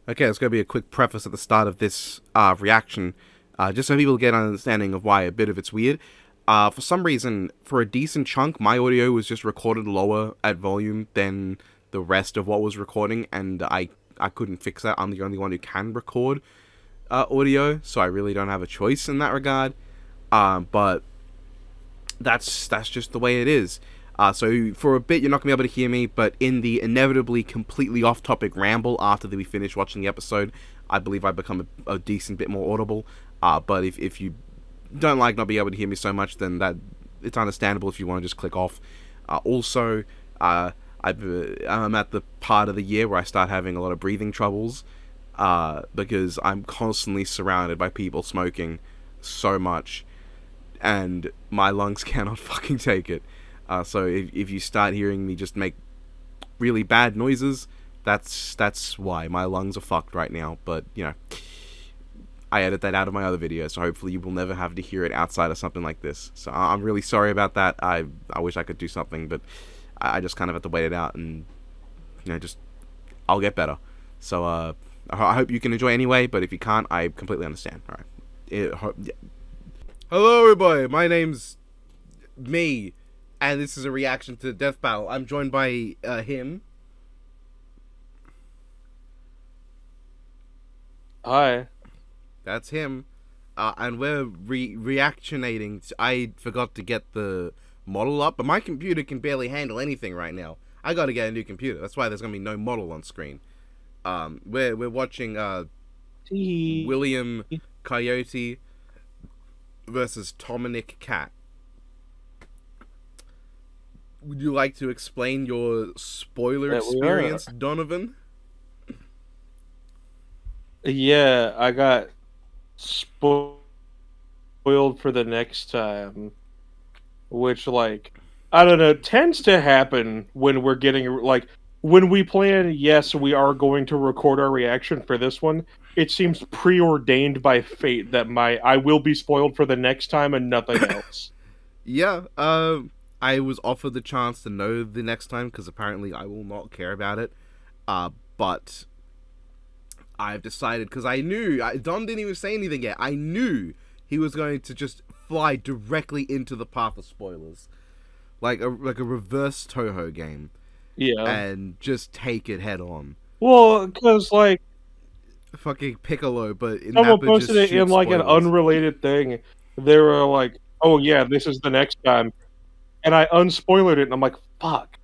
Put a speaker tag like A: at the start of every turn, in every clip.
A: Okay, it's going to be a quick preface at the start of this reaction, just so people get an understanding of why a bit of it's weird. For some reason, for a decent chunk, my audio was just recorded lower at volume than the rest of what was recording, and I couldn't fix that. I'm the only one who can record audio, so I really don't have a choice in that regard. But that's just the way it is. So for a bit, you're not gonna be able to hear me, but in the inevitably completely off-topic ramble after we finish watching the episode, I believe I become a decent bit more audible. But if you don't like not being able to hear me so much, then that it's understandable if you want to just click off. Also, I'm at the part of the year where I start having a lot of breathing troubles because I'm constantly surrounded by people smoking so much and my lungs cannot fucking take it. So if you start hearing me just make really bad noises, that's why my lungs are fucked right now. But I edit that out of my other videos, so hopefully you will never have to hear it outside of something like this. So I'm really sorry about that. I wish I could do something, but I just kind of have to wait it out, and just I'll get better. So I hope you can enjoy anyway. But if you can't, I completely understand. All right. Yeah. Hello, everybody. My name's me, and this is a reaction to Death Battle. I'm joined by him.
B: Hi.
A: That's him. And we're reactionating. I forgot to get the model up, but my computer can barely handle anything right now. I gotta get a new computer. That's why there's gonna be no model on screen. We're watching
B: Tee.
A: William Coyote versus Dominic Cat. Would you like to explain your spoiler
B: That we are.
A: experience, Donovan?
B: Yeah, I got spoiled for the next time, which, I don't know, tends to happen when we're getting, when we plan, yes, we are going to record our reaction for this one. It seems preordained by fate that I will be spoiled for the next time and nothing else.
A: Yeah, I was offered the chance to know the next time because apparently I will not care about it. But I've decided because I knew Don didn't even say anything yet. I knew he was going to just fly directly into the path of spoilers, like a reverse Toho game,
B: Yeah.
A: and just take it head on.
B: Well, because,
A: Fucking Piccolo, but
B: someone
A: Nappa just
B: posted it in
A: shoots
B: like an
A: spoilers.
B: unrelated thing. They were like, "Oh yeah, this is the next time," and I unspoiled it, and I'm like, "Fuck,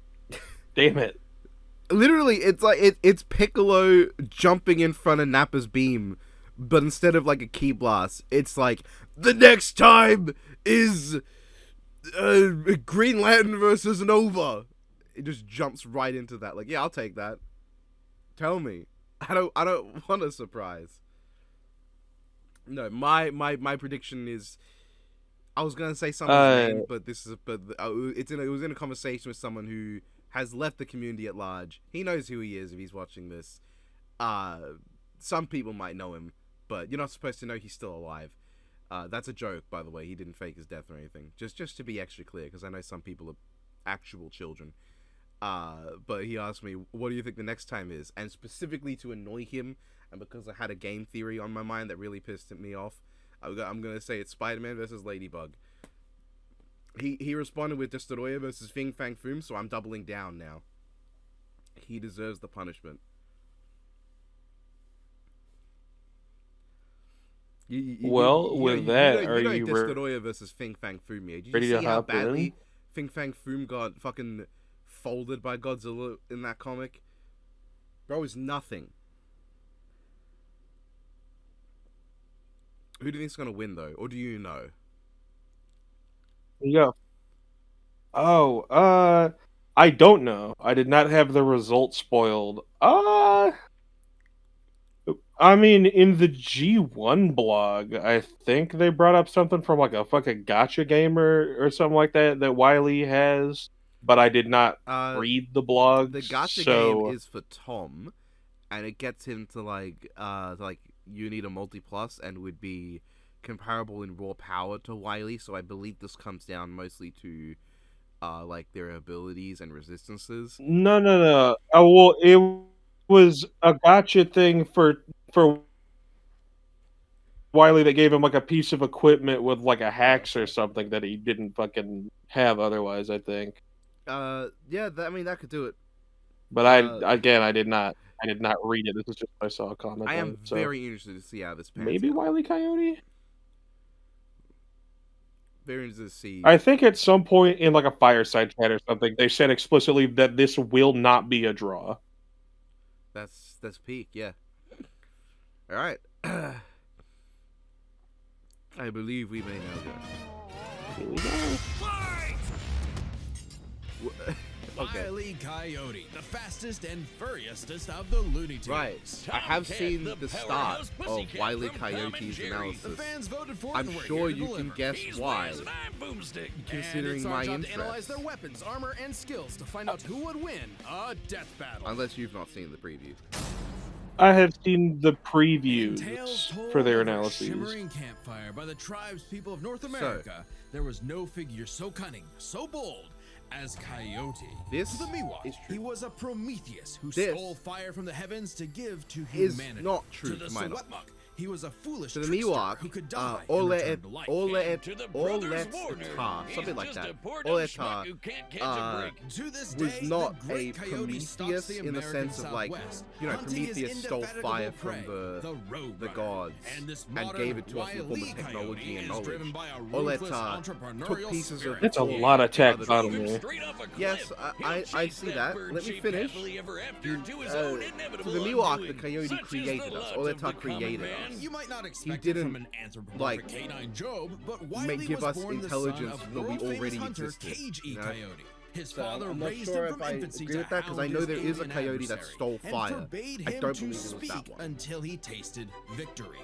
B: damn it!"
A: Literally, it's like it's Piccolo jumping in front of Nappa's beam, but instead of like a key blast, it's like the next time is Green Lantern versus Nova. It just jumps right into that. Like, yeah, I'll take that. Tell me, I don't want a surprise. No, my prediction is I was gonna say someone's
B: Uh,
A: name, but it was in a conversation with someone who has left the community at large. He knows who he is if he's watching this. Uh, some people might know him, but you're not supposed to know he's still alive. That's a joke, by the way. He didn't fake his death or anything. Just to be extra clear, because I know some people are actual children. But he asked me, "What do you think the next time is?" And specifically to annoy him, and because I had a game theory on my mind that really pissed me off, I'm gonna say it's Spider-Man versus Ladybug. He responded with Destoroyah versus Fing Fang Foom, so I'm doubling down now. He deserves the punishment.
B: well, with that, are
A: You know
B: you
A: Destoroyah versus Fing Fang Foom. Yeah, did you
B: ready to
A: see how
B: hop in?
A: badly Fing Fang Foom got fucking folded by Godzilla in that comic? Bro is nothing. Who do you think's gonna win though, or do you know?
B: Yeah. Oh, I don't know. I did not have the results spoiled. I mean, in the G1 blog, I think they brought up something from like a fucking gotcha gamer or something like that that Wile E has, but I did not
A: Uh,
B: read the
A: the
B: blogs,
A: gotcha game
B: so
A: is for Tom, and it gets him to like you need a multi plus and would be comparable in raw power to Wily. So I believe this comes down mostly to like their abilities and resistances.
B: no, no, no. Oh, well, it was a gotcha thing for Wile E that gave him like a piece of equipment with like a hacks or something that he didn't fucking have otherwise, I think.
A: Yeah, I mean that could do it.
B: But I did not read it. This is just what I saw a comment
A: I
B: on
A: am
B: it. So
A: very interested to see how this pans
B: maybe
A: out.
B: Wile E Coyote?
A: Very interested to see.
B: I think at some point in like a fireside chat or something, they said explicitly that this will not be a draw.
A: That's peak, yeah. All right. I believe we may now go.
B: Here we go.
A: Okay.
C: Wile E Coyote, the fastest and furriestest of the Looney Tunes.
A: Right. I have seen the start of Wile E Coyote's
C: The
A: analysis.
C: fans voted for it,
A: I'm
C: and we're
A: sure
C: here to
A: you can
C: deliver.
A: guess why,
C: And
A: considering
C: it's our
A: my
C: job to analyze
A: interest.
C: their weapons, armor, and skills to find out who would win a death battle.
A: Unless you've not seen the preview.
B: I have seen the
C: In tales
B: previews
C: told
B: for their
C: over a
B: analyses.
C: shimmering campfire by the tribes people of North America, there was no figure so cunning, so bold as Coyote.
A: This
C: the Miwok,
A: is true.
C: he was a Prometheus who
A: This
C: stole fire from the heavens to give to
A: is
C: humanity.
A: not true
C: To the
A: to my knowledge.
C: Sewetmuk, he was a foolish
A: To the
C: trickster
A: Miwok,
C: who could die and
A: Ole
C: return to life.
A: something like that. Oletar
C: To this
A: was
C: day,
A: not
C: the Great
A: a
C: Coyote stalks
A: Prometheus
C: the
A: in the
C: American
A: sense of like,
C: Southwest,
A: you know,
C: hunting his
A: Prometheus stole
C: indefatigable
A: fire from
C: prey,
A: the
C: Roadrunner.
A: gods
C: And this
A: and
C: modern
A: gave it to us in the
C: Wile
A: form
C: E
A: of technology
C: Coyote
A: and
C: is
A: knowledge.
C: driven by a ruthless
A: Oletar took
C: entrepreneurial
A: pieces of
C: spirit.
B: That's a
A: tool
B: lot of
A: from other
B: taxonomy.
A: people. Yes, I see that. Let me finish. To the Miwok, the Coyote created us. Oletar created us.
C: You might not
A: He
C: expect it
A: didn't,
C: from an anthropomorphic
A: like,
C: canine Job, but Wile E
A: give
C: was
A: us
C: born the
A: intelligence
C: son of
A: when we
C: world-famous
A: already
C: hunter
A: existed,
C: Cage E.
A: you know?
C: Coyote. His
A: So
C: father
A: I'm not
C: raised
A: sure
C: him
A: if
C: from
A: I
C: infancy
A: agree
C: to
A: with that, 'cause I
C: hound
A: know
C: his
A: there is a
C: alien
A: coyote that
C: adversary,
A: stole
C: and
A: fire.
C: forbade
A: I
C: him
A: don't
C: to
A: believe it was that
C: speak
A: one.
C: until he tasted victory.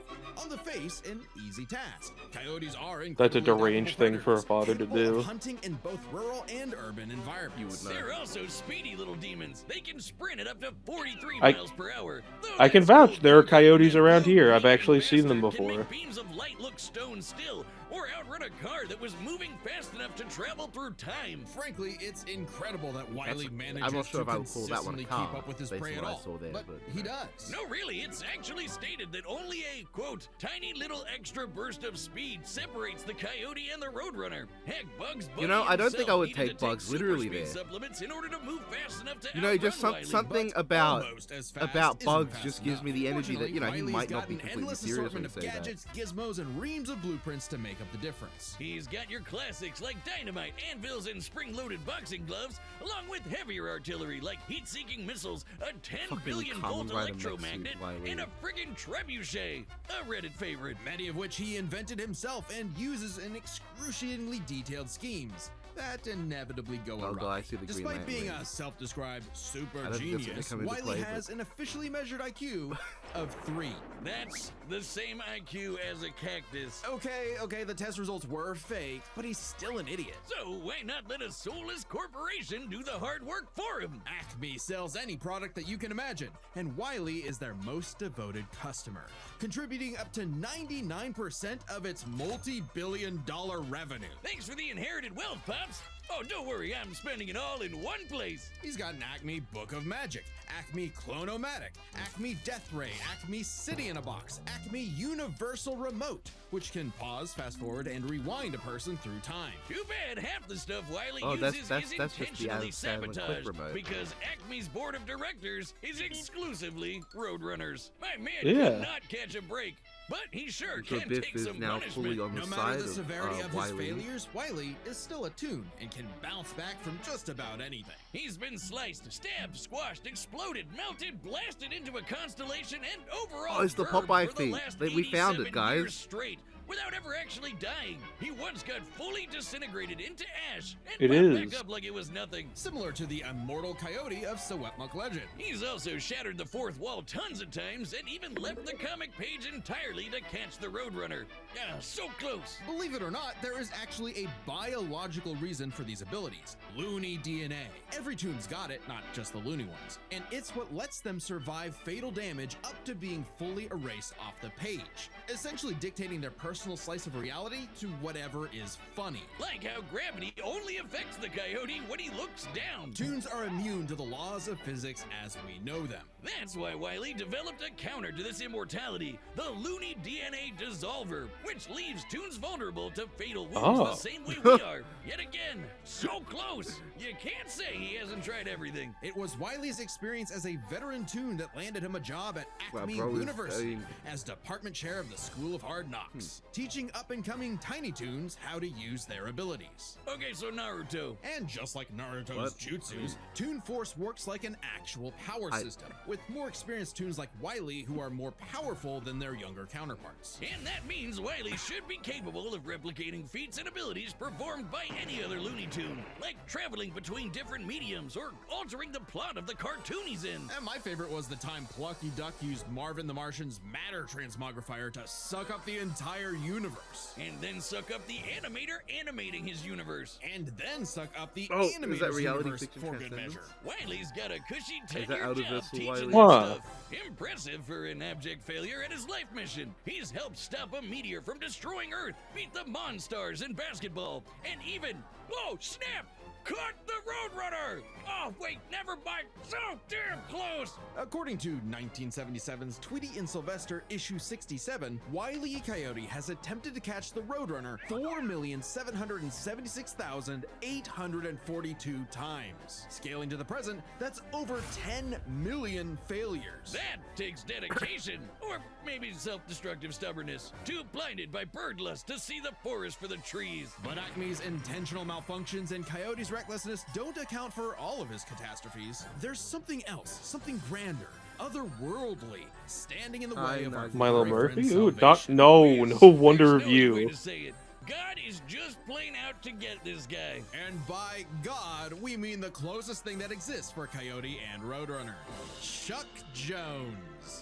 C: On the face, an easy task. Coyotes are
B: That's a
C: incredibly
B: deranged
C: adaptable
B: thing for a
C: predators,
B: father to
C: capable of
B: do.
C: hunting in both rural and urban environments.
A: You would know.
D: They're also speedy little demons. They can sprint at up to 43
B: I-
D: miles per hour. Though
B: I can
D: that's
B: vouch
D: cold
B: there are
D: blooded,
B: coyotes
D: that
B: around
D: blue
B: here. I've
D: weekend
B: actually seen them
D: bastard can
B: before.
D: make beams of light look stone still, or outrun a car that was moving fast enough to travel through time.
C: Frankly, it's incredible that Wile E manages
A: I'm not sure
C: to
A: if I would call that one a
C: consistently
A: car,
C: keep up with his
A: based
C: prey
A: on
C: at
A: what I
C: all.
A: saw there, but,
C: he
A: you know.
C: does.
D: No, really, it's actually stated that only a, quote, tiny little extra burst of speed separates the coyote and the roadrunner. Heck, Bugs Bunny
A: You know, I don't think I
D: himself
A: would
D: needed
A: take
D: to
A: Bugs
D: super
A: literally
D: speed
A: there.
D: supplements in order to move fast enough to
A: You know, just
D: outrun Wile E.
A: something
C: But
A: about
C: almost as fast
A: Bugs
C: isn't
A: just
C: fast
A: gives me
C: enough.
A: the energy that, you know, he
C: Fortunately,
A: might
C: Wile's
A: not be
C: got an
A: completely
C: endless
A: serious when
C: assortment
A: he
C: of
A: says that.
C: gadgets, gizmos, and reams of blueprints to make up the difference.
D: He's got your classics like dynamite, anvils, and spring-loaded boxing gloves, along with heavier artillery like heat-seeking missiles, a 10
A: Fucking
D: billion
A: Kamen
D: volt
A: Rider mech suit,
D: electromagnet,
A: Wile E.
D: and a friggin' trebuchet, a Reddit favorite.
C: Many of which he invented himself and uses in excruciatingly detailed schemes that inevitably go
A: Oh,
C: awry.
A: God, I see the Green
C: Despite
A: Lantern
C: being
A: ring.
C: a self-described super
A: I don't think that's gonna
C: genius,
A: come into
C: Wile E
A: play, but-
C: has an officially measured IQ of 3.
D: That's the same IQ as a cactus.
C: Okay, the test results were fake, but he's still an idiot.
D: So why not let a soulless corporation do the hard work for him?
C: Acme sells any product that you can imagine, and Wile E is their most devoted customer, contributing up to 99% of its multi-billion-dollar revenue.
D: Thanks for the inherited wealth, Pops. Oh, don't worry, I'm spending it all in one place.
C: He's got an Acme Book of Magic, Acme Clonomatic, Acme Death Ray, Acme City in a Box, Acme Universal Remote, which can pause, fast forward, and rewind a person through time.
D: Too bad half the stuff Wile E
A: Oh, that's-
D: uses
A: that's
D: is
A: just the
D: intentionally
A: silent click
D: sabotaged
A: remote.
D: because Acme's board of directors is exclusively roadrunners. My man
B: Yeah.
D: could not catch a break, but he sure
A: So
D: can
A: Biff
D: take
A: is
D: some
A: now
D: punishment.
A: fully on the
C: No
A: side
C: matter the severity of his
A: Wile E.
C: failures, Wile E is still a tune and can bounce back from just about anything.
D: He's been sliced, stabbed, squashed, exploded, melted, blasted into a constellation, and overall
A: Oh, it's the
D: burned
A: Popeye
D: for the
A: thing.
D: last
A: We found it,
D: 87
A: guys.
D: years straight, without ever actually dying. He once got fully disintegrated into ash and
B: It
D: popped
B: is.
D: back up like it was nothing.
C: Similar to the immortal Coyote of Sewetmuk legend.
D: He's also shattered the fourth wall tons of times and even left the comic page entirely to catch the Roadrunner. Ah, so close.
C: Believe it or not, there is actually a biological reason for these abilities. Looney DNA. Every toon's got it, not just the loony ones. And it's what lets them survive fatal damage up to being fully erased off the page, essentially dictating their personal slice of reality to whatever is funny.
D: Like how gravity only affects the coyote when he looks down.
C: Toons are immune to the laws of physics as we know them.
D: That's why Wile E developed a counter to this immortality, the Looney DNA Dissolver, which leaves Toons vulnerable to fatal wounds the same way we are. Yet again, so close. You can't say he hasn't tried everything.
C: It was Wile E's experience as a veteran Toon that landed him a job at Acme
A: bro,
C: University as department chair of the School of Hard Knocks, teaching up-and-coming Tiny Toons how to use their abilities.
D: Okay, so Naruto.
C: And just like Naruto's
A: What?
C: jutsus, Toon Force works like an actual power system, with more experienced Toons like Wile E who are more powerful than their younger counterparts.
D: And that means Wile E should be capable of replicating feats and abilities performed by any other Looney Tune, like traveling between different mediums or altering the plot of the cartoon he's in.
C: And my favorite was the time Plucky Duck used Marvin the Martian's matter transmogrifier to suck up the entire universe.
D: And then suck up the animator animating his universe.
C: And then suck up the
A: Oh, is that
C: animator's
A: reality
C: universe
A: fiction
C: for good
A: transcendence?
C: measure.
D: Wile E's got a cushy
A: that
D: 10-year
A: out of
D: job
A: this
D: teaching
A: Wile E?
D: this
B: Huh.
D: stuff. Impressive for an abject failure at his life mission. He's helped stop a meteor from destroying Earth, beat the Monstars in basketball, and even, oh snap, caught the Roadrunner! Oh wait, never mind, so damn close!
C: According to 1977's Tweety and Sylvester issue 67, Wile E. Coyote has attempted to catch the Roadrunner 4,766,842 times. Scaling to the present, that's over 10 million failures.
D: That takes dedication, or maybe self-destructive stubbornness. Too blinded by bird lust to see the forest for the trees.
C: But Acme's intentional malfunctions and Coyote's recklessness don't account for all of his catastrophes. There's something else, something grander, otherworldly, standing in the way of our
B: Milo
C: very
B: Murphy?
C: friend's
B: Ooh,
C: salvation.
B: no wonder
D: There's no other way
B: review.
D: to say it. God is just plain out to get this guy.
C: And by God, we mean the closest thing that exists for Coyote and Roadrunner. Chuck Jones.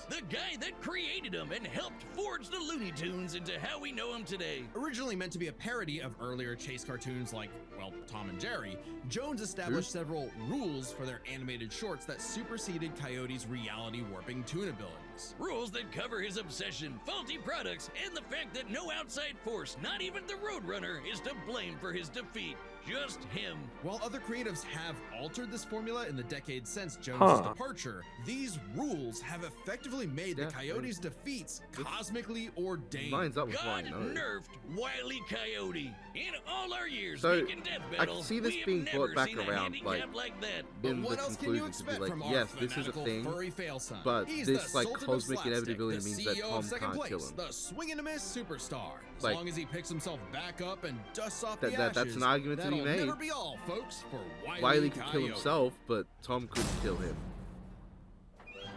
D: The guy that created him and helped forge the Looney Tunes into how we know him today.
C: Originally meant to be a parody of earlier chase cartoons like, well, Tom and Jerry, Jones established several rules for their animated shorts that superseded Coyote's reality warping toon abilities.
D: Rules that cover his obsession, faulty products, and the fact that no outside force, not even the Roadrunner, is to blame for his defeat. Just him.
C: While other creatives have altered this formula in the decades since Jones' departure, these rules have effectively made the Coyote's defeats cosmically ordained.
A: Lines up with
D: God
A: Wile E.
D: nerfed Wile E. Coyote. In all our years
A: So,
D: making Death
A: I
D: Battle,
A: can see this
D: we have
A: being
D: never
A: brought back
D: seen a
A: around,
D: handicap like that.
C: But
A: in
C: what
A: the
C: else can you
A: conclusion to be
C: expect
A: like,
C: from
A: yes,
C: our
A: this is a
C: fanatical
A: thing,
C: furry fail son?
A: but
C: He's
A: this,
C: the
A: like,
C: sultan of
A: cosmic
C: slapstick,
A: inevitability
C: the
A: means that
C: CEO
A: Tom
C: of second
A: can't
C: place,
A: kill him.
C: the swing and a miss superstar. As
A: Like,
C: long as he picks himself back up and dusts off
A: That-
C: the
A: that- that's
C: ashes,
A: an argument to be
C: that'll
A: made.
C: never be all, folks, for
A: Wile E
C: Could
A: could kill himself, but Tom couldn't kill him.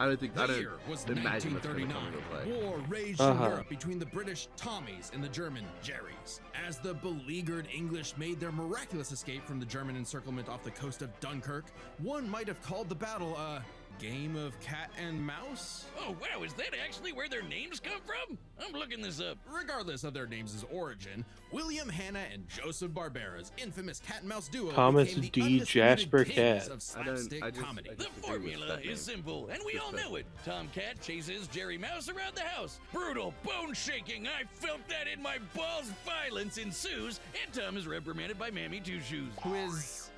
A: I don't
C: The year was
A: imagine that's gonna come
C: 1939.
A: into play.
C: War raged in Europe between the British Tommies and the German Jerrys. As the beleaguered English made their miraculous escape from the German encirclement off the coast of Dunkirk, one might have called the battle a game of cat and mouse.
D: Oh wow, is that actually where their names come from? I'm looking this up.
C: Regardless of their names' origin, William Hanna and Joseph Barbera's infamous cat and mouse duo
B: Thomas
C: became the
B: D.
C: undisputed
B: Jasper
C: kings
B: Cat.
C: of slapstick comedy.
D: The formula is simple, and we all know it. Tomcat chases Jerry Mouse around the house. Brutal, bone-shaking, I felt that in my balls. Violence ensues, and Tom is reprimanded by Mammy Two Shoes.
C: Who is,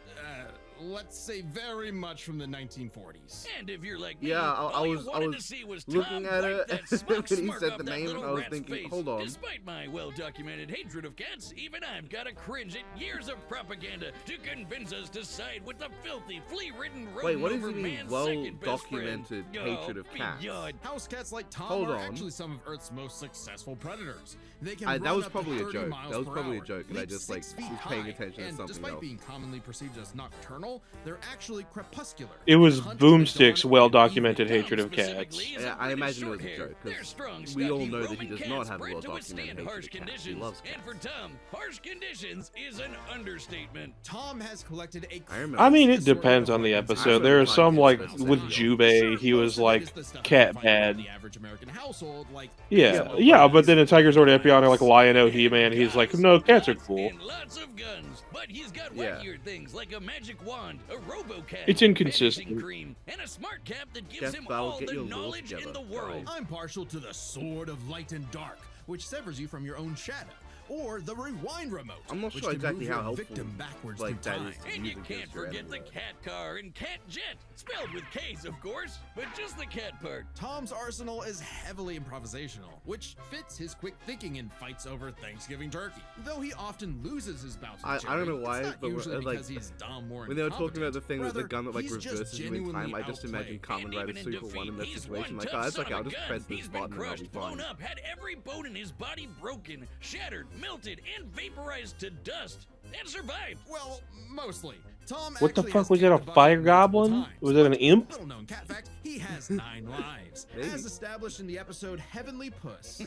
C: let's say, very much from the 1940s.
D: And if you're like me,
A: Yeah,
D: all you
A: I
D: wanted to
A: was
D: see was
A: looking
D: Tom
A: at
D: wipe
A: it
D: that smug
A: when he
D: smirk
A: said
D: off
A: the
D: that
A: name,
D: little
A: I was
D: rat's
A: thinking,
D: face.
A: hold on.
D: Despite my well-documented hatred of cats, even I've got to cringe at years of propaganda to convince us to side with the filthy, flea-ridden rodent
A: Wait, what does
D: over
A: he mean,
D: man's second best friend?
A: well-documented hatred of cats?
D: beyond.
C: House cats like Tom
A: Hold
C: are
A: on.
C: actually some of Earth's most successful predators. They can
A: that
C: run
A: was
C: up to
A: probably a
C: 30
A: joke.
C: miles
A: That was
C: per
A: probably a
C: hour,
A: joke, and I
C: leap
A: just, like,
C: 6 feet
A: was paying
C: high,
A: attention to
C: and
A: something
C: despite
A: else.
C: being commonly perceived as nocturnal, they're actually crepuscular.
B: It was
C: They hunt at
B: Boomstick's
C: dawn
B: well-documented
C: and
B: hatred of
D: specifically
B: cats.
D: is
A: Yeah,
D: a
A: I
D: British
A: imagine it was a
D: shorthair.
A: joke, 'cause
D: They're strong,
A: we all
D: stocky
A: know that he
D: Roman
A: does
D: cats
A: not have a
D: bred to
A: well-documented
D: withstand
A: hatred
D: harsh
A: of cats. He
D: conditions.
A: loves
D: And for Tom, harsh conditions is an understatement.
C: Tom has collected a
A: I remember.
B: I mean, it
C: crazy assortment
B: depends
C: of
B: on the
C: weapons.
B: episode.
A: I've
B: There are
A: heard
B: some,
A: podcasts
B: like,
A: about
B: with
A: that.
B: Jubei, he was,
C: most of it
B: like,
C: is the stuff
B: cat
C: you find
B: bad.
C: in the average American household, like
B: Yeah, but then in Tiger Sword Epion or, like, Lion-O He-Man, he's like, no, cats are cool.
D: And lots of guns, but he's got
A: Yeah.
D: wackier things like a magic wand, a robo-cat,
B: It's inconsistent.
D: medicine cream, and a smart cap that gives
A: Death
D: him
A: Battle,
D: all
A: get
D: the
A: your rules
D: knowledge in
A: together,
D: the world.
A: guys.
C: I'm partial to the sword of light and dark, which severs you from your own shadow. or the rewind remote.
A: I'm not
C: which
A: sure
C: can
A: exactly
C: move
A: how
C: your
A: helpful
C: victim backwards
A: like
C: through
A: that
C: time.
A: is to
D: And you
A: use
D: can't
A: against your
D: forget the
A: enemy.
D: cat car and cat jet, spelled with K's, of course, but just the cat part.
C: Tom's arsenal is heavily improvisational, which fits his quick thinking in fights over Thanksgiving turkey. Though he often loses his bouts with
A: I don't know
C: Jerry,
A: why,
C: it's not
A: but
C: usually
A: like,
C: because he's dumb or
A: when they were talking about the
C: incompetent.
A: thing with the
C: Rather,
A: gun that like
C: he's just
A: reverses you in
C: genuinely
A: time, I just imagine
C: outplayed.
A: Kamen
D: And
A: Rider
D: even in
A: Super 1 in that
D: defeat, he's
A: situation.
D: one
A: Like,
D: tough
A: oh, it's
D: son
A: okay,
D: of
A: I'll
D: a
A: just
D: gun.
A: press this
D: He's been
A: button and I'll be
D: crushed,
A: fine.
D: blown up, had every bone in his body broken, shattered, melted, and vaporized to dust, and survived.
C: Well, mostly. Tom
E: What the
C: actually
E: fuck
C: has
E: was that? A
C: kicked the bucket
E: fire
C: multiple
E: goblin?
C: times.
E: Was it an imp?
C: Little known cat fact, he has 9 lives,
A: Maybe.
C: as established in the episode Heavenly Puss.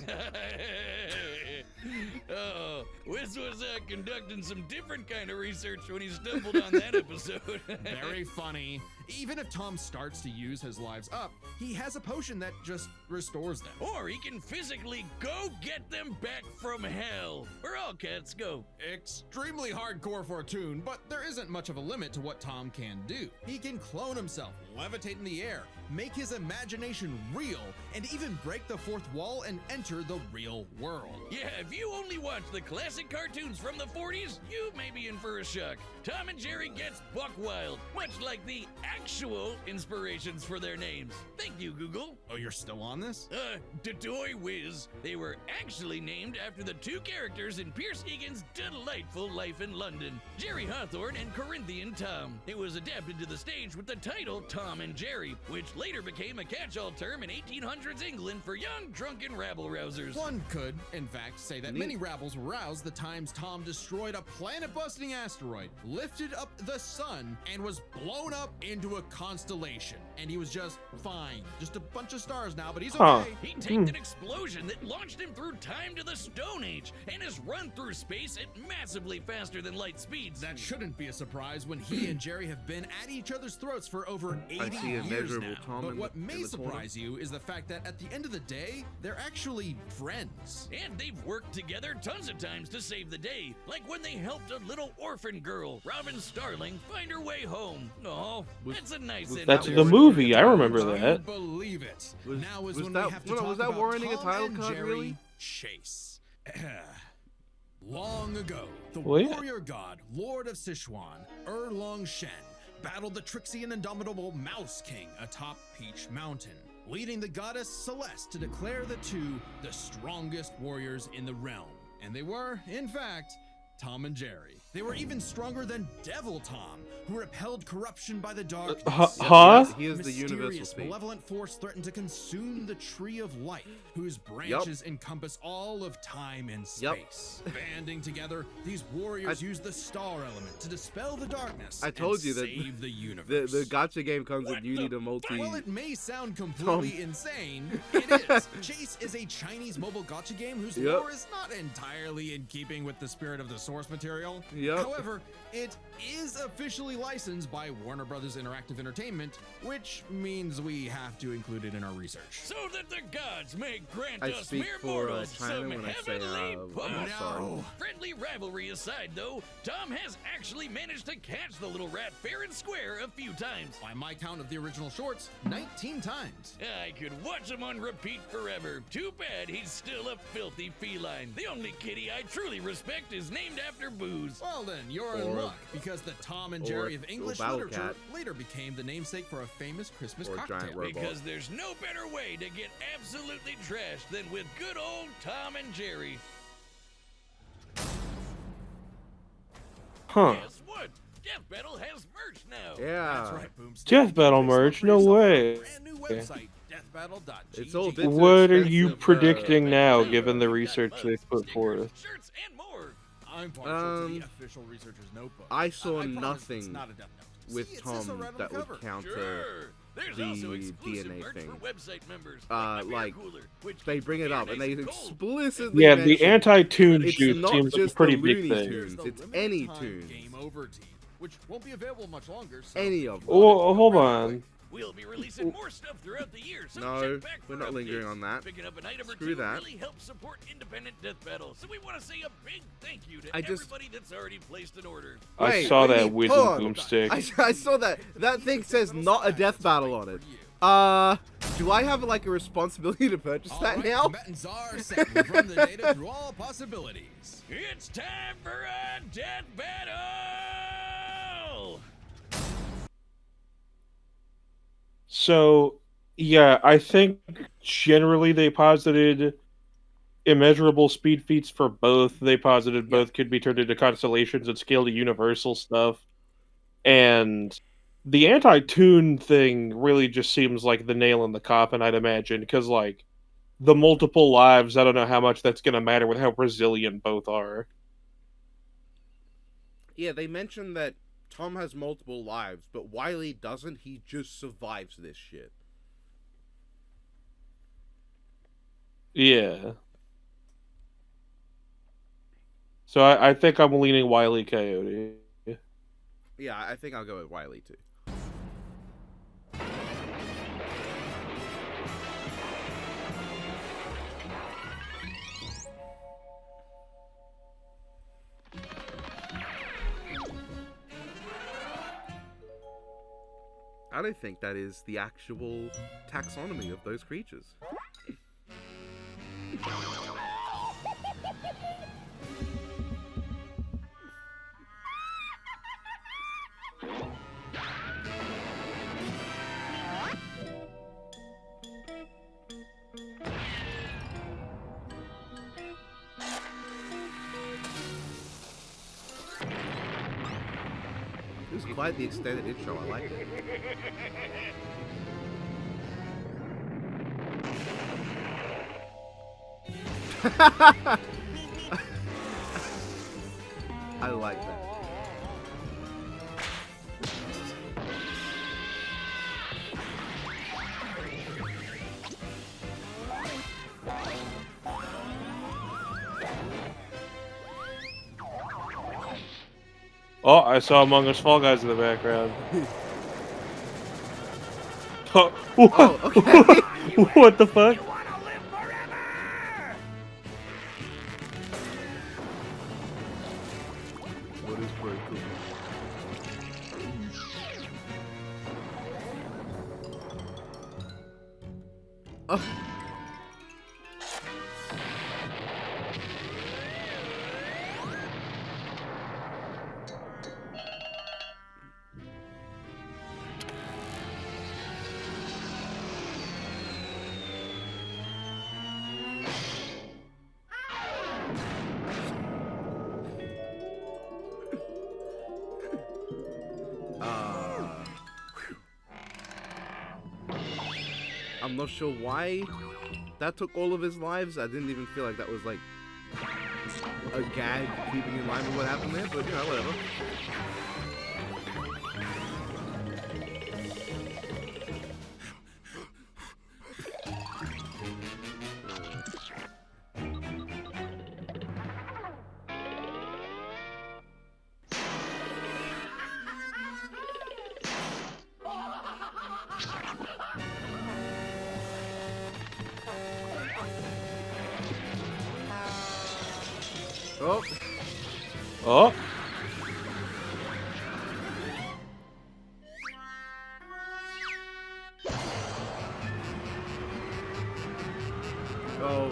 D: Oh, Wiz was conducting some different kind of research when he stumbled on that episode.
C: Very funny. Even if Tom starts to use his lives up, he has a potion that just restores them.
D: Or he can physically go get them back from hell, where all cats go.
C: Extremely hardcore for a toon, but there isn't much of a limit to what Tom can do. He can clone himself, levitate in the air, make his imagination real, and even break the fourth wall and enter the real world.
D: Yeah, if you only watch the classic cartoons from the 40s, you may be in for a shock. Tom and Jerry gets buck wild, much like the actual inspirations for their names. Thank you, Google.
C: Oh, you're still on this?
D: Dodoy Whiz. They were actually named after the two characters in Pierce Egan's delightful life in London, Jerry Hawthorne and Corinthian Tom. It was adapted to the stage with the title Tom and Jerry, which later became a catch-all term in 1800s England for young, drunken rabble-rousers.
C: One could, in fact, say that
A: Neat.
C: many rabbles were roused the times Tom destroyed a planet-busting asteroid, lifted up the sun, and was blown up into a constellation. And he was just fine. Just a bunch of stars now, but he's
E: Huh.
C: okay.
D: He tanked an explosion that launched him through time to the Stone Age and has run through space at massively faster than light speeds.
C: That shouldn't be a surprise when he and Jerry have been at each other's throats for over 80
A: I see
C: years
A: immeasurable
C: now.
A: Tom
C: But
A: in
C: what
A: the-
C: may
A: in the corner.
C: surprise you is the fact that at the end of the day, they're actually friends.
D: And they've worked together tons of times to save the day, like when they helped a little orphan girl, Robin Starling, find her way home. Oh,
A: Was-
D: that's a nice
A: was
D: ending.
E: That's
A: that
E: the
A: was-
E: movie. I remember
C: I
E: that.
C: believe it.
A: Was-
C: Now is
A: was
C: when
A: that-
C: we have to
A: no,
C: talk
A: was that
C: about
A: warranting a
C: Tom
A: title
C: and
A: card,
C: Jerry
A: really?
C: Chase. Long ago, the
E: What?
C: warrior god, Lord of Sichuan, Erlong Shen, battled the tricksy and indomitable Mouse King atop Peach Mountain, leading the goddess Celeste to declare the two the strongest warriors in the realm. And they were, in fact, Tom and Jerry. They were even stronger than Devil Tom, who repelled corruption by the darkness.
E: Huh?
A: He is the universal
C: Mysterious,
A: speed.
C: malevolent force threatened to consume the tree of life, whose branches encompass all of time and
A: Yup.
C: space. Banding together, these warriors use the star element to dispel the darkness
A: I told
C: and
A: you that
C: save the universe.
A: The gacha game comes
D: What
A: with you
D: the
A: need a multi.
C: While it may sound completely insane, it is. Chase is a Chinese mobile gacha game whose
A: Yep.
C: lore is not entirely in keeping with the spirit of the source material.
A: Yep.
C: However, it is officially licensed by Warner Brothers Interactive Entertainment, which means we have to include it in our research.
D: So that the gods may grant
A: I
D: us
A: speak
D: mere
A: for
D: mortals
A: China
D: some
A: when I say
D: heavenly
A: I'm
D: puff.
A: not sorry.
C: No.
D: Friendly rivalry aside, though, Tom has actually managed to catch the little rat fair and square a few times.
C: By my count of the original shorts, 19 times.
D: I could watch him on repeat forever. Too bad he's still a filthy feline. The only kitty I truly respect is named after booze.
C: Well then, you're
A: Or-
C: in luck, because the Tom and
A: or-
C: Jerry of
A: or
C: English
A: Battle
C: literature
A: Cat.
C: later became the namesake for a famous Christmas
A: Or
C: cocktail.
A: Giant Robot.
D: Because there's no better way to get absolutely trashed than with good old Tom and Jerry.
E: Huh.
D: Guess what? Death Battle has merch now.
A: Yeah.
C: That's right, Boomstick.
E: Death Battle merch? No way.
C: Brand new website, deathbattle.gg.
A: It's all bits of
E: What are you
A: expensive,
E: predicting now,
D: We've
E: given the
D: got
E: research
D: mugs,
E: they put
D: stickers,
E: forth?
D: Shirts and more.
C: I'm partial to the
A: Um,
C: official researcher's notebook.
A: I saw
C: promise
A: nothing
C: it's not a death note.
A: with
C: See, it says so
A: Tom
C: right on
A: that
C: the
A: would
C: cover.
A: counter.
D: Sure. There's
A: the
D: also exclusive
A: DNA
D: merch
A: thing.
D: for website members.
A: Uh,
D: my beer
A: like,
D: cooler, which
A: They
D: keeps
A: bring it
D: beer
A: up and
D: nice
A: they
D: and cold.
A: explicitly
E: Yeah, the
A: mention
E: anti-tune
A: it's
E: shoot
A: not
E: seems like a
A: just
E: pretty
A: the
E: big
A: Looney
E: thing.
A: Tunes.
C: The
A: It's
C: limited
A: any
C: time
A: tunes.
C: Game Over tee, which won't be available much longer. So
A: Any of them.
E: Oh, hold on.
D: We'll be releasing more stuff throughout the year, so
A: No,
D: check back
A: we're
D: for
A: not lingering
D: updates.
A: on that.
D: Picking up an item or
A: Screw
D: two
A: that.
D: really helps support independent Death Battle, so we want to say a big thank you to
A: I just-
D: everybody that's already placed an order.
E: I
A: Wait,
E: saw
A: what do you
E: that
A: mean?
E: whizzing
A: Hold on.
E: boomstick.
A: I saw that. That thing says not a death battle on it. Do I have like a responsibility to purchase that
C: Alright,
A: now?
C: combatants are set. We've run the data through all possibilities.
D: It's time for a death battle!
B: So, yeah, I think generally they posited immeasurable speed feats for both. They posited both could be turned into constellations and scaled to universal stuff. And the anti-tune thing really just seems like the nail in the coffin, I'd imagine, because, like, the multiple lives, I don't know how much that's going to matter with how resilient both are.
A: Yeah, they mentioned that Tom has multiple lives, but Wile E doesn't. He just survives this shit.
B: Yeah. So I think I'm leaning Wile E Coyote.
A: Yeah, I think I'll go with Wile E too. I don't think that is the actual taxonomy of those creatures. It was quite the extended intro, I like it. I like that.
B: Oh, I saw Among Us Fall Guys in the background. Oh, what?
A: Oh, okay.
B: What the fuck?
A: What is pretty cool? Oh. I'm not sure why that took all of his lives. I didn't even feel like that was like a gag keeping in line with what happened there, but you know, whatever. Oh.
B: Oh.
A: Oh.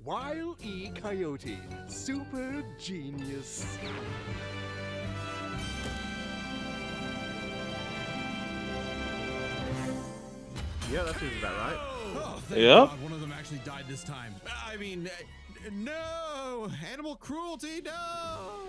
F: Wile E. Coyote, super genius.
A: Yeah, that seems about right.
C: Oh, thank
B: Yep.
C: God one of them actually died this time. I mean, no! Animal cruelty, no!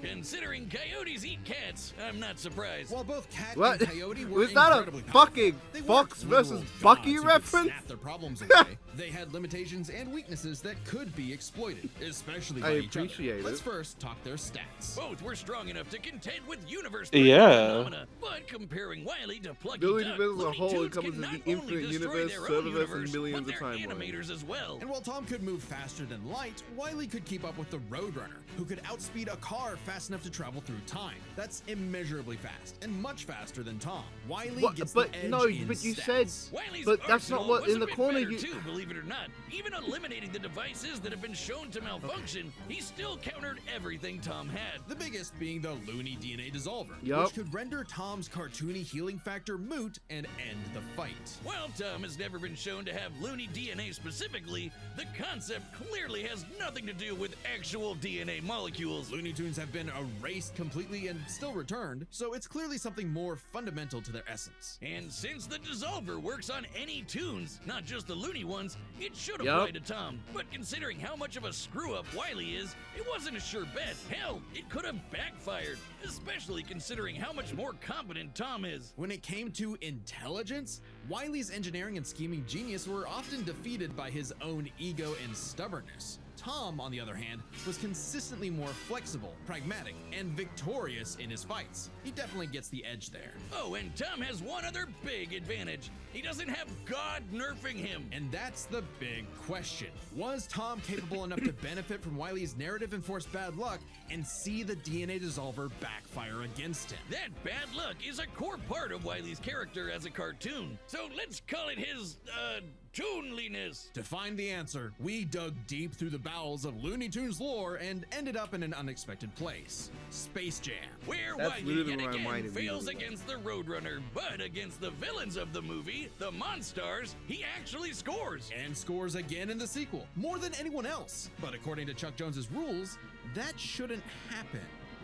D: Considering coyotes eat cats, I'm not surprised.
C: While both Cat
A: What?
C: and Coyote were
A: Was that a
C: incredibly powerful,
A: fucking
C: they weren't
A: Fox versus
C: literal
A: Bucky
C: gods who could
A: reference?
C: snap their problems away. They had limitations and weaknesses that could be exploited, especially by
A: I
C: each other.
A: appreciate
C: Let's
A: it.
C: first talk their stats.
D: Both were strong enough to contend with universe
E: Yeah.
D: phenomena, but comparing Wile E to Plucky
A: The
D: Duck,
A: universe as a
D: Looney
A: whole
D: Tunes
A: encompasses
D: can
A: the
D: not
A: infinite
D: only destroy
A: universe,
D: their own
A: serververse, and
D: universe,
A: millions
D: but
A: of
D: their
A: timelines.
D: animators as well.
C: And while Tom could move faster than light, Wile E could keep up with the Roadrunner, who could outspeed a car fast enough to travel through time. That's immeasurably fast, and much faster than Tom. Wile E
A: What?
C: gets
A: But
C: the edge
A: no,
C: in
A: but you
C: stats.
A: said-
D: Wile's
A: But that's not
D: arsenal
A: what-
D: was
A: in
D: a
A: the
D: bit
A: corner
D: better
A: you-
D: too, believe it or not. Even eliminating the devices that have been shown to malfunction, he still countered everything Tom had.
C: The biggest being the Looney DNA Dissolver,
A: Yup.
C: which could render Tom's cartoony healing factor moot and end the fight.
D: While Tom has never been shown to have loony DNA specifically, the concept clearly has nothing to do with actual DNA molecules.
C: Looney Tunes have been erased completely and still returned, so it's clearly something more fundamental to their essence.
D: And since the Dissolver works on any tunes, not just the loony ones, it should
A: Yup.
D: apply to Tom. But considering how much of a screw-up Wile E is, it wasn't a sure bet. Hell, it could have backfired, especially considering how much more competent Tom is.
C: When it came to intelligence, Wile E's engineering and scheming genius were often defeated by his own ego and stubbornness. Tom, on the other hand, was consistently more flexible, pragmatic, and victorious in his fights. He definitely gets the edge there.
D: Oh, and Tom has one other big advantage. He doesn't have God nerfing him.
C: And that's the big question. Was Tom capable enough to benefit from Wile E's narrative-enforced bad luck and see the DNA Dissolver backfire against him?
D: That bad luck is a core part of Wile E's character as a cartoon. So let's call it his, toonliness.
C: To find the answer, we dug deep through the bowels of Looney Tunes lore and ended up in an unexpected place: Space Jam.
D: Where
A: That's
D: Wile E
A: literally
D: yet
A: where my
D: again
A: mind
D: fails
A: immediately
D: against the Roadrunner, but against the villains of the movie, the Monstars, he actually scores.
C: And scores again in the sequel, more than anyone else. But according to Chuck Jones's rules, that shouldn't happen,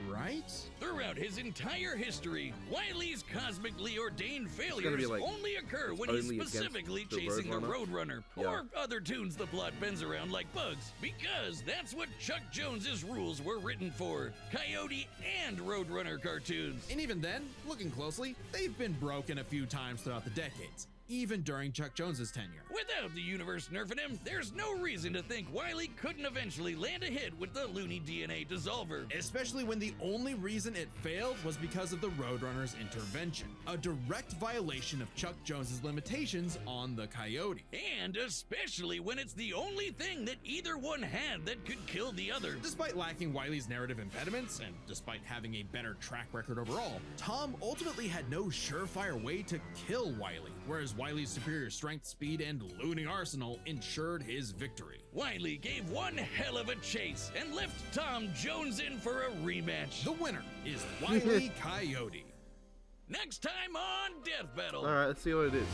C: right?
D: Throughout his entire history, Wile E's cosmically ordained
A: gonna
D: failures
A: be like,
D: only occur when
A: only
D: he's
A: against
D: specifically
A: the
D: chasing the
A: Roadrunner?
D: Roadrunner, or other tunes the plot bends around like bugs, because that's what Chuck Jones's rules were written for: Coyote and Roadrunner cartoons.
C: And even then, looking closely, they've been broken a few times throughout the decades, even during Chuck Jones's tenure.
D: Without the universe nerfing him, there's no reason to think Wile E couldn't eventually land a hit with the Looney DNA Dissolver.
C: Especially when the only reason it failed was because of the Roadrunner's intervention, a direct violation of Chuck Jones's limitations on the Coyote.
D: And especially when it's the only thing that either one had that could kill the other.
C: Despite lacking Wile E's narrative impediments, and despite having a better track record overall, Tom ultimately had no surefire way to kill Wile E, whereas Wile E's superior strength, speed, and loony arsenal ensured his victory.
D: Wile E gave one hell of a chase and left Tom Jones in for a rematch.
C: The winner is Wile E Coyote.
D: Next time on Death Battle.
A: All right, let's see what it is.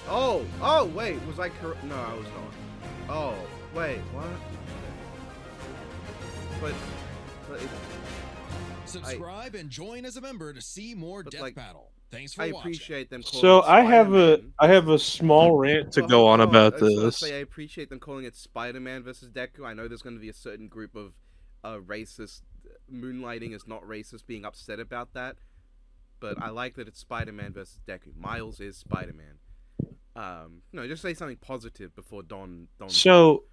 A: Oh, wait, was I correct? No, I was not. Oh, wait, what? But it,
C: Subscribe and join as a member to see more
A: But,
C: Death
A: like,
C: Battle. Thanks for
A: I
C: watching.
A: appreciate them calling
E: So
A: it
E: I
A: Spider-Man.
E: have a small rant to
A: Well,
E: go on
A: hold
E: about
A: I just wanna
E: this.
A: say I appreciate them calling it Spider-Man versus Deku. I know there's going to be a certain group of racist moonlighting as not racist being upset about that, but I like that it's Spider-Man versus Deku. Miles is Spider-Man. No, just say something positive before Don.
E: So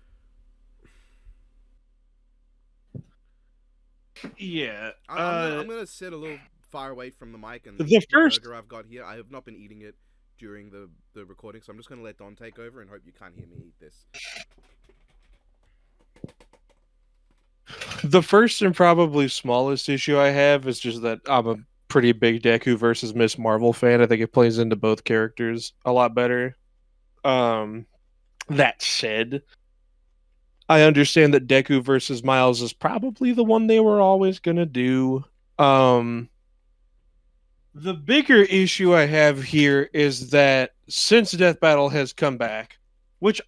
E: yeah,
A: I'm gonna sit a little far away from the mic and
E: The first-
A: burger I've got here. I have not been eating it during the recording, so I'm just gonna let Don take over and hope you can't hear me eat this.
E: the first and probably smallest issue I have is just that I'm a pretty big Deku versus Miss Marvel fan. I think it plays into both characters a lot better. That said, I understand that Deku versus Miles is probably the one they were always gonna do. The bigger issue I have here is that since Death Battle has come back, which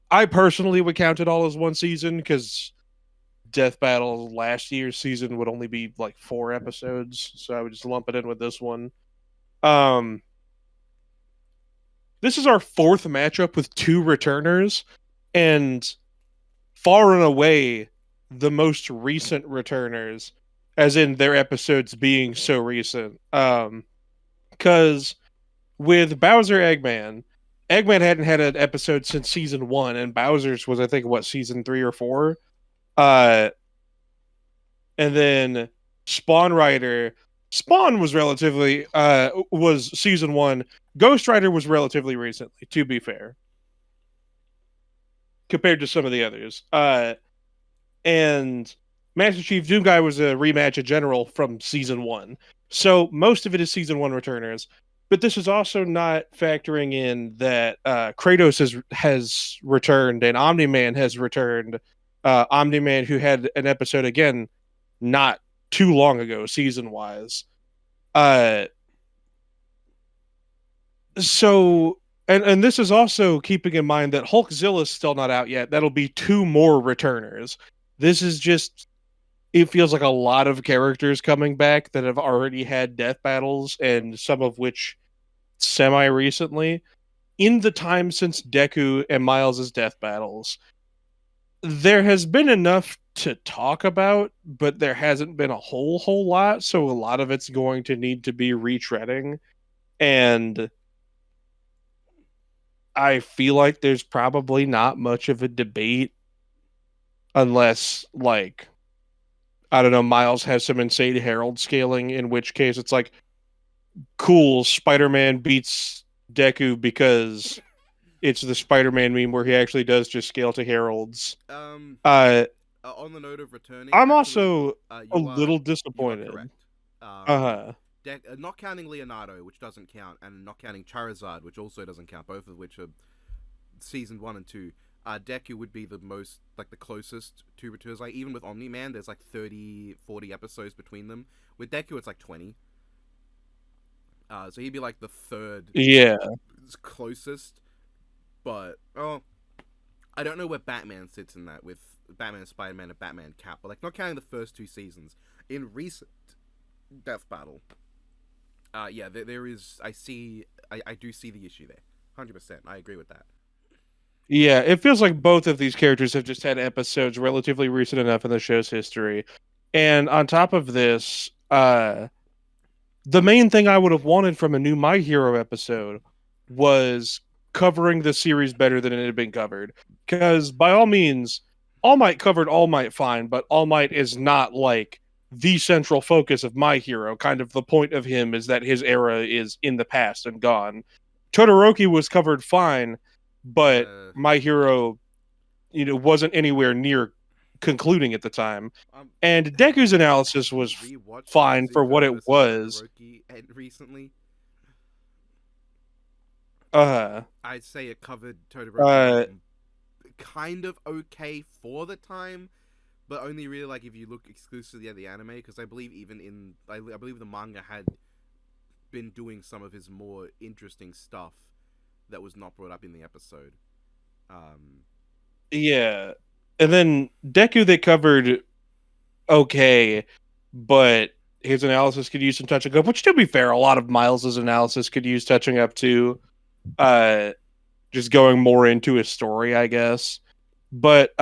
E: I personally would count it all as one season, because Death Battle last year's season would only be like 4 episodes, so I would just lump it in with this one. This is our 4th matchup with 2 returners, and far and away the most recent returners. as in their episodes being so recent. Because with Bowser Eggman, Eggman hadn't had an episode since season 1, and Bowser's was, I think, what, season 3 or 4? Uh, and then Spawn Rider. Spawn was relatively was season 1. Ghost Rider was relatively recently, to be fair, compared to some of the others. And Master Chief Doomguy was a rematch of General from season 1. So most of it is season 1 returners. But this is also not factoring in that Kratos has returned and Omni Man has returned. Omni Man, who had an episode again not too long ago, season wise. So and this is also keeping in mind that Hulkzilla's still not out yet. That'll be 2 more returners. This is just, it feels like a lot of characters coming back that have already had death battles, and some of which semi recently. In the time since Deku and Miles' death battles, there has been enough to talk about, but there hasn't been a whole lot. So a lot of it's going to need to be retreading. And I feel like there's probably not much of a debate unless, like, I don't know, Miles has some insane Herald scaling, in which case it's like, cool, Spider-Man beats Deku because it's the Spider-Man meme where he actually does just scale to Heralds.
A: On the note of returning,
E: I'm
A: actually,
E: also a little
A: you are
E: disappointed.
A: correct.
E: Uh-huh.
A: Not counting Leonardo, which doesn't count, and not counting Charizard, which also doesn't count, both of which are season 1 and 2. Deku would be the most, like, the closest to returns. Like, even with Omni-Man, there's like 30, 40 episodes between them. With Deku, it's like 20. So he'd be like the third closest. But, I don't know where Batman sits in that, with Batman, Spider-Man, and Batman Cap. But, like, not counting the first 2 seasons, in recent Death Battle, there is, I do see the issue there. 100%, I agree with that.
E: Yeah, it feels like both of these characters have just had episodes relatively recent enough in the show's history. And on top of this, the main thing I would have wanted from a new My Hero episode was covering the series better than it had been covered. Because by all means, All Might covered All Might fine, but All Might is not like the central focus of My Hero. Kind of the point of him is that his era is in the past and gone. Todoroki was covered fine, but My Hero, wasn't anywhere near concluding at the time. And Deku's analysis was fine for what it was.
A: Recently,
E: I'd
A: say it covered Todoroki kind of okay for the time, but only really like if you look exclusively at the anime, because I believe I believe the manga had been doing some of his more interesting stuff that was not brought up in the episode.
E: Yeah. And then Deku they covered okay, but his analysis could use some touching up, which, to be fair, a lot of Miles's analysis could use touching up too. Just going more into his story, I guess. But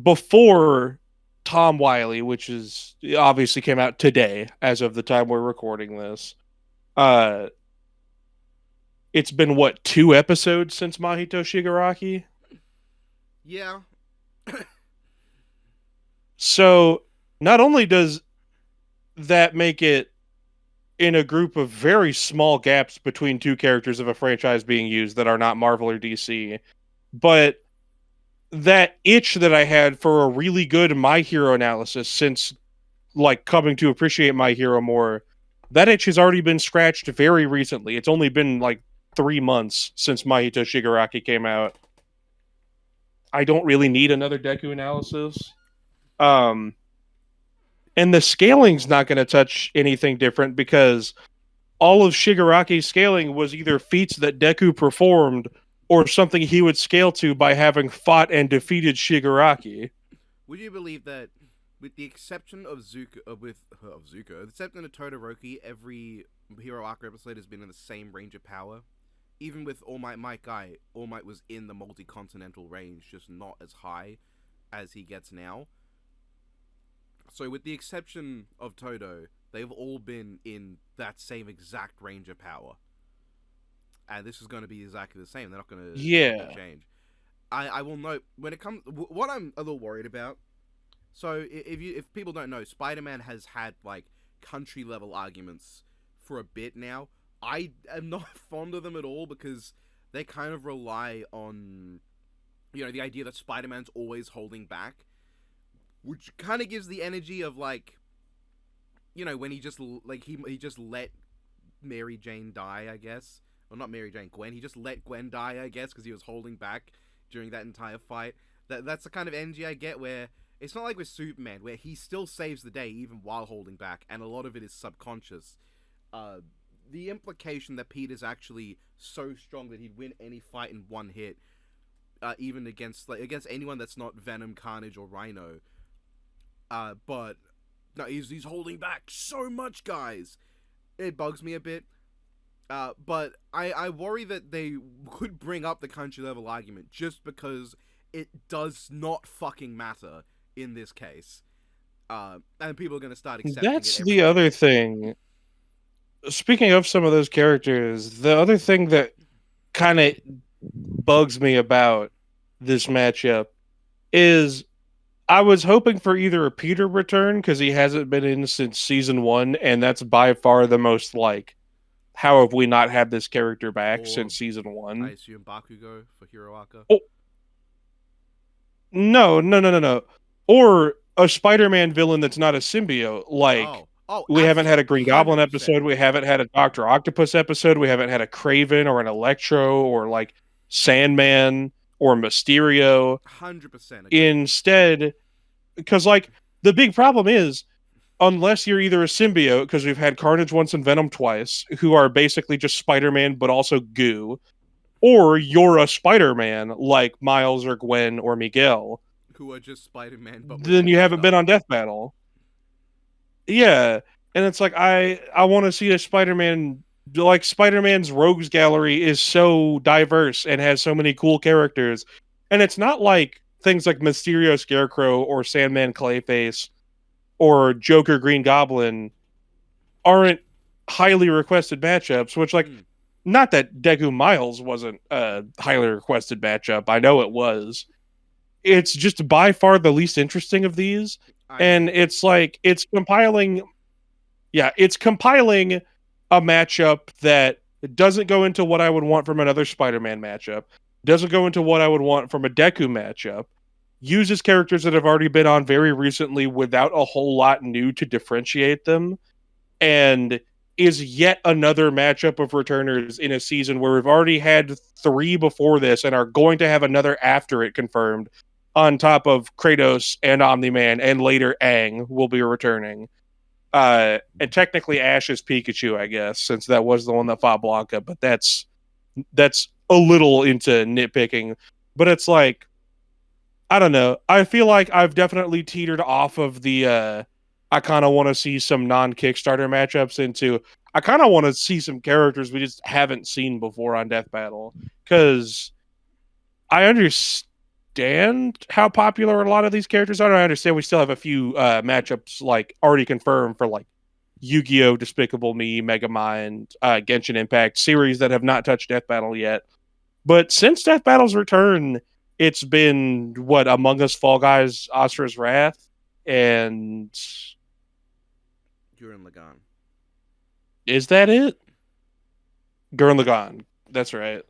E: before Tom Wiley, which is obviously came out today as of the time we're recording this, it's been, what, 2 episodes since Mahito Shigaraki?
A: Yeah.
E: So not only does that make it in a group of very small gaps between 2 characters of a franchise being used that are not Marvel or DC, but that itch that I had for a really good My Hero analysis since, like, coming to appreciate My Hero more, that itch has already been scratched very recently. It's only been like 3 months since Mahito Shigaraki came out. I don't really need another Deku analysis. And the scaling's not going to touch anything different because all of Shigaraki's scaling was either feats that Deku performed or something he would scale to by having fought and defeated Shigaraki.
A: Would you believe that, with the exception of Zuko, the exception of Todoroki, every Hero Arc episode has been in the same range of power? Even with All Might Guy, All Might was in the multi-continental range, just not as high as he gets now. So with the exception of Todo, they've all been in that same exact range of power, and this is going to be exactly the same. They're not going to
E: Yeah.
A: change. I will note when it comes. What I'm a little worried about. So if people don't know, Spider-Man has had like country level arguments for a bit now. I am not fond of them at all because they kind of rely on, the idea that Spider-Man's always holding back, which kind of gives the energy of like, when he just like he just let Mary Jane die, I guess. Well, not Mary Jane, Gwen. He just let Gwen die, I guess, because he was holding back during that entire fight. That's the kind of energy I get where it's not like with Superman, where he still saves the day even while holding back, and a lot of it is subconscious. The implication that Peter's actually so strong that he'd win any fight in one hit, even against anyone that's not Venom, Carnage, or Rhino. But no, he's holding back so much, guys. It bugs me a bit. But I worry that they could bring up the country level argument just because it does not fucking matter in this case. And people are going to start accepting
E: That's
A: it
E: the
A: every
E: other
A: day.
E: thing. Speaking of some of those characters, the other thing that kind of bugs me about this matchup is I was hoping for either a Peter return because he hasn't been in since season 1, and that's by far the most like, how have we not had this character back
A: Or,
E: since season
A: I
E: 1?
A: assume Bakugo for Hiroaka.
E: Oh, no. Or a Spider-Man villain that's not a symbiote. Like, we haven't had a Green Goblin
A: 100%.
E: episode, we haven't had a Doctor Octopus episode, we haven't had a Kraven or an Electro or like Sandman or Mysterio.
A: 100% agree.
E: Instead, because like the big problem is, unless you're either a symbiote, because we've had Carnage once and Venom twice, who are basically just Spider-Man but also goo, or you're a Spider-Man like Miles or Gwen or Miguel,
A: Who are just Spider-Man, but with
E: then you
A: extra
E: haven't
A: stuff.
E: been on Death Battle. Yeah, and it's like I want to see a Spider-Man. Like, Spider-Man's rogues gallery is so diverse and has so many cool characters, and it's not like things like Mysterio Scarecrow or Sandman Clayface or Joker Green Goblin aren't highly requested matchups, which, like, not that Deku Miles wasn't a highly requested matchup. I know it was. It's just by far the least interesting of these. And it's like, it's compiling a matchup that doesn't go into what I would want from another Spider-Man matchup, doesn't go into what I would want from a Deku matchup, uses characters that have already been on very recently without a whole lot new to differentiate them, and is yet another matchup of returners in a season where we've already had 3 before this and are going to have another after it confirmed, on top of Kratos and Omni-Man, and later Aang will be returning. And technically Ash is Pikachu, I guess, since that was the one that fought Blanca, but that's a little into nitpicking. But it's like, I don't know. I feel like I've definitely teetered off of the I kind of want to see some non-Kickstarter matchups into I kind of want to see some characters we just haven't seen before on Death Battle, cuz I understand how popular a lot of these characters are. I understand we still have a few matchups like already confirmed for like Yu-Gi-Oh, Despicable Me, Megamind, Genshin Impact series that have not touched Death Battle yet. But since Death Battle's return, it's been what, Among Us, Fall Guys, Asura's Wrath, and
A: Gurren Lagann.
E: is that it? Gurren Lagann. That's right.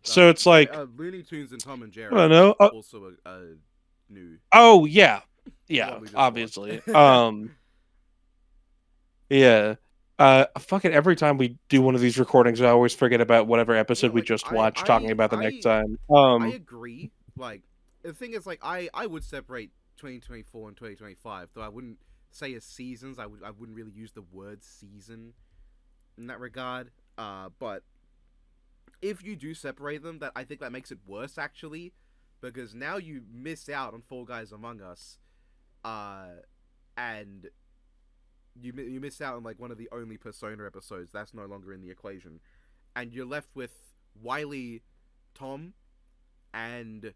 E: So it's like,
A: Looney Tunes and Tom and Jerry.
E: I don't know.
A: Also a new.
E: Oh yeah,
A: one
E: yeah.
A: we just
E: Obviously.
A: watched.
E: Yeah. Fucking every time we do one of these recordings, I always forget about whatever episode we
A: Like,
E: just watched, talking about the next time.
A: I agree. Like, the thing is, like, I would separate 2024 and 2025, though I wouldn't say as seasons. I wouldn't really use the word season in that regard. But if you do separate them, that I think that makes it worse, actually, because now you miss out on Fall Guys Among Us, and you miss out on like one of the only Persona episodes that's no longer in the equation, and you're left with Wile E, Tom, and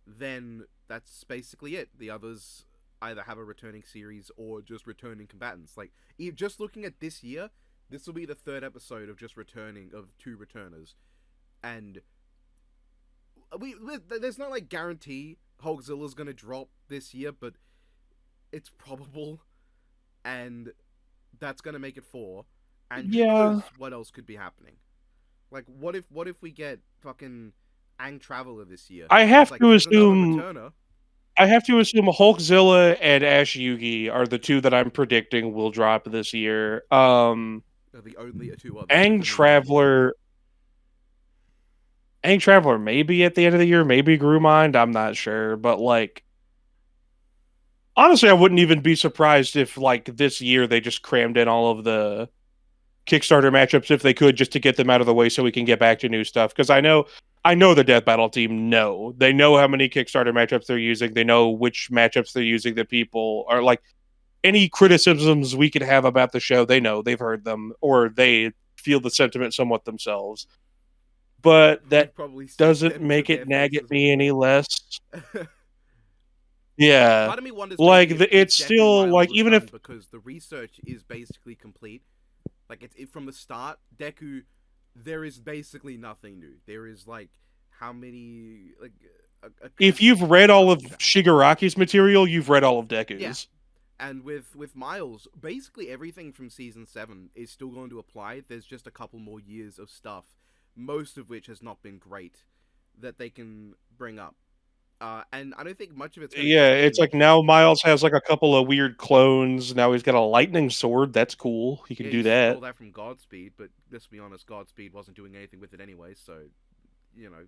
A: then that's basically it. The others either have a returning series or just returning combatants. Like, just looking at this year, this will be the third episode of just returning of two returners, and there's no like guarantee Hulkzilla's gonna drop this year, but it's probable, and that's gonna make it four. And who
E: Yeah.
A: knows what else could be happening? Like, what if we get fucking Ang Traveler this year?
E: I have
A: It's
E: to
A: there's another
E: assume
A: returner.
E: Hulkzilla and Ash Yugi are the two that I'm predicting will drop this year.
A: They're the only two others.
E: Ang Traveler. Ang Traveler maybe at the end of the year, maybe Grewmind, I'm not sure, but like honestly, I wouldn't even be surprised if like this year they just crammed in all of the Kickstarter matchups if they could, just to get them out of the way so we can get back to new stuff. Because I know the Death Battle team they know how many Kickstarter matchups they're using. They know which matchups they're using that people are like. Any criticisms we could have about the show, they know, they've heard them, or they feel the sentiment somewhat themselves. But that doesn't make it nag at me any less. Yeah,
A: Part of me wonders
E: like
A: if
E: it's still
A: Miles
E: like
A: was
E: even
A: done
E: if
A: because the research is basically complete. Like from the start, Deku, there is basically nothing new. There is like how many like
E: if you've read all of Shigaraki's material, you've read all of Deku's.
A: Yeah. And with Miles, basically everything from season 7 is still going to apply. There's just a couple more years of stuff, most of which has not been great, that they can bring up. And I don't think much of it's gonna
E: it's like
A: change.
E: now Miles has like a couple of weird clones. Now he's got a lightning sword. That's cool. He can do
A: He
E: that.
A: stole that from Godspeed, but let's be honest, Godspeed wasn't doing anything with it anyway, so you know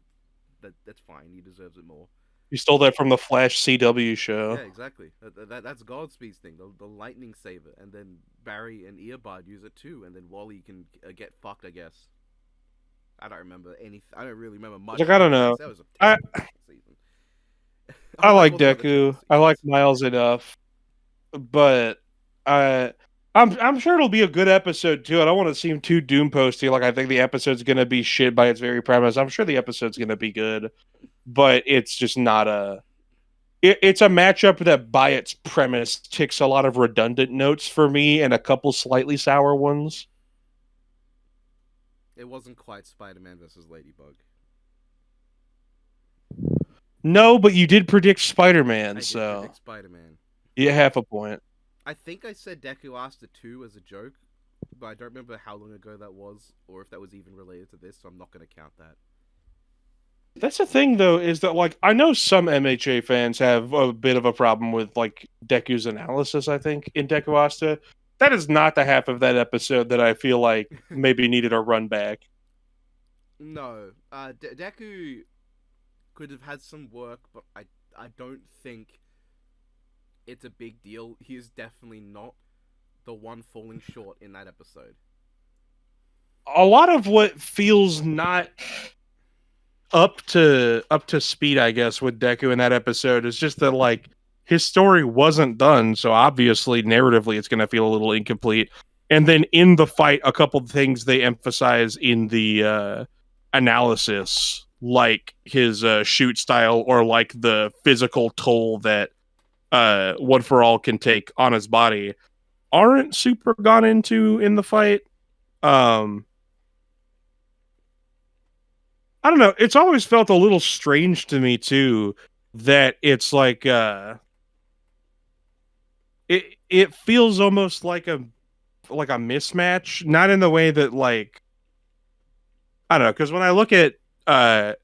A: that's fine. He deserves it more.
E: He stole that from the Flash CW show.
A: Yeah, exactly. That's Godspeed's thing, the lightning saber, and then Barry and Earbud use it too, and then Wally can get fucked, I guess. I don't remember anything. I don't really remember much.
E: Like I don't know.
A: That was a terrible season.
E: I like
A: all the other
E: Deku.
A: Turtles
E: I like
A: seasons.
E: Miles enough, but I'm sure it'll be a good episode too. I don't want to seem too doom posty. Like I think the episode's gonna be shit by its very premise. I'm sure the episode's gonna be good, but it's just not a. It's a matchup that, by its premise, ticks a lot of redundant notes for me and a couple slightly sour ones.
A: It wasn't quite Spider-Man versus Ladybug.
E: No, but you did predict Spider-Man,
A: I did
E: so
A: predict Spider-Man.
E: you have a point.
A: I think I said Deku asked the 2 as a joke, but I don't remember how long ago that was, or if that was even related to this, so I'm not going to count that.
E: That's the thing, though, is that like I know some MHA fans have a bit of a problem with like Deku's analysis. I think in Deku Asta, that is not the half of that episode that I feel like maybe needed a run back.
A: No, Deku could have had some work, but I don't think it's a big deal. He is definitely not the one falling short in that episode.
E: A lot of what feels not up to speed, I guess, with Deku in that episode is just that like his story wasn't done, so obviously narratively it's going to feel a little incomplete. And then in the fight, a couple of things they emphasize in the analysis, like his shoot style or like the physical toll that One for All can take on his body, aren't super gone into in the fight. I don't know. It's always felt a little strange to me too that it's like it feels almost like a mismatch, not in the way that like I don't know, because when I look at Deku,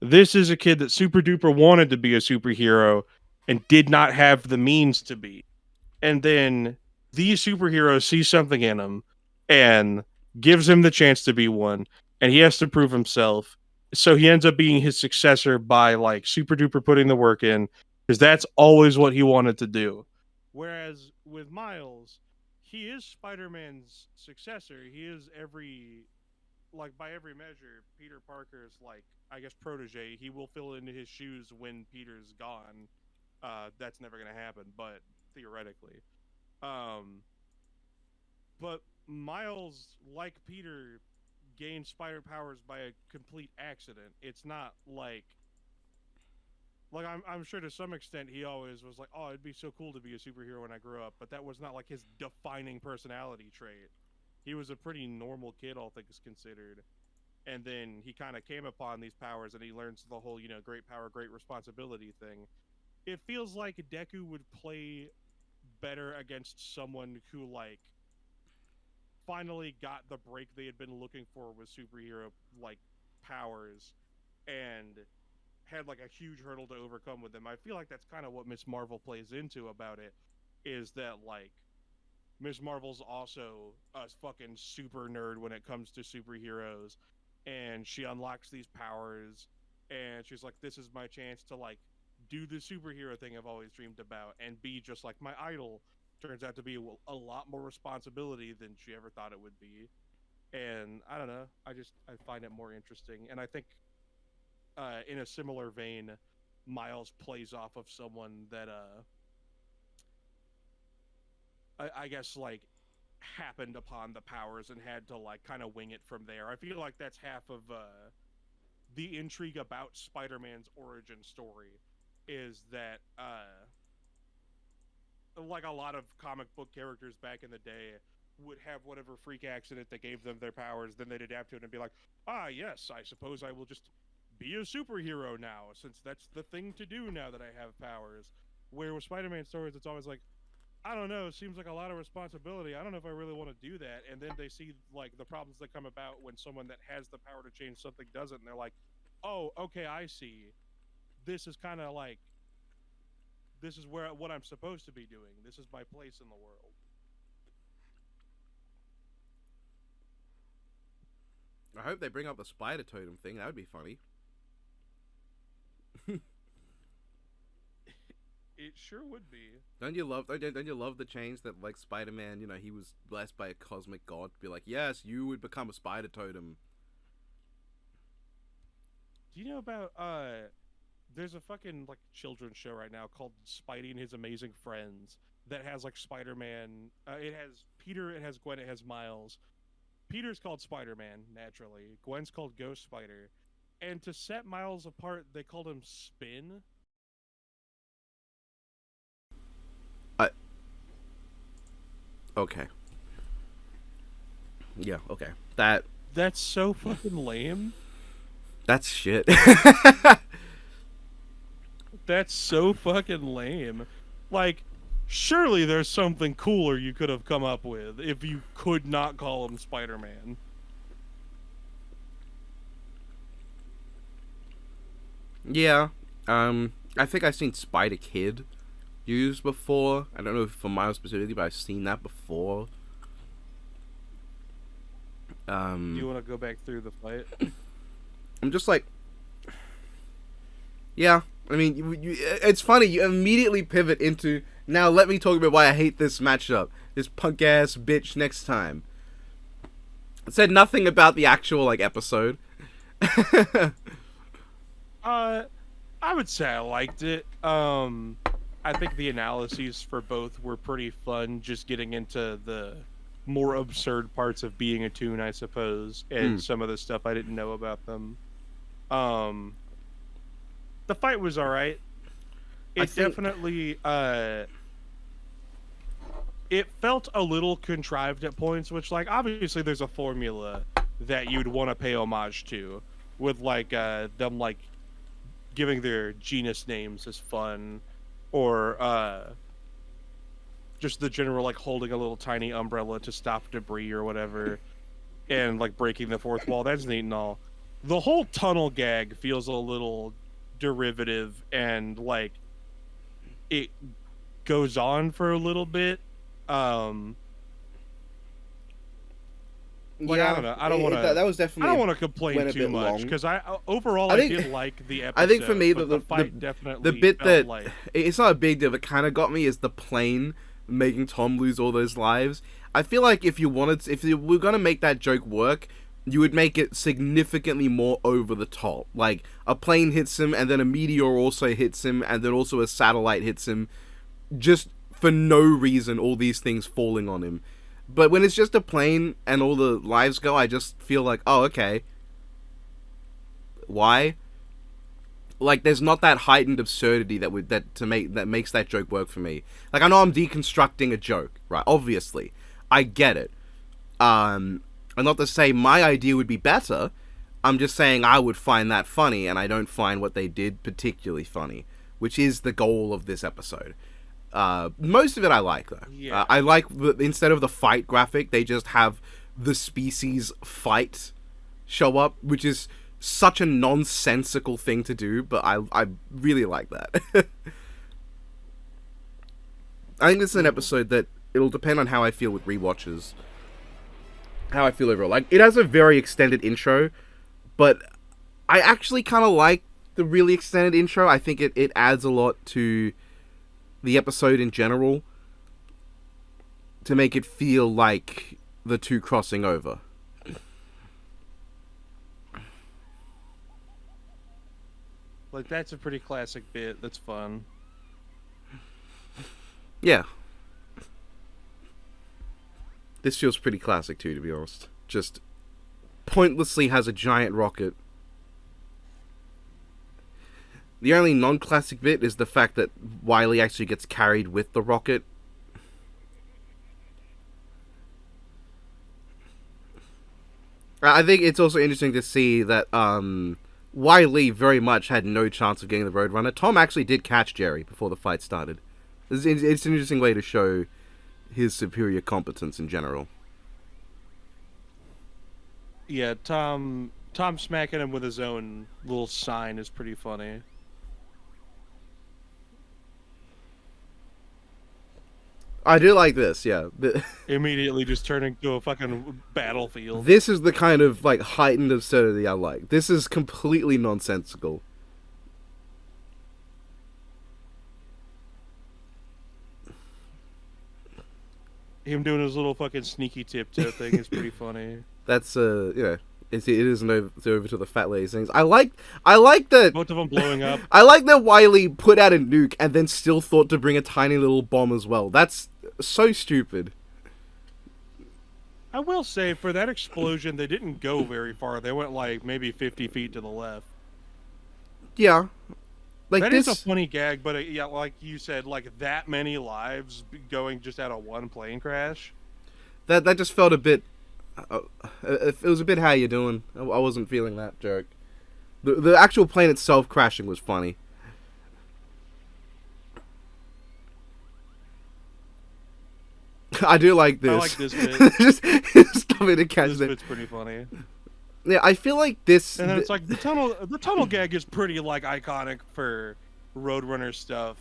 E: this is a kid that super duper wanted to be a superhero and did not have the means to be. And then these superheroes see something in him and gives him the chance to be one, and he has to prove himself. So he ends up being his successor by like super duper putting the work in, because that's always what he wanted to do. Whereas with Miles, he is Spider-Man's successor. He is by every measure, Peter Parker's like, I guess, protege. He will fill in his shoes when Peter's gone. That's never going to happen, but theoretically. But Miles, like Peter, gained spider powers by a complete accident. It's not like Like I'm sure to some extent he always was like, oh, it'd be so cool to be a superhero when I grew up, but that was not like his defining personality trait. He was a pretty normal kid, all things considered. And then he kind of came upon these powers, and he learns the whole, great power, great responsibility thing. It feels like Deku would play better against someone who like finally got the break they had been looking for with superhero like powers, and had like a huge hurdle to overcome with them. I feel like that's kind of what Miss Marvel plays into about it, is that like Miss Marvel's also a fucking super nerd when it comes to superheroes, and she unlocks these powers, and she's like, this is my chance to like do the superhero thing I've always dreamed about and be just like my idol. Turns out to be a lot more responsibility than she ever thought it would be. And I don't know, I find it more interesting, and I think in a similar vein, Miles plays off of someone that I guess like happened upon the powers and had to like kind of wing it from there. I feel like that's half of the intrigue about Spider-Man's origin story, is that like a lot of comic book characters back in the day would have whatever freak accident that gave them their powers, then they'd adapt to it and be like, ah, yes, I suppose I will just be a superhero now, since that's the thing to do now that I have powers. Where with Spider-Man stories, it's always like, I don't know, seems like a lot of responsibility. I don't know if I really want to do that. And then they see like the problems that come about when someone that has the power to change something doesn't, and they're like, oh, okay, I see. This is kind of like, this is what I'm supposed to be doing. This is my place in the world.
A: I hope they bring up the spider totem thing. That would be funny.
E: It sure would be.
A: Don't you love the change that like Spider-Man, he was blessed by a cosmic god to be like, yes, you would become a spider totem.
E: Do you know about there's a fucking like children's show right now called Spidey and His Amazing Friends that has like Spider-Man, it has Peter, it has Gwen, it has Miles. Peter's called Spider-Man, naturally. Gwen's called Ghost Spider. And to set Miles apart, they called him Spin.
A: Okay. Yeah, okay.
E: That's so fucking lame.
A: That's shit.
E: That's so fucking lame. Like, surely there's something cooler you could have come up with if you could not call him Spider-Man.
A: Yeah. I think I've seen Spider Kid used before. I don't know if for Miles specifically, but I've seen that before.
E: Do you want to go back through the fight?
A: I'm just like, yeah. I mean, it's funny. You immediately pivot into, now let me talk about why I hate this matchup. This punk ass bitch next time. It said nothing about the actual like episode.
E: I would say I liked it. I think the analyses for both were pretty fun, just getting into the more absurd parts of being a toon, I suppose, and some of the stuff I didn't know about them. The fight was alright. It definitely it felt a little contrived at points, which like obviously there's a formula that you'd want to pay homage to, with like them like giving their genus names as fun, or just the general like holding a little tiny umbrella to stop debris or whatever, and like breaking the fourth wall. That's neat and all. The whole tunnel gag feels a little derivative, and like it goes on for a little bit. Like,
A: yeah,
E: I don't know. I don't want to.
A: That was definitely.
E: I don't want to complain too much because overall I did like the episode.
A: I think for me
E: the fight definitely
A: the bit
E: felt
A: that
E: like...
A: it's not a big deal, but kind of got me is the plane making Tom lose all those lives. I feel like if you were gonna make that joke work, you would make it significantly more over the top. Like a plane hits him, and then a meteor also hits him, and then also a satellite hits him, just for no reason. All these things falling on him. But when it's just a plane and all the lives go, I just feel like, oh, okay. Why? Like, there's not that heightened absurdity that makes that joke work for me. Like, I know I'm deconstructing a joke, right? Obviously, I get it. And not to say my idea would be better. I'm just saying I would find that funny, and I don't find what they did particularly funny, which is the goal of this episode. Most of it I like, though.
E: Yeah.
A: I like, instead of the fight graphic, they just have the species fight show up, which is such a nonsensical thing to do, but I really like that. I think this is an episode that it'll depend on how I feel with rewatches. How I feel overall. Like, it has a very extended intro, but I actually kind of like the really extended intro. I think it adds a lot to the episode in general to make it feel like the two crossing over.
E: Like, that's a pretty classic bit. That's fun.
A: Yeah. This feels pretty classic too, to be honest. Just pointlessly has a giant rocket. The only non-classic bit is the fact that Wile E actually gets carried with the rocket. I think it's also interesting to see that Wile E very much had no chance of getting the Roadrunner. Tom actually did catch Jerry before the fight started. It's an interesting way to show his superior competence in general.
E: Yeah, Tom smacking him with his own little sign is pretty funny.
A: I do like this, yeah.
E: Immediately just turning to a fucking battlefield.
A: This is the kind of, like, heightened absurdity I like. This is completely nonsensical.
E: Him doing his little fucking sneaky tiptoe thing is pretty funny.
A: That's, you know, it isn't over to the fat lady things. I like that...
E: Both of them blowing up.
A: I like that Wile E put out a nuke and then still thought to bring a tiny little bomb as well. That's so stupid.
E: I will say, for that explosion, they didn't go very far. They went, like, maybe 50 feet to the left.
A: Yeah. Like,
E: That
A: this...
E: is a funny gag, but yeah, like you said, like, that many lives going just out of one plane crash.
A: That just felt a bit... it was a bit how you doing. I wasn't feeling that joke. The actual plane itself crashing was funny. I do like this.
E: I like this bit.
A: just stuff to catch
E: This
A: it.
E: bit's pretty funny.
A: Yeah, I feel like this...
E: And then it's like, the tunnel gag is pretty, like, iconic for Roadrunner stuff.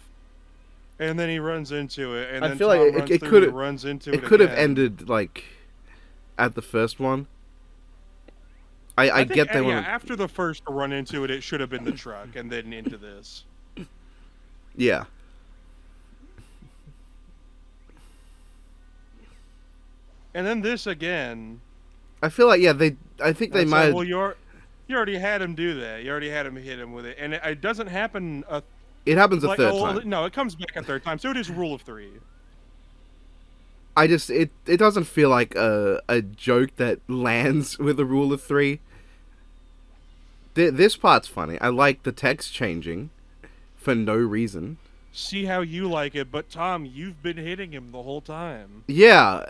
E: And then he runs into it, and
A: I
E: then
A: feel
E: Tom
A: like
E: runs
A: it
E: through
A: could
E: and runs into it
A: it could have
E: again.
A: ended, like, at the first one. I
E: think,
A: get that
E: yeah,
A: one.
E: after the first run into it, it should have been the truck, and then into this.
A: Yeah.
E: And then this again.
A: I feel like, yeah, I think they
E: It's
A: might...
E: like, well, you already had him do that. You already had him hit him with it, and it doesn't happen.
A: It happens a
E: Like,
A: third
E: oh,
A: time.
E: no, it comes back a third time. So it is rule of three.
A: It doesn't feel like a joke that lands with a rule of three. This part's funny. I like the text changing for no reason.
E: See how you like it, but Tom, you've been hitting him the whole time.
A: Yeah.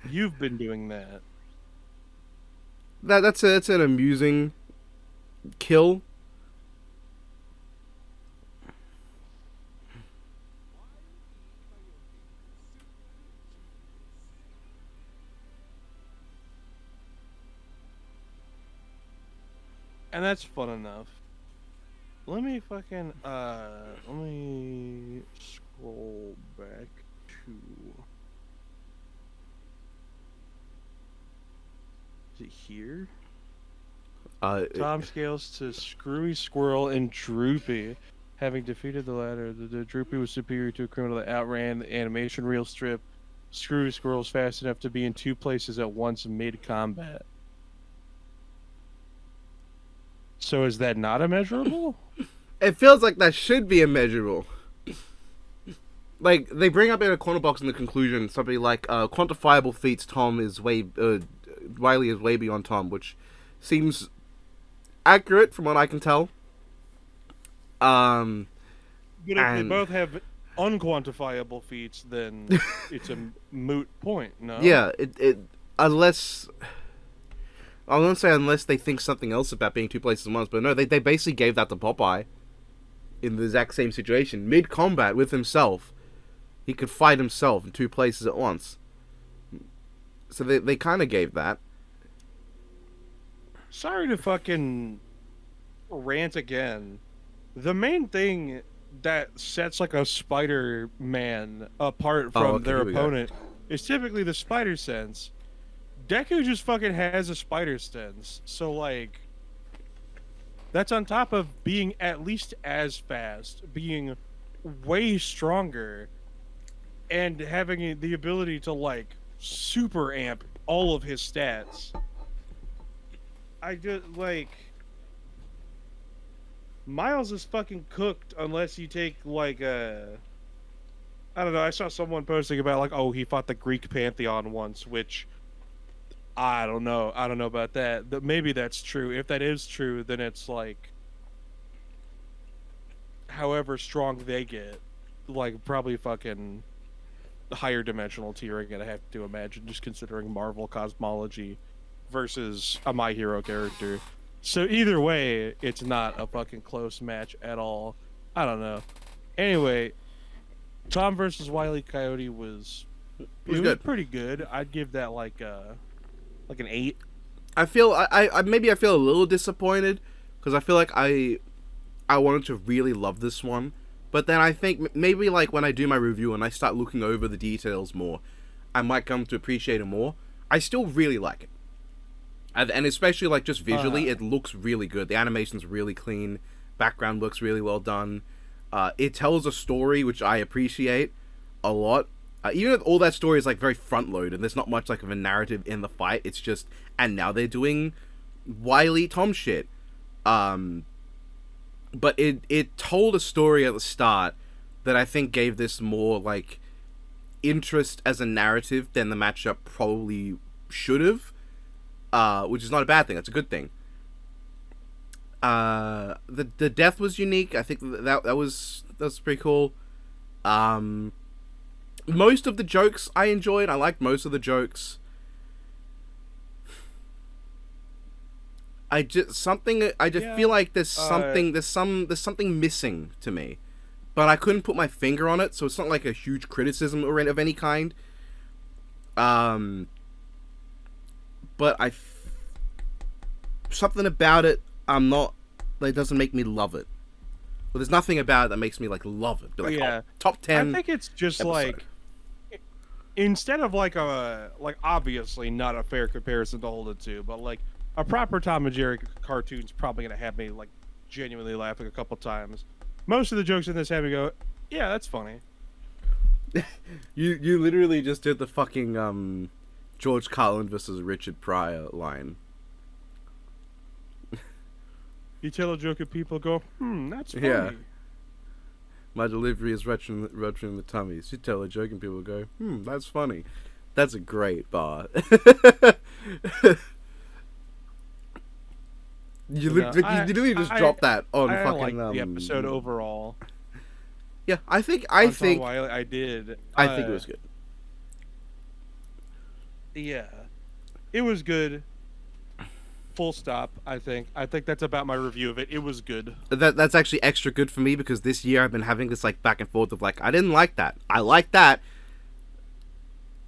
E: You've been doing that.
A: That's an amusing kill.
E: And that's fun enough. Let me fucking, let me scroll back to... Is it here? Tom scales to Screwy Squirrel and Droopy. Having defeated the latter, the Droopy was superior to a criminal that outran the animation reel strip. Screwy Squirrel's fast enough to be in two places at once mid-combat. So is that not immeasurable?
A: It feels like that should be immeasurable. Like, they bring up in a corner box in the conclusion something like, quantifiable feats Tom is Wile E is way beyond Tom, which seems accurate from what I can tell. Um,
E: But if they
A: and
E: both have unquantifiable feats, then it's a moot point, no?
A: yeah, it unless I won't say unless they think something else about being two places at once, but no, they basically gave that to Popeye in the exact same situation. Mid combat with himself, he could fight himself in two places at once. So they kind of gave that.
E: Sorry to fucking rant again. The main thing that sets like a Spider-Man apart from
A: Okay,
E: their
A: here we go.
E: opponent is typically the spider sense. Deku just fucking has a spider sense. So like that's on top of being at least as fast, being way stronger, and having the ability to like super amp all of his stats. I just like Miles is fucking cooked unless you take like I don't know, I saw someone posting about like, oh, he fought the Greek pantheon once, which I don't know. I don't know about that. Maybe that's true. If that is true, then it's like however strong they get, like probably fucking higher dimensional tiering, and I have to imagine, just considering Marvel cosmology versus a My Hero character. So either way, it's not a fucking close match at all. I don't know. Anyway, Tom versus Wile E. Coyote was
A: good.
E: pretty good. I'd give that like an 8.
A: I feel I maybe I feel a little disappointed because I feel like I wanted to really love this one, but then I think maybe like when I do my review and I start looking over the details more, I might come to appreciate it more. I still really like it. And especially like just visually, it looks really good. The animation's really clean. Background looks really well done. It tells a story, which I appreciate a lot. Even if all that story is like very front loaded and there's not much like of a narrative in the fight, it's just, and now they're doing Wile E. Tom shit. But it told a story at the start that I think gave this more like interest as a narrative than the matchup probably should have. Which is not a bad thing. That's a good thing. The death was unique. I think that was pretty cool. Most of the jokes I enjoyed. I liked most of the jokes. I just feel like there's something missing to me, but I couldn't put my finger on it. So it's not like a huge criticism or of any kind. But something about it, it doesn't make me love it. Well, there's nothing about it that makes me like love it. Be like,
E: Yeah.
A: oh, top 10.
E: I think it's just
A: episode.
E: like instead of like obviously not a fair comparison to hold it to, but like a proper Tom and Jerry cartoon's probably gonna have me like genuinely laughing a couple times. Most of the jokes in this have me go, yeah, that's funny.
A: You literally just did the fucking George Carlin versus Richard Pryor line.
E: You tell a joke and people go, that's funny.
A: Yeah. My delivery is rupturing the tummies. You tell a joke and people go, that's funny. That's a great bar. You literally just dropped that on
E: I
A: fucking
E: liked the episode overall.
A: Yeah, I think
E: I did.
A: I think it was good.
E: Yeah, it was good. Full stop. I think that's about my review of it. It was good.
A: That's actually extra good for me because this year I've been having this like back and forth of like I didn't like that. I liked that.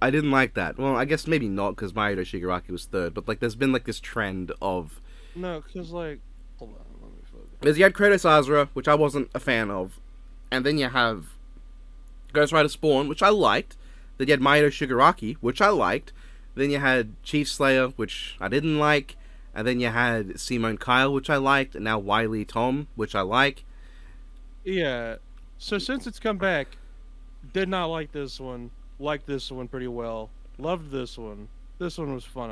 A: I didn't like that. Well, I guess maybe not because Maito Shigaraki was third, but like there's been like this trend of
E: no, because like hold on, let me focus.
A: Because you had Kratos Azra, which I wasn't a fan of, and then you have Ghost Rider Spawn, which I liked. Then you had Maito Shigaraki, which I liked. Then you had Chief Slayer, which I didn't like. And then you had Simone Kyle, which I liked. And now Wile E. Tom, which I like.
E: Yeah. So since it's come back, did not like this one. Liked this one pretty well. Loved this one. This one was fun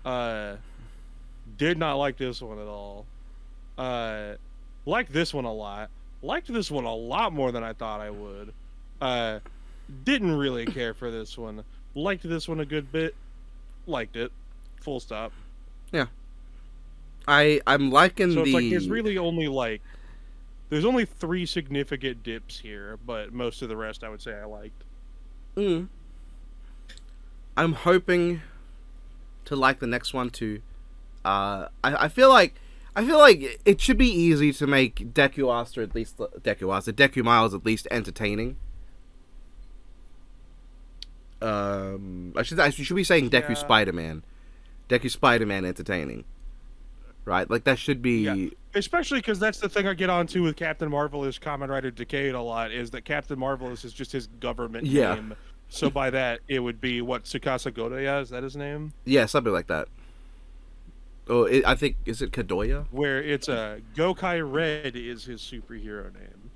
E: enough. Did not like this one at all. Liked this one a lot. Liked this one a lot more than I thought I would. Didn't really care for this one. Liked this one a good bit. Liked it. Full stop.
A: Yeah. I'm liking
E: so
A: the...
E: it's like there's really only like There's only 3 significant dips here, but most of the rest I would say I liked.
A: I'm hoping to like the next one too. I feel like it should be easy to make Deku Miles at least entertaining. I should be saying Deku Spider-Man. Deku Spider-Man entertaining. Right? Like that should be...
E: Yeah. Especially because that's the thing I get onto with Captain Marvelous Kamen Rider Decade a lot, is that Captain Marvelous is just his government name. So by that, it would be, what, Tsukasa Godoya? Is that his name?
A: Yeah, something like that. Oh, I think, is it Kadoya?
E: Where it's Gokai Red is his superhero name.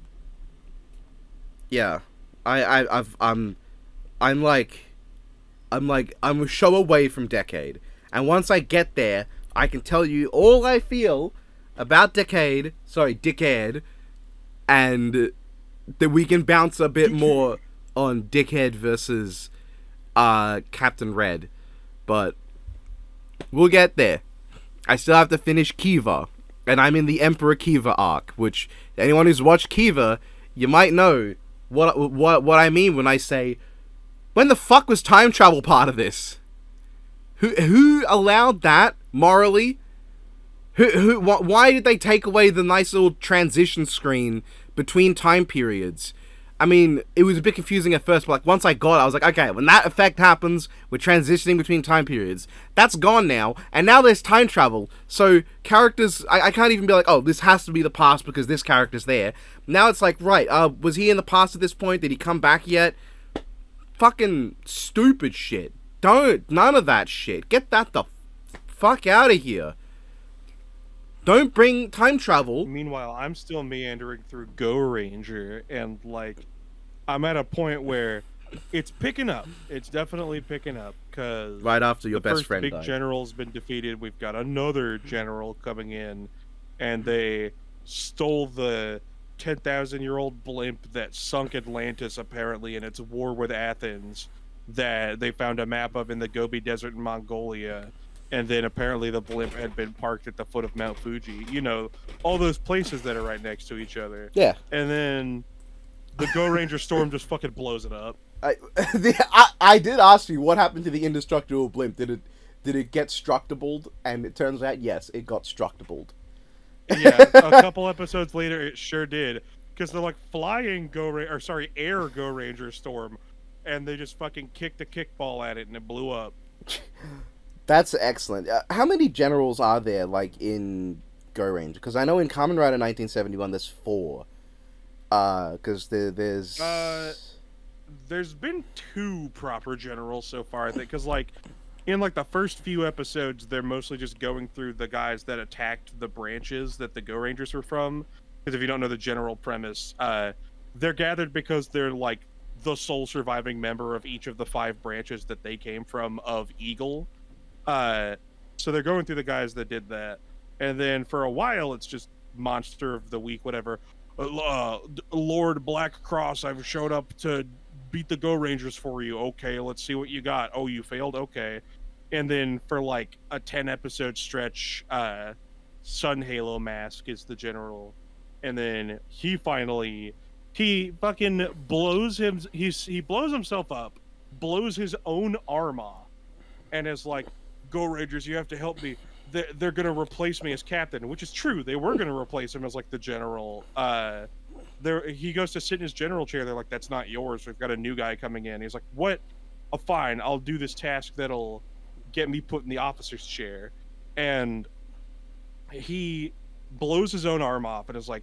A: Yeah. I'm a show away from Decade. And once I get there, I can tell you all I feel about Decade, and that we can bounce a bit more on Dickhead versus Captain Red. But we'll get there. I still have to finish Kiva, and I'm in the Emperor Kiva arc, which anyone who's watched Kiva, you might know what I mean when I say, when the fuck was time travel part of this? Who allowed that morally? Why did they take away the nice little transition screen between time periods? I mean, it was a bit confusing at first, but like once I got it, I was like, okay, when that effect happens, we're transitioning between time periods. That's gone now, and now there's time travel. So characters, I can't even be like, oh, this has to be the past because this character's there. Now it's like, right, was he in the past at this point? Did he come back yet? Fucking stupid shit. None of that shit. Get that the fuck out of here. Don't bring time travel.
E: Meanwhile, I'm still meandering through Go Ranger, and like, I'm at a point where it's picking up. It's definitely picking up, because
A: right after your best friend
E: big
A: died.
E: general's been defeated. We've got another general coming in, and they stole the 10,000-year-old blimp that sunk Atlantis, apparently, in its war with Athens, that they found a map of in the Gobi Desert in Mongolia. And then apparently the blimp had been parked at the foot of Mount Fuji. You know, all those places that are right next to each other.
A: Yeah.
E: And then the Go Ranger Storm just fucking blows it up.
A: I did ask you what happened to the indestructible blimp. Did it get structabled? And it turns out, yes, it got structabled.
E: Yeah, a couple episodes later, it sure did. Because they're like flying air Go Ranger Storm, and they just fucking kicked a kickball at it, and it blew up.
A: That's excellent. How many generals are there, like, in Go Ranger? Because I know in Kamen Rider 1971 there's 4. Because
E: there's been 2 proper generals so far. Because, like, in, like, the first few episodes, they're mostly just going through the guys that attacked the branches that the Go Rangers were from. Because if you don't know the general premise, they're gathered because they're, like, the sole surviving member of each of the 5 branches that they came from of Eagle. So they're going through the guys that did that, and then for a while it's just monster of the week, whatever. Lord Black Cross, I've showed up to beat the Go Rangers for you. Okay, let's see what you got. Oh, you failed. Okay, and then for like a 10-episode stretch, Sun Halo Mask is the general, and then he fucking blows he blows himself up, blows his own arm off, and is like, Go Rangers, you have to help me. They're going to replace me as captain, which is true. They were going to replace him as, like, the general. He goes to sit in his general chair. They're like, that's not yours. We've got a new guy coming in. He's like, what? Oh, fine. I'll do this task that'll get me put in the officer's chair. And he blows his own arm off and is like,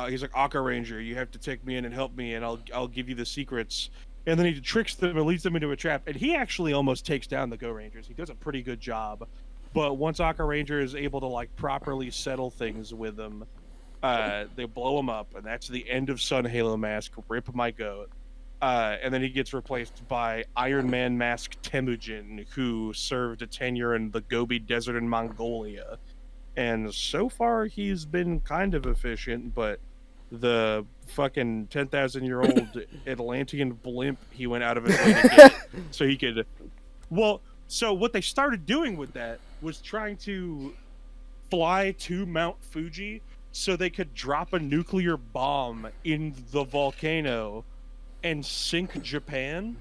E: he's like, Aka Ranger, you have to take me in and help me, and I'll give you the secrets. And then he tricks them and leads them into a trap. And he actually almost takes down the Go Rangers. He does a pretty good job. But once Aka Ranger is able to, like, properly settle things with them, they blow him up. And that's the end of Sun Halo Mask. Rip my goat. And then he gets replaced by Iron Man Mask Temujin, who served a tenure in the Gobi Desert in Mongolia. And so far, he's been kind of efficient, but the fucking 10,000-year-old Atlantean blimp he went out of his way to get so he could... Well, so what they started doing with that was trying to fly to Mount Fuji so they could drop a nuclear bomb in the volcano and sink Japan?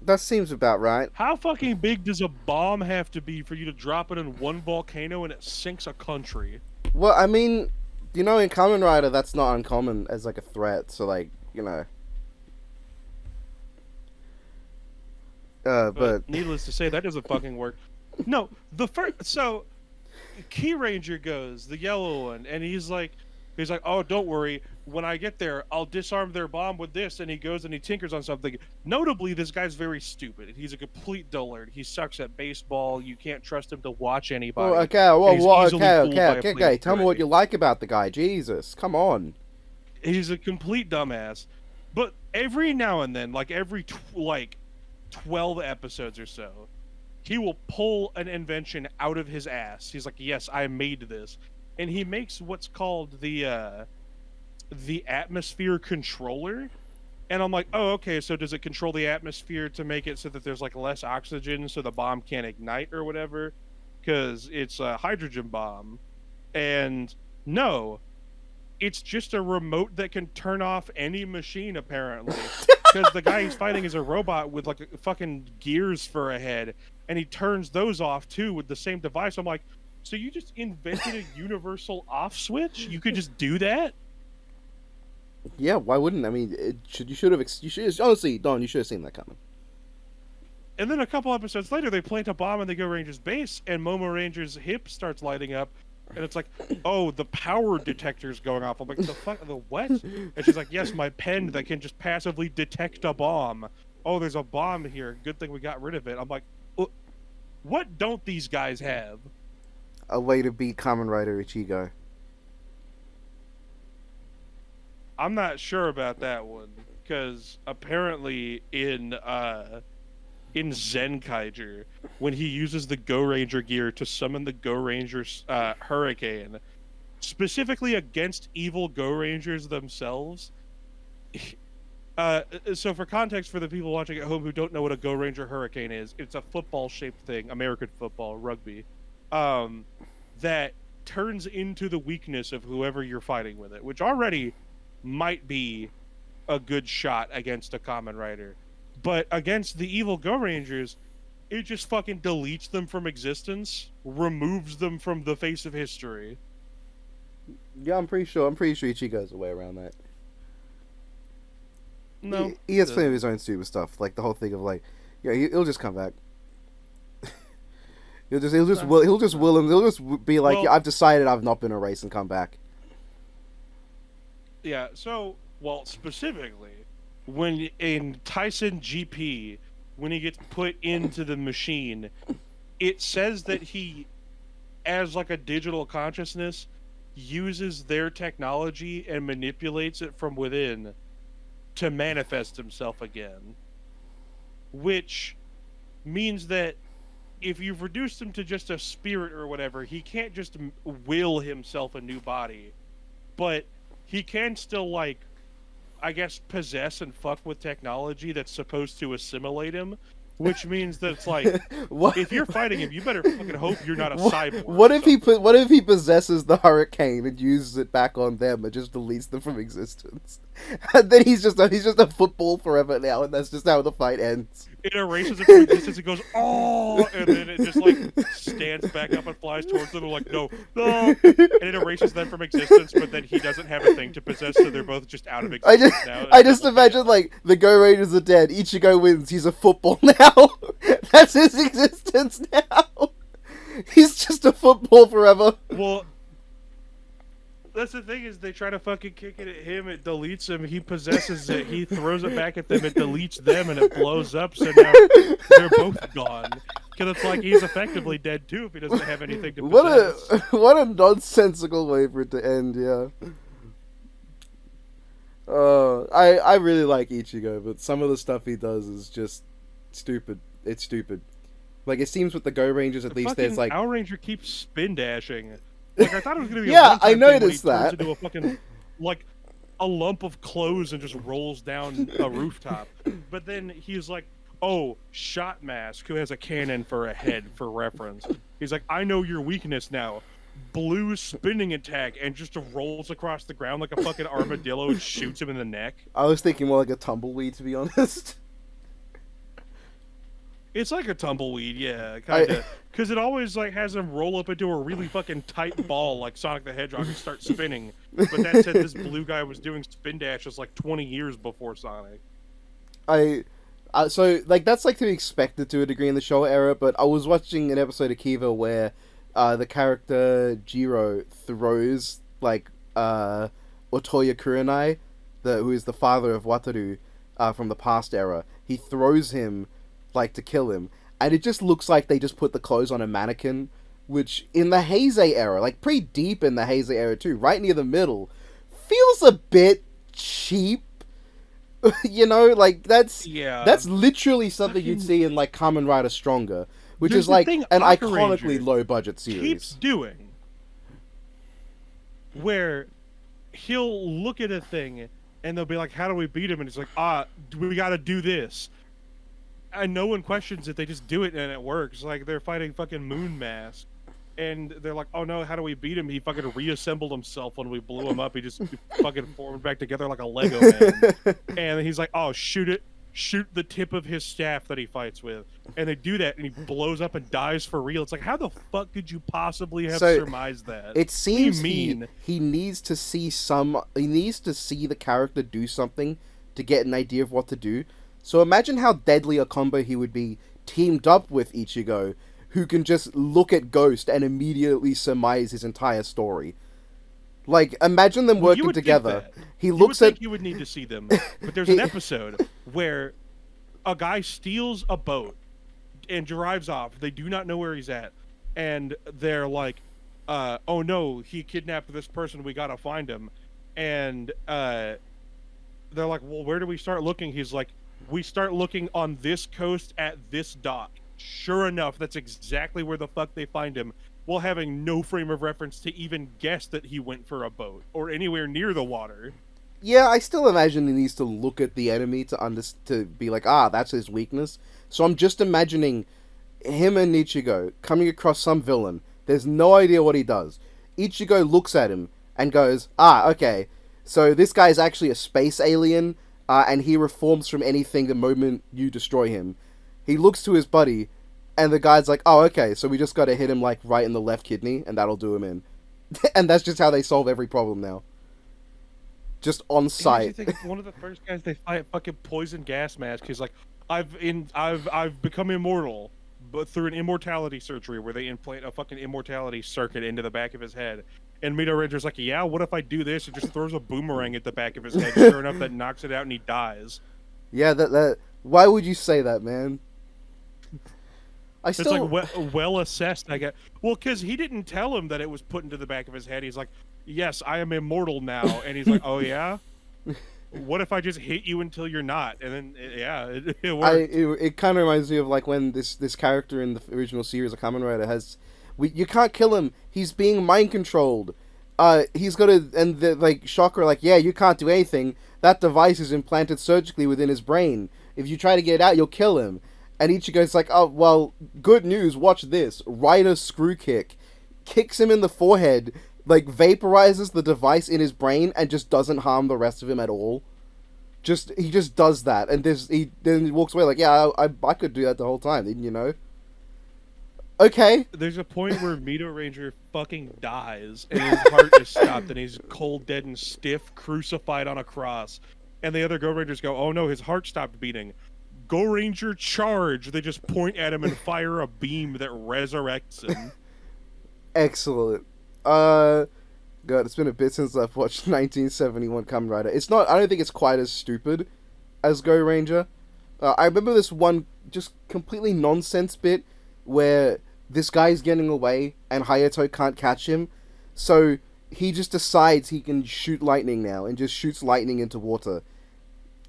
A: That seems about right.
E: How fucking big does a bomb have to be for you to drop it in one volcano and it sinks a country?
A: Well, I mean, in Kamen Rider, that's not uncommon as like a threat. So like, but
E: needless to say, that doesn't fucking work. No, so Key Ranger goes, the yellow one, and he's like, oh, don't worry. When I get there, I'll disarm their bomb with this. And he goes and he tinkers on something. Notably, this guy's very stupid. He's a complete dullard. He sucks at baseball. You can't trust him to watch anybody.
A: Oh, okay. Tell me what you like about the guy. Jesus, come on.
E: He's a complete dumbass. But every now and then, like every 12 episodes or so, he will pull an invention out of his ass. He's like, yes, I made this. And he makes what's called the atmosphere controller. And I'm like, oh, okay, so does it control the atmosphere to make it so that there's like less oxygen so the bomb can't ignite or whatever? Because it's a hydrogen bomb. And no, it's just a remote that can turn off any machine, apparently. Because the guy he's fighting is a robot with like fucking gears for a head. And he turns those off too with the same device. I'm like, so you just invented a universal off switch? You could just do that?
A: Yeah, why wouldn't? I mean, honestly, Don, you should have seen that coming.
E: And then a couple episodes later, they plant a bomb in the Go Ranger's base, and Momo Ranger's hip starts lighting up, and it's like, oh, the power detector's going off. I'm like, the fuck, the what? And she's like, yes, my pen that can just passively detect a bomb. Oh, there's a bomb here. Good thing we got rid of it. I'm like, what don't these guys have?
A: A way to beat Kamen Rider Ichigo.
E: I'm not sure about that one, because apparently in Zenkaiger, when he uses the Go Ranger gear to summon the Go Ranger's Hurricane, specifically against evil Go Rangers themselves. So for context for the people watching at home who don't know what a Go Ranger Hurricane is, it's a football-shaped thing, American football, rugby, that turns into the weakness of whoever you're fighting with it, which already might be a good shot against a Kamen Rider. But against the evil Go Rangers, it just fucking deletes them from existence, removes them from the face of history.
A: Yeah, I'm pretty sure Ichigo's a way around that.
E: No.
A: He has plenty of his own stupid stuff, like the whole thing of like, yeah, he'll just come back. He'll just be like, yeah, I've decided I've not been erased and come back.
E: Yeah, so, well, specifically, when in Tyson GP, when he gets put into the machine, it says that he, as like a digital consciousness, uses their technology and manipulates it from within to manifest himself again. Which means that if you've reduced him to just a spirit or whatever, he can't just will himself a new body. But he can still, like, I guess, possess and fuck with technology that's supposed to assimilate him, which means that it's like, if you're fighting him, you better fucking hope you're not a cyborg.
A: What if he possesses the Hurricane and uses it back on them and just deletes them from existence? And then he's just a football forever now, and that's just how the fight ends.
E: It erases it from existence. It goes, oh, and then it just like stands back up and flies towards them. And like, no, and it erases them from existence. But then he doesn't have a thing to possess, so they're both just out of existence now.
A: I just imagine like the Go Rangers are dead. Ichigo wins. He's a football now. That's his existence now. He's just a football forever.
E: Well, that's the thing, is they try to fucking kick it at him, it deletes him, he possesses it, he throws it back at them, it deletes them, and it blows up, so now they're both gone. Because it's like he's effectively dead too if he doesn't have anything to possess.
A: What a nonsensical way for it to end, yeah. I really like Ichigo, but some of the stuff he does is just stupid. It's stupid. Like, it seems with the Go Rangers, at least there's like...
E: Power Ranger keeps spin dashing. Like, I thought it was going to be
A: yeah,
E: a I
A: noticed
E: thing when he
A: that.
E: turns into a fucking, like, a lump of clothes and just rolls down a rooftop. But then he's like, oh, Shot Mask, who has a cannon for a head, for reference. He's like, I know your weakness now. blue spinning attack and just rolls across the ground like a fucking armadillo and shoots him in the neck.
A: I was thinking more like a tumbleweed, to be honest.
E: It's like a tumbleweed, yeah, kind of. Because it always like has him roll up into a really fucking tight ball like Sonic the Hedgehog and start spinning. But that said, this blue guy was doing spin dashes like 20 years before Sonic.
A: So like that's like to be expected to a degree in the show era, but I was watching an episode of Kiva where the character Jiro throws like Otoya Kurenai, who is the father of Wataru from the past era. He throws him like to kill him, and it just looks like they just put the clothes on a mannequin, which in the Heisei era, like pretty deep in the Heisei era too, right near the middle, feels a bit cheap. You know, like that's literally something you'd see in like Kamen Rider Stronger, which is like an iconically low budget series.
E: Keeps doing where he'll look at a thing and they'll be like, "How do we beat him?" And he's like, we got to do this." And no one questions it. They just do it and it works. Like they're fighting fucking Moon Mask. And they're like, "Oh no, how do we beat him? He fucking reassembled himself when we blew him up. He just fucking formed back together like a Lego man." And he's like, "Oh, shoot the tip of his staff that he fights with." And they do that, and he blows up and dies for real. It's like, how the fuck could you possibly have surmised that?
A: It seems he needs to see the character do something to get an idea of what to do. So imagine how deadly a combo he would be teamed up with Ichigo, who can just look at Ghost and immediately surmise his entire story. Like, imagine them working together. He looks at...
E: You would need to see them. But there's an episode where a guy steals a boat and drives off. They do not know where he's at. And they're like, "Oh no, he kidnapped this person. We gotta find him." And they're like, "Well, where do we start looking?" He's like, "We start looking on this coast at this dock." Sure enough, that's exactly where the fuck they find him, while having no frame of reference to even guess that he went for a boat or anywhere near the water.
A: Yeah, I still imagine he needs to look at the enemy to be like, that's his weakness. So I'm just imagining him and Ichigo coming across some villain. There's no idea what he does. Ichigo looks at him and goes, okay, so this guy is actually a space alien, and he reforms from anything the moment you destroy him. He looks to his buddy, and the guy's like, "Oh, okay, so we just gotta hit him, like, right in the left kidney, and that'll do him in." And that's just how they solve every problem now. Just on sight.
E: Think one of the first guys they fight fucking poison gas mask. He's like, I've become immortal, but through an immortality surgery where they implant a fucking immortality circuit into the back of his head. And Mito Ranger's like, "Yeah, what if I do this?" And just throws a boomerang at the back of his head. Sure enough, that knocks it out and he dies.
A: Yeah, that why would you say that, man?
E: It's like well assessed, I guess. Well, because he didn't tell him that it was put into the back of his head. He's like, "Yes, I am immortal now," and he's like, "Oh yeah, what if I just hit you until you're not?" And then it worked.
A: It kind of reminds me of like when this character in the original series of Kamen Rider you can't kill him. He's being mind controlled. He's got to, and the like Shocker like, "Yeah, you can't do anything. That device is implanted surgically within his brain. If you try to get it out, you'll kill him." And Ichigo's like, "Oh, well, good news, watch this." Rider screw kick. Kicks him in the forehead, like, vaporizes the device in his brain, and just doesn't harm the rest of him at all. He just does that, and then he walks away like, "Yeah, I could do that the whole time, didn't you know?" Okay.
E: There's a point where Mito Ranger fucking dies, and his heart is stopped, and he's cold, dead, and stiff, crucified on a cross. And the other Go Rangers go, "Oh no, his heart stopped beating. Go Ranger charge!" They just point at him and fire a beam that resurrects him.
A: Excellent. God, it's been a bit since I've watched 1971 Kamen Rider. I don't think it's quite as stupid as Go Ranger. I remember this one just completely nonsense bit where this guy's getting away and Hayato can't catch him, so he just decides he can shoot lightning now and just shoots lightning into water.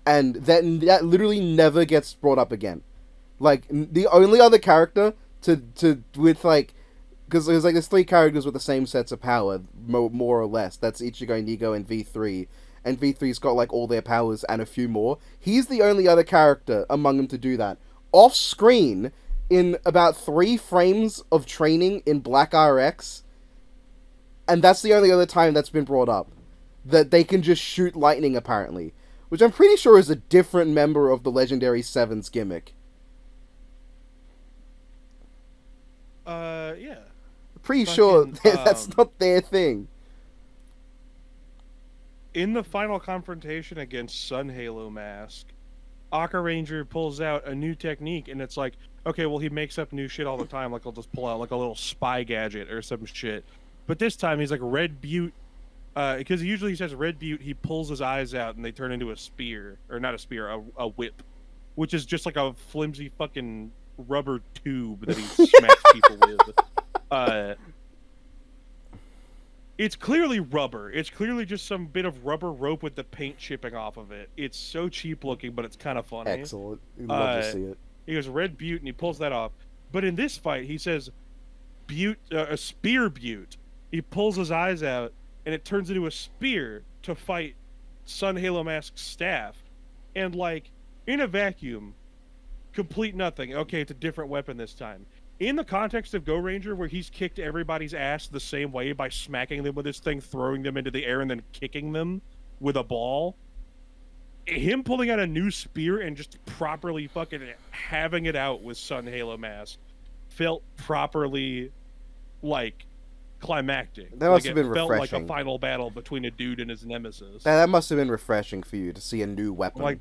A: And that literally never gets brought up again. Like, the only other character with like, because there's like there's 3 characters with the same sets of power, more or less. That's Ichigo, Nigo, and V3. And V3's got like all their powers and a few more. He's the only other character among them to do that. Off screen, in about 3 frames of training in Black RX, And that's the only other time that's been brought up. That they can just shoot lightning, apparently. Which I'm pretty sure is a different member of the Legendary Seven's gimmick.
E: Yeah.
A: Pretty sure
E: Fucking,
A: that's not their thing.
E: In the final confrontation against Sun Halo Mask, Aqua Ranger pulls out a new technique, and it's like, okay, well, he makes up new shit all the time. Like, he'll just pull out like a little spy gadget or some shit. But this time, he's like Red Butte, because usually he says Red Butte, he pulls his eyes out and they turn into a spear, or not a spear, a whip, which is just like a flimsy fucking rubber tube that he smacks people with. It's clearly rubber. It's clearly just some bit of rubber rope with the paint chipping off of it. It's so cheap looking, but it's kind of funny.
A: Excellent. You'd love to see it.
E: He goes Red Butte, and he pulls that off. But in this fight, he says Butte, a spear Butte. He pulls his eyes out, and it turns into a spear to fight Sun Halo Mask's staff. And, like, in a vacuum, complete nothing. Okay, it's a different weapon this time. In the context of Go Ranger, where he's kicked everybody's ass the same way by smacking them with this thing, throwing them into the air, and then kicking them with a ball, him pulling out a new spear and just properly fucking having it out with Sun Halo Mask felt properly, like, climactic.
A: That must
E: like,
A: have been
E: felt
A: refreshing.
E: like a final battle between a dude and his nemesis.
A: That must have been refreshing for you to see a new weapon.
E: Like,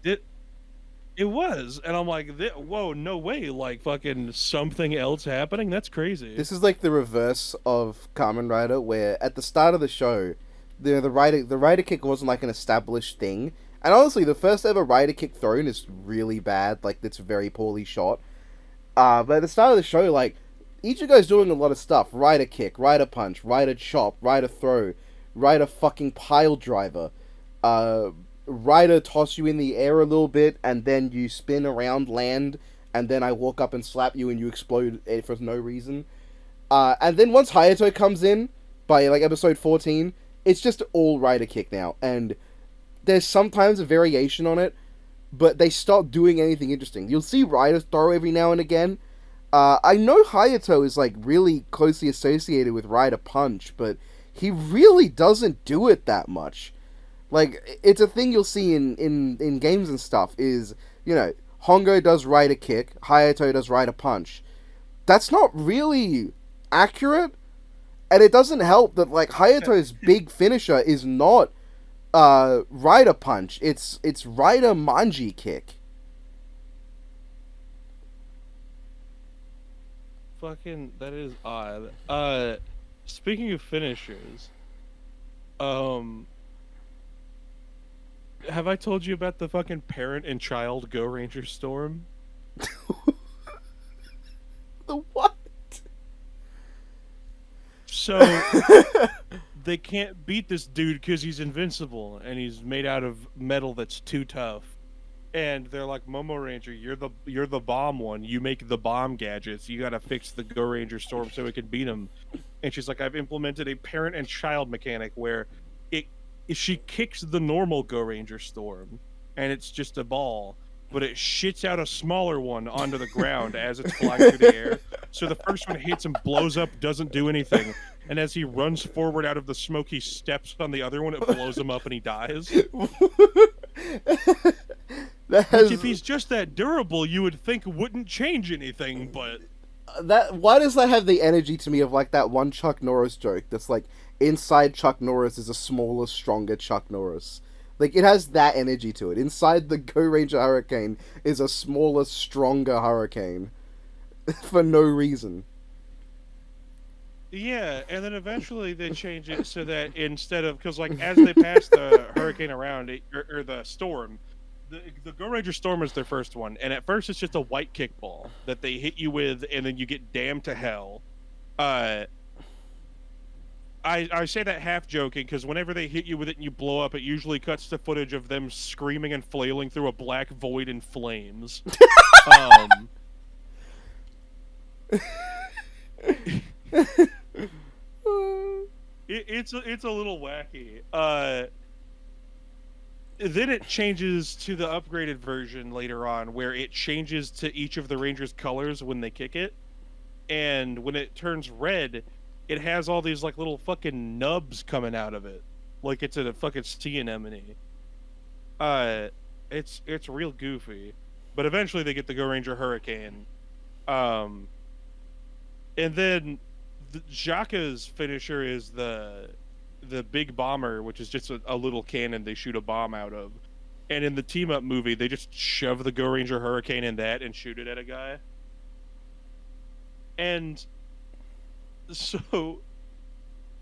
E: it was, and I'm like, whoa, no way, like, fucking something else happening? That's crazy.
A: This is like the reverse of Kamen Rider, where at the start of the show, the rider kick wasn't like an established thing. And honestly, the first ever rider kick thrown is really bad, like, it's very poorly shot. But at the start of the show, like, Ichigo's doing a lot of stuff. Rider kick, rider punch, rider chop, rider throw, rider fucking pile driver, rider toss you in the air a little bit, and then you spin around land, and then I walk up and slap you and you explode for no reason. And then once Hayato comes in, by like episode 14, it's just all rider kick now, and there's sometimes a variation on it, but they stop doing anything interesting. You'll see rider throw every now and again. I know Hayato is like really closely associated with rider punch, but he really doesn't do it that much. Like, it's a thing you'll see in games and stuff, is, you know, Hongo does rider kick, Hayato does rider punch. That's not really accurate, and it doesn't help that, like, Hayato's big finisher is not rider punch, it's rider manji kick.
E: Fucking, that is odd. Speaking of finishers, have I told you about the fucking parent and child Go Ranger Storm?
A: The what?
E: So, they can't beat this dude because he's invincible, and he's made out of metal that's too tough. And they're like, Momo Ranger, you're the bomb one. You make the bomb gadgets. You gotta fix the Go Ranger Storm so we can beat him. And she's like, I've implemented a parent and child mechanic where she kicks the normal Go Ranger Storm, and it's just a ball, but it shits out a smaller one onto the ground as it's flying through the air. So the first one hits and blows up, doesn't do anything. And as he runs forward out of the smoke, he steps on the other one, it blows him up, and he dies. Which, if he's just that durable, you would think wouldn't change anything, but...
A: Why does that have the energy to me of, like, that one Chuck Norris joke that's like, inside Chuck Norris is a smaller, stronger Chuck Norris. Like, it has that energy to it. Inside the Go Ranger Hurricane is a smaller, stronger Hurricane. For no reason.
E: Yeah, and then eventually they change it so that instead of... Because, like, as they pass the hurricane around, or the storm, the Go Ranger Storm is their first one, and at first it's just a white kickball that they hit you with, and then you get damned to hell. I say that half joking, because whenever they hit you with it and you blow up, it usually cuts to footage of them screaming and flailing through a black void in flames. It's a little wacky. Then it changes to the upgraded version later on, where it changes to each of the Rangers' colors when they kick it. And when it turns red, it has all these like little fucking nubs coming out of it, like it's a fucking sea anemone. Uh, it's real goofy, but eventually they get the Go Ranger Hurricane, um, and then Jaka's finisher is the big bomber, which is just a little cannon they shoot a bomb out of. And in the team up movie, they just shove the Go Ranger Hurricane in that and shoot it at a guy. And so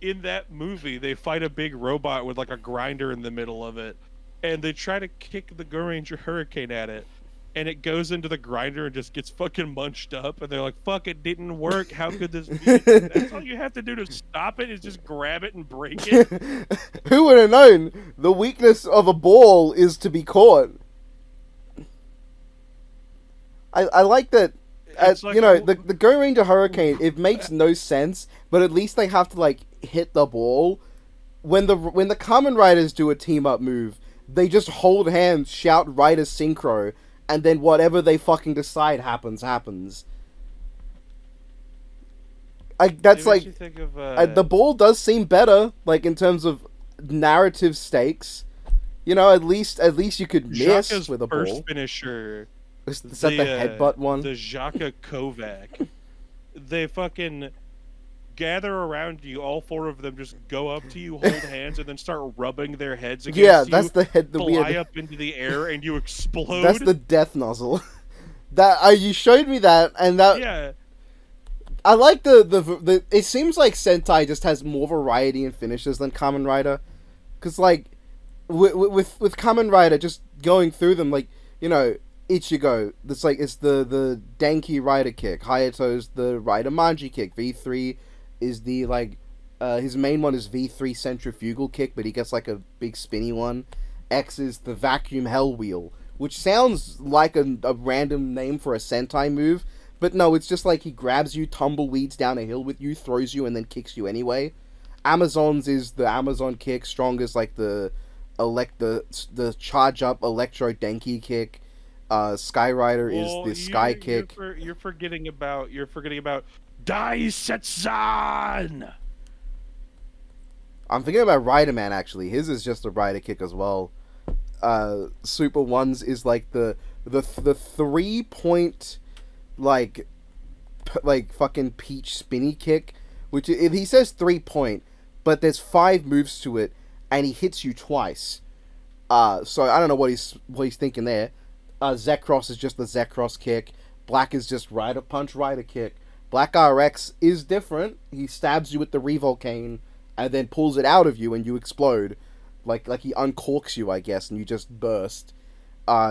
E: in that movie, they fight a big robot with like a grinder in the middle of it, and they try to kick the Go Ranger Hurricane at it, and it goes into the grinder and just gets fucking munched up, and they're like, fuck, it didn't work, how could this be? That's all you have to do to stop it, is just grab it and break it.
A: Who would have known the weakness of a ball is to be caught? I like that.
E: Like,
A: you know, the Go Ranger Hurricane, it makes no sense, but at least they have to like hit the ball. When the Kamen Riders do a team up move, they just hold hands, shout Rider Synchro, and then whatever they fucking decide happens. That's like the ball does seem better, like in terms of narrative stakes. You know, at least you could miss
E: Jaka's
A: with a
E: first
A: ball.
E: finisher.
A: Is that the headbutt one?
E: The Jaka Kovac. They fucking gather around you, all four of them just go up to you, hold hands, and then start rubbing their heads against you.
A: Yeah, that's the head. The
E: fly
A: weird.
E: up into the air and you explode.
A: That's the death nozzle. That you showed me that, and that.
E: Yeah.
A: I like the. It seems like Sentai just has more variety in finishes than Kamen Rider, because like with Kamen Rider, just going through them, like, you know, Ichigo, it's the Denki Rider kick. Hayato's the Rider Manji kick. V3 is the like his main one is V3 centrifugal kick, but he gets like a big spinny one. X is the vacuum hell wheel, which sounds like a random name for a Sentai move, but no, it's just like he grabs you, tumbleweeds down a hill with you, throws you, and then kicks you anyway. Amazon's is the Amazon kick. Strongest like the charge up Electro Denki kick. Sky Rider is the Sky kick.
E: You're forgetting about Daisetsan.
A: I'm thinking about Rider Man actually. His is just a Rider kick as well. Super Ones is like the 3-point like fucking peach spinny kick, which he says 3-point, but there's 5 moves to it, and he hits you twice. So I don't know what he's thinking there. Zekros is just the Zekros kick. Black is just Rider Punch, Rider kick. Black RX is different. He stabs you with the Revolcane and then pulls it out of you and you explode. Like he uncorks you, I guess, and you just burst.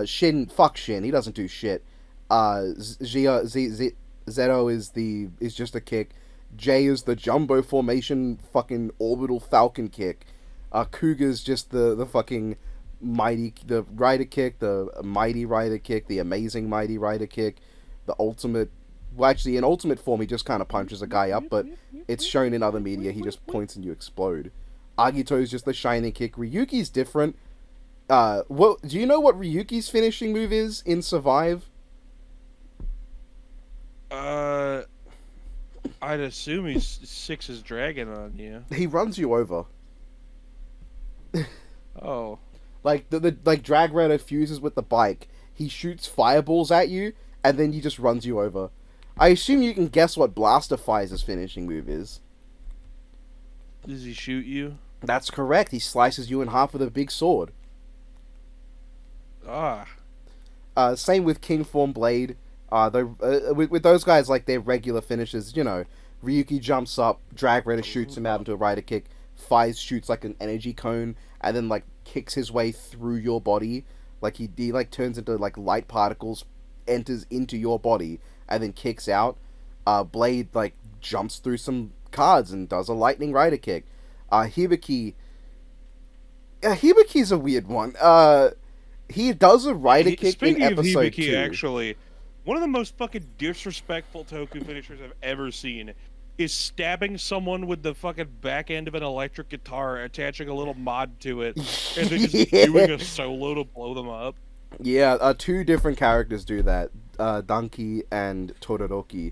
A: Shin, fuck Shin. He doesn't do shit. Zeto is just a kick. J is the Jumbo Formation fucking orbital falcon kick. Kuga's just the fucking the Rider kick, the mighty Rider kick, the amazing mighty Rider kick, the ultimate. Well, actually, in ultimate form, he just kind of punches a guy up, but it's shown in other media. He just points and you explode. Agito's just the shining kick. Ryuki's different. Do you know what Ryuki's finishing move is in Survive?
E: I'd assume he's 6's dragon on you.
A: He runs you over.
E: Oh.
A: Like like Drag Rider fuses with the bike. He shoots fireballs at you, and then he just runs you over. I assume you can guess what Blaster Fire's finishing move is.
E: Does he shoot you?
A: That's correct. He slices you in half with a big sword. Same with King Form Blade. With those guys, like their regular finishes, you know, Ryuki jumps up, Drag Rider shoots him out into a Rider kick, Faiz shoots like an energy cone, and then like kicks his way through your body. Like he like turns into like light particles, enters into your body, and then kicks out. Blade like jumps through some cards and does a lightning Rider kick. Hibiki's a weird one. He does a Rider kick in episode 2.
E: Actually, one of the most fucking disrespectful Toku finishers I've ever seen is stabbing someone with the fucking back end of an electric guitar, attaching a little mod to it, and then just doing a solo to blow them up.
A: Yeah, 2 different characters do that, Danki and Todoroki.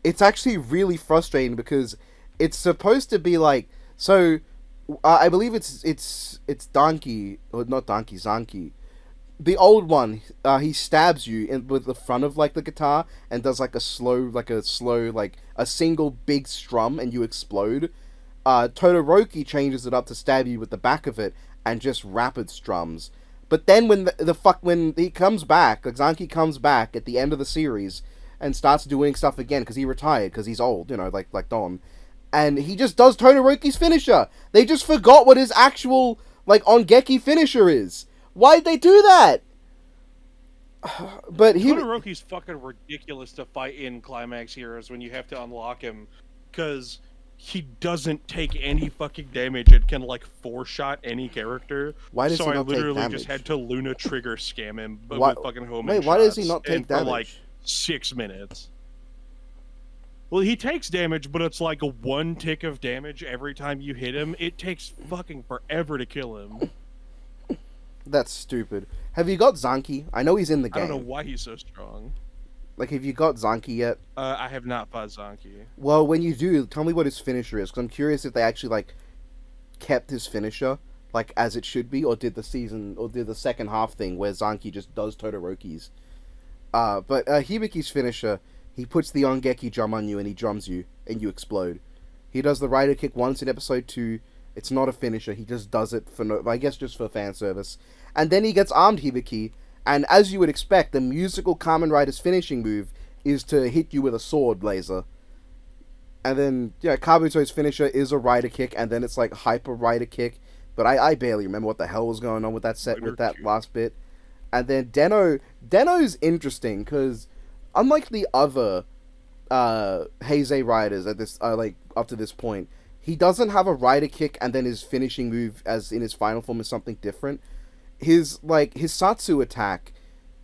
A: it's actually really frustrating because it's supposed to be like so. I believe it's Donkey or not Donkey Zanki. The old one, he stabs you with the front of like the guitar and does like a slow, like a single big strum, and you explode. Todoroki changes it up to stab you with the back of it and just rapid strums. But then when when he comes back, like Zanki comes back at the end of the series and starts doing stuff again because he retired because he's old, like Don, and he just does Todoroki's finisher. They just forgot what his actual like Ongeki finisher is. Why'd they do that? But
E: Todoroki's fucking ridiculous to fight in Climax Heroes when you have to unlock him, because he doesn't take any fucking damage and can like four-shot any character.
A: Why does he not take damage?
E: So I literally just had to Luna trigger scam him with fucking home
A: Wait, why does he not take damage?
E: For like 6 minutes. Well, he takes damage, but it's like a one tick of damage every time you hit him. It takes fucking forever to kill him.
A: That's stupid. Have you got Zanki? I know he's in the game.
E: I don't know why he's so strong.
A: Like, have you got Zanki yet?
E: I have not fought Zanki.
A: Well, when you do, tell me what his finisher is, because I'm curious if they actually, like, kept his finisher, like, as it should be, or did the second half thing where Zanki just does Todoroki's. But Hibiki's finisher, he puts the Ongeki drum on you and he drums you, and you explode. He does the rider kick once in episode 2. It's not a finisher, he just does it I guess just for fan service. And then he gets armed Hibiki, and as you would expect, the musical Kamen Rider's finishing move is to hit you with a sword laser. And then, Kabuto's finisher is a rider kick, and then it's like hyper rider kick. But I barely remember what the hell was going on with that with that last bit. And then Deno's interesting, because unlike the other Heisei riders at this up to this point, he doesn't have a rider kick and then his finishing move as in his final form is something different. His Satsu attack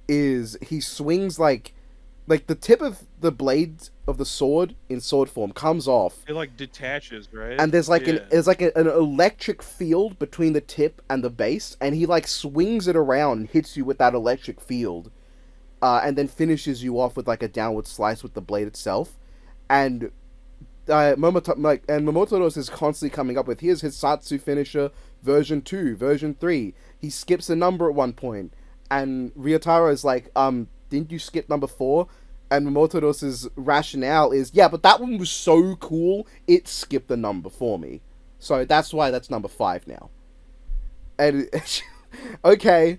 A: is he swings like the tip of the blade of the sword in sword form comes off.
E: It like detaches, right?
A: And there's like an electric field between the tip and the base, and he like swings it around and hits you with that electric field, and then finishes you off with like a downward slice with the blade itself. And Momotaros is constantly coming up with here's his Satsu finisher version 2, version 3. He skips a number at one point, and Ryotaro is like, didn't you skip number 4? And Momotaros' rationale is, yeah, but that one was so cool, it skipped the number for me. So that's why that's number 5 now. And, okay.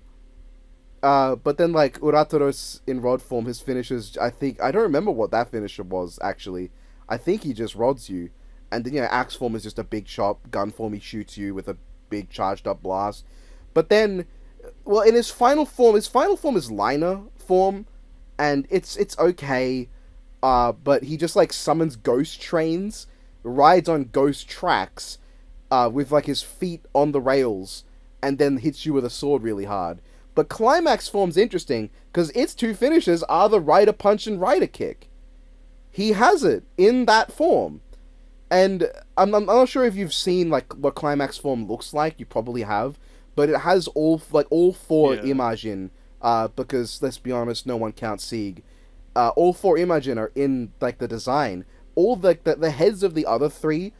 A: But then, like, Urataros in rod form, his finishers, I don't remember what that finisher was, actually. I think he just rods you. And then, axe form is just a big shot. Gun form, he shoots you with a big charged up blast. But then, well, in his final form is liner form, and it's okay. But he just, like, summons ghost trains, rides on ghost tracks, with, like, his feet on the rails, and then hits you with a sword really hard. But Climax form's interesting, because its 2 finishes are the rider punch and rider kick. He has it in that form. And I'm not sure if you've seen, like, what Climax form looks like. You probably have. But it has all 4 Imagin, because, let's be honest, no one counts Sieg. All 4 Imagin are in, like, the design. All the heads of the other 3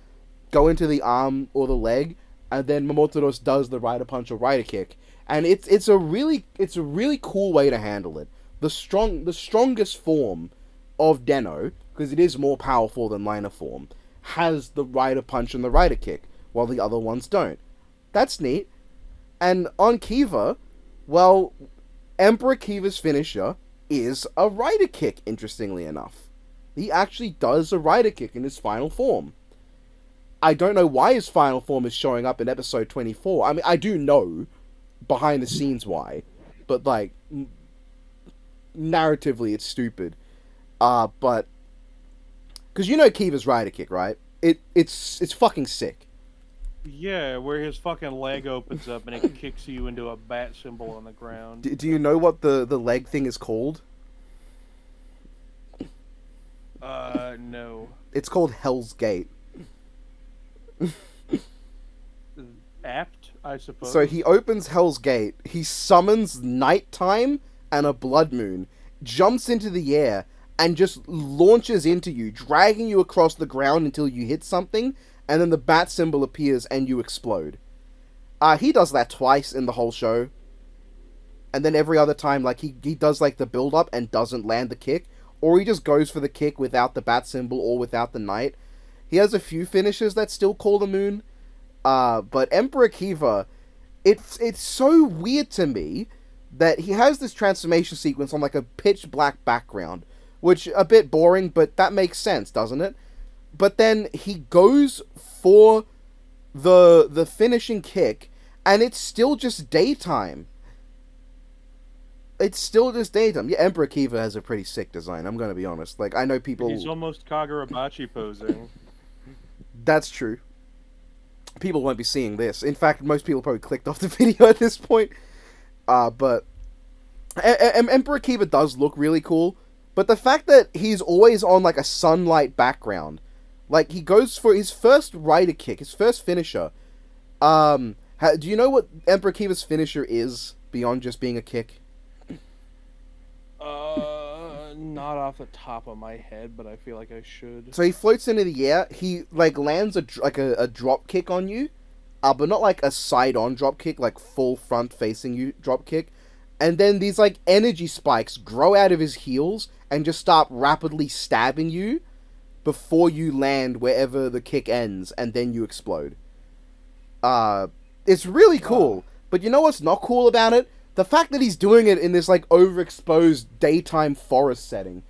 A: go into the arm or the leg, and then Momotaros does the rider punch or rider kick. And it's a really cool way to handle it. The strongest form of Deno, because it is more powerful than liner form, has the rider punch and the rider kick, while the other ones don't. That's neat. And on Kiva, well, Emperor Kiva's finisher is a rider kick, interestingly enough. He actually does a rider kick in his final form. I don't know why his final form is showing up in episode 24. I mean, I do know behind the scenes why, but, like, narratively it's stupid. But because Kiva's rider kick, right? It's fucking sick.
E: Yeah, where his fucking leg opens up and it kicks you into a bat symbol on the ground.
A: Do you know what the leg thing is called?
E: No.
A: It's called Hell's Gate.
E: Apt, I suppose.
A: So he opens Hell's Gate, he summons nighttime and a blood moon, jumps into the air, and just launches into you, dragging you across the ground until you hit something, and then the bat symbol appears and you explode. He does that twice in the whole show. And then every other time, like, he does, like, the build-up and doesn't land the kick, or he just goes for the kick without the bat symbol or without the knight. He has a few finishes that still call the moon, but Emperor Kiva, it's so weird to me that he has this transformation sequence on, like, a pitch black background, which, a bit boring, but that makes sense, doesn't it? But then he goes for the finishing kick, and it's still just daytime. It's still just daytime. Yeah, Emperor Kiva has a pretty sick design, I'm gonna be honest. Like, I know people...
B: He's almost Kagurabachi posing.
A: That's true. People won't be seeing this. In fact, most people probably clicked off the video at this point. But... Emperor Kiva does look really cool, but the fact that he's always on, like, a sunlight background... Like, he goes for his first rider kick, his first finisher. Do you know what Emperor Kiva's finisher is, beyond just being a kick?
E: Not off the top of my head, but I feel like I should.
A: So he floats into the air. He like lands a drop kick on you, but not like a side-on drop kick, like full front facing you drop kick. And then these like energy spikes grow out of his heels and just start rapidly stabbing you before you land wherever the kick ends, and then you explode. It's really cool. But you know what's not cool about it? The fact that he's doing it in this, like, overexposed daytime forest setting.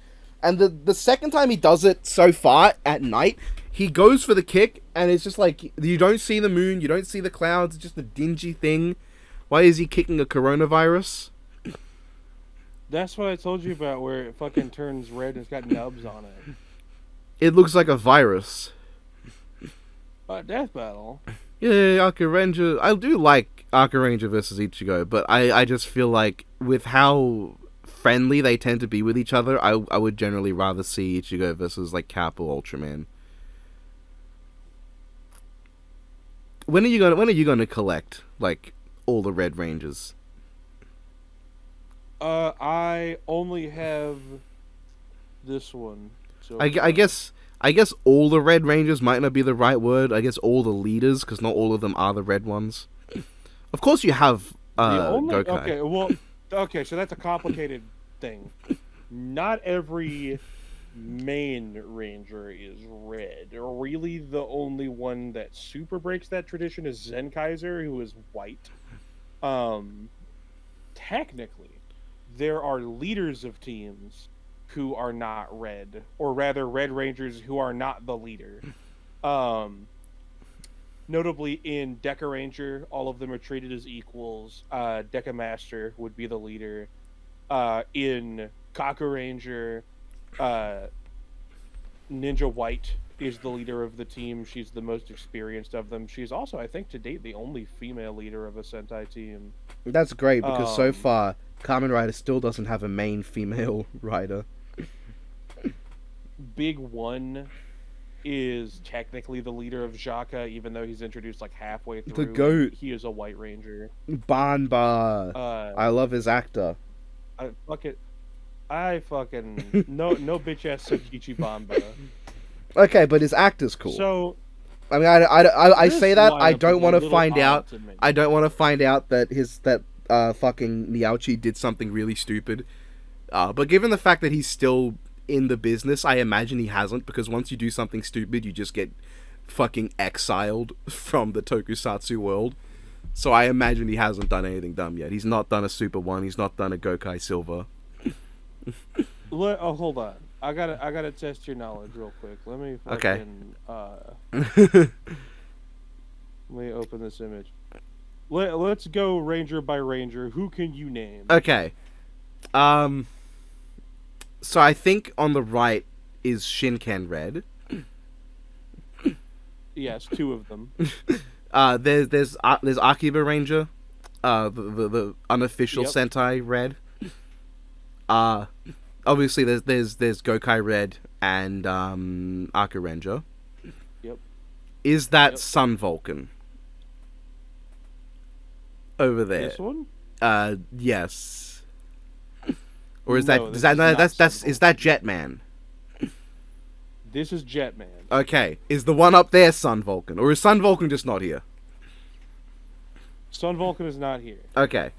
A: And the second time he does it so far, at night, he goes for the kick, and it's just like, you don't see the moon, you don't see the clouds, it's just a dingy thing. Why is he kicking a coronavirus?
E: That's what I told you about, where it fucking turns red and it's got nubs on it.
A: It looks like a virus.
E: Death Battle.
A: Yeah, Arca Ranger. I do like Arca Ranger versus Ichigo, but I just feel like with how friendly they tend to be with each other, I would generally rather see Ichigo versus like Cap or Ultraman. When are you gonna collect like all the Red Rangers?
E: I only have this one. So
A: I guess all the Red Rangers might not be the right word. I guess all the leaders, because not all of them are the red ones. Of course you have Gokai.
E: Okay, so that's a complicated thing. Not every main ranger is red. Really, the only one that super breaks that tradition is Zenkaiser, who is white. Technically, there are leaders of teams who are not red, or rather red rangers who are not the leader. Notably in Deca Ranger, all of them are treated as equals. Deca Master would be the leader. In Kaku Ranger, Ninja White is the leader of the team. She's the most experienced of them. She's also, I think, to date, the only female leader of a Sentai team.
A: That's great, because so far, Kamen Rider still doesn't have a main female rider.
B: Big One is technically the leader of Jaka, even though he's introduced like halfway through.
A: The goat.
B: He is a white ranger.
A: Banba. I love his actor.
B: I fucking no bitch ass Sakichi Bamba.
A: Okay, but his actor's cool.
B: So
A: I mean, I say that I don't want to
B: little
A: find
B: odd
A: out.
B: to me.
A: I don't want to find out that fucking Niauchi did something really stupid. But given the fact that he's still in the business, I imagine he hasn't, because once you do something stupid, you just get fucking exiled from the tokusatsu world. So I imagine he hasn't done anything dumb yet. He's not done a Super 1, he's not done a Gokai Silver.
B: Hold on. I gotta test your knowledge real quick. Let me fucking,
A: Okay.
B: let me open this image. Let's go ranger by ranger. Who can you name?
A: Okay. So I think on the right is Shinken Red.
B: Yes, two of them.
A: There's Akiba Ranger, the unofficial Sentai Red. Obviously there's Gokai Red and Arca Ranger.
B: Yep.
A: Is that Sun Vulcan? Over there.
B: This one?
A: Yes. Or is
B: No,
A: that
B: this
A: is that
B: is
A: no,
B: not
A: that's
B: Sun
A: is that Jetman?
B: This is Jetman.
A: Okay, is the one up there Sun Vulcan, or is Sun Vulcan just not here?
B: Sun Vulcan is not here.
A: Okay,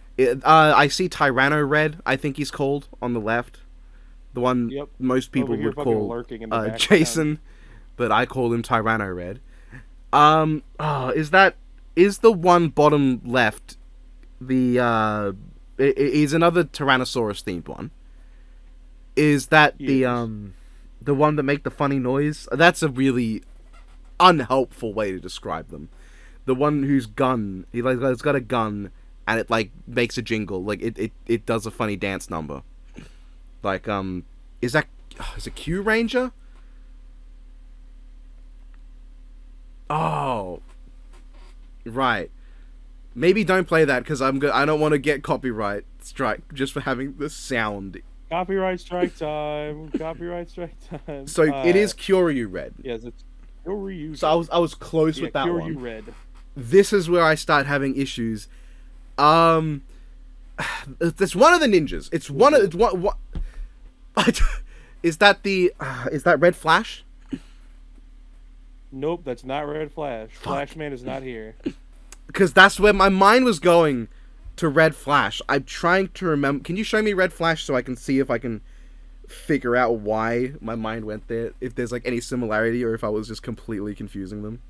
A: I see Tyranno Red. I think he's called on the left. The one
B: Yep.
A: most people
B: Over here
A: would
B: fucking
A: call
B: lurking in the background.
A: Jason, but I call him Tyranno Red. Is the one bottom left the is another Tyrannosaurus themed one? Is that
B: Yes.
A: the one that make the funny noise? That's a really unhelpful way to describe them. The one whose gun, it's got a gun and it like makes a jingle, like it does a funny dance number. Like is it Q Ranger? Oh, right. Maybe don't play that because I don't want to get copyright strike just for having the sound.
B: Copyright strike time. Copyright strike time.
A: So it is Kyoryu Red.
B: Yes, it's Kyoryu.
A: So I was close with that
B: Kyoryu
A: one.
B: Red.
A: This is where I start having issues. It's one of the ninjas. It's one. Is that Red Flash?
B: Nope, that's not Red Flash. Flashman is not here.
A: Because that's where my mind was going to Red Flash. I'm trying to remember. Can you show me Red Flash so I can see if I can figure out why my mind went there? If there's like any similarity or if I was just completely confusing them.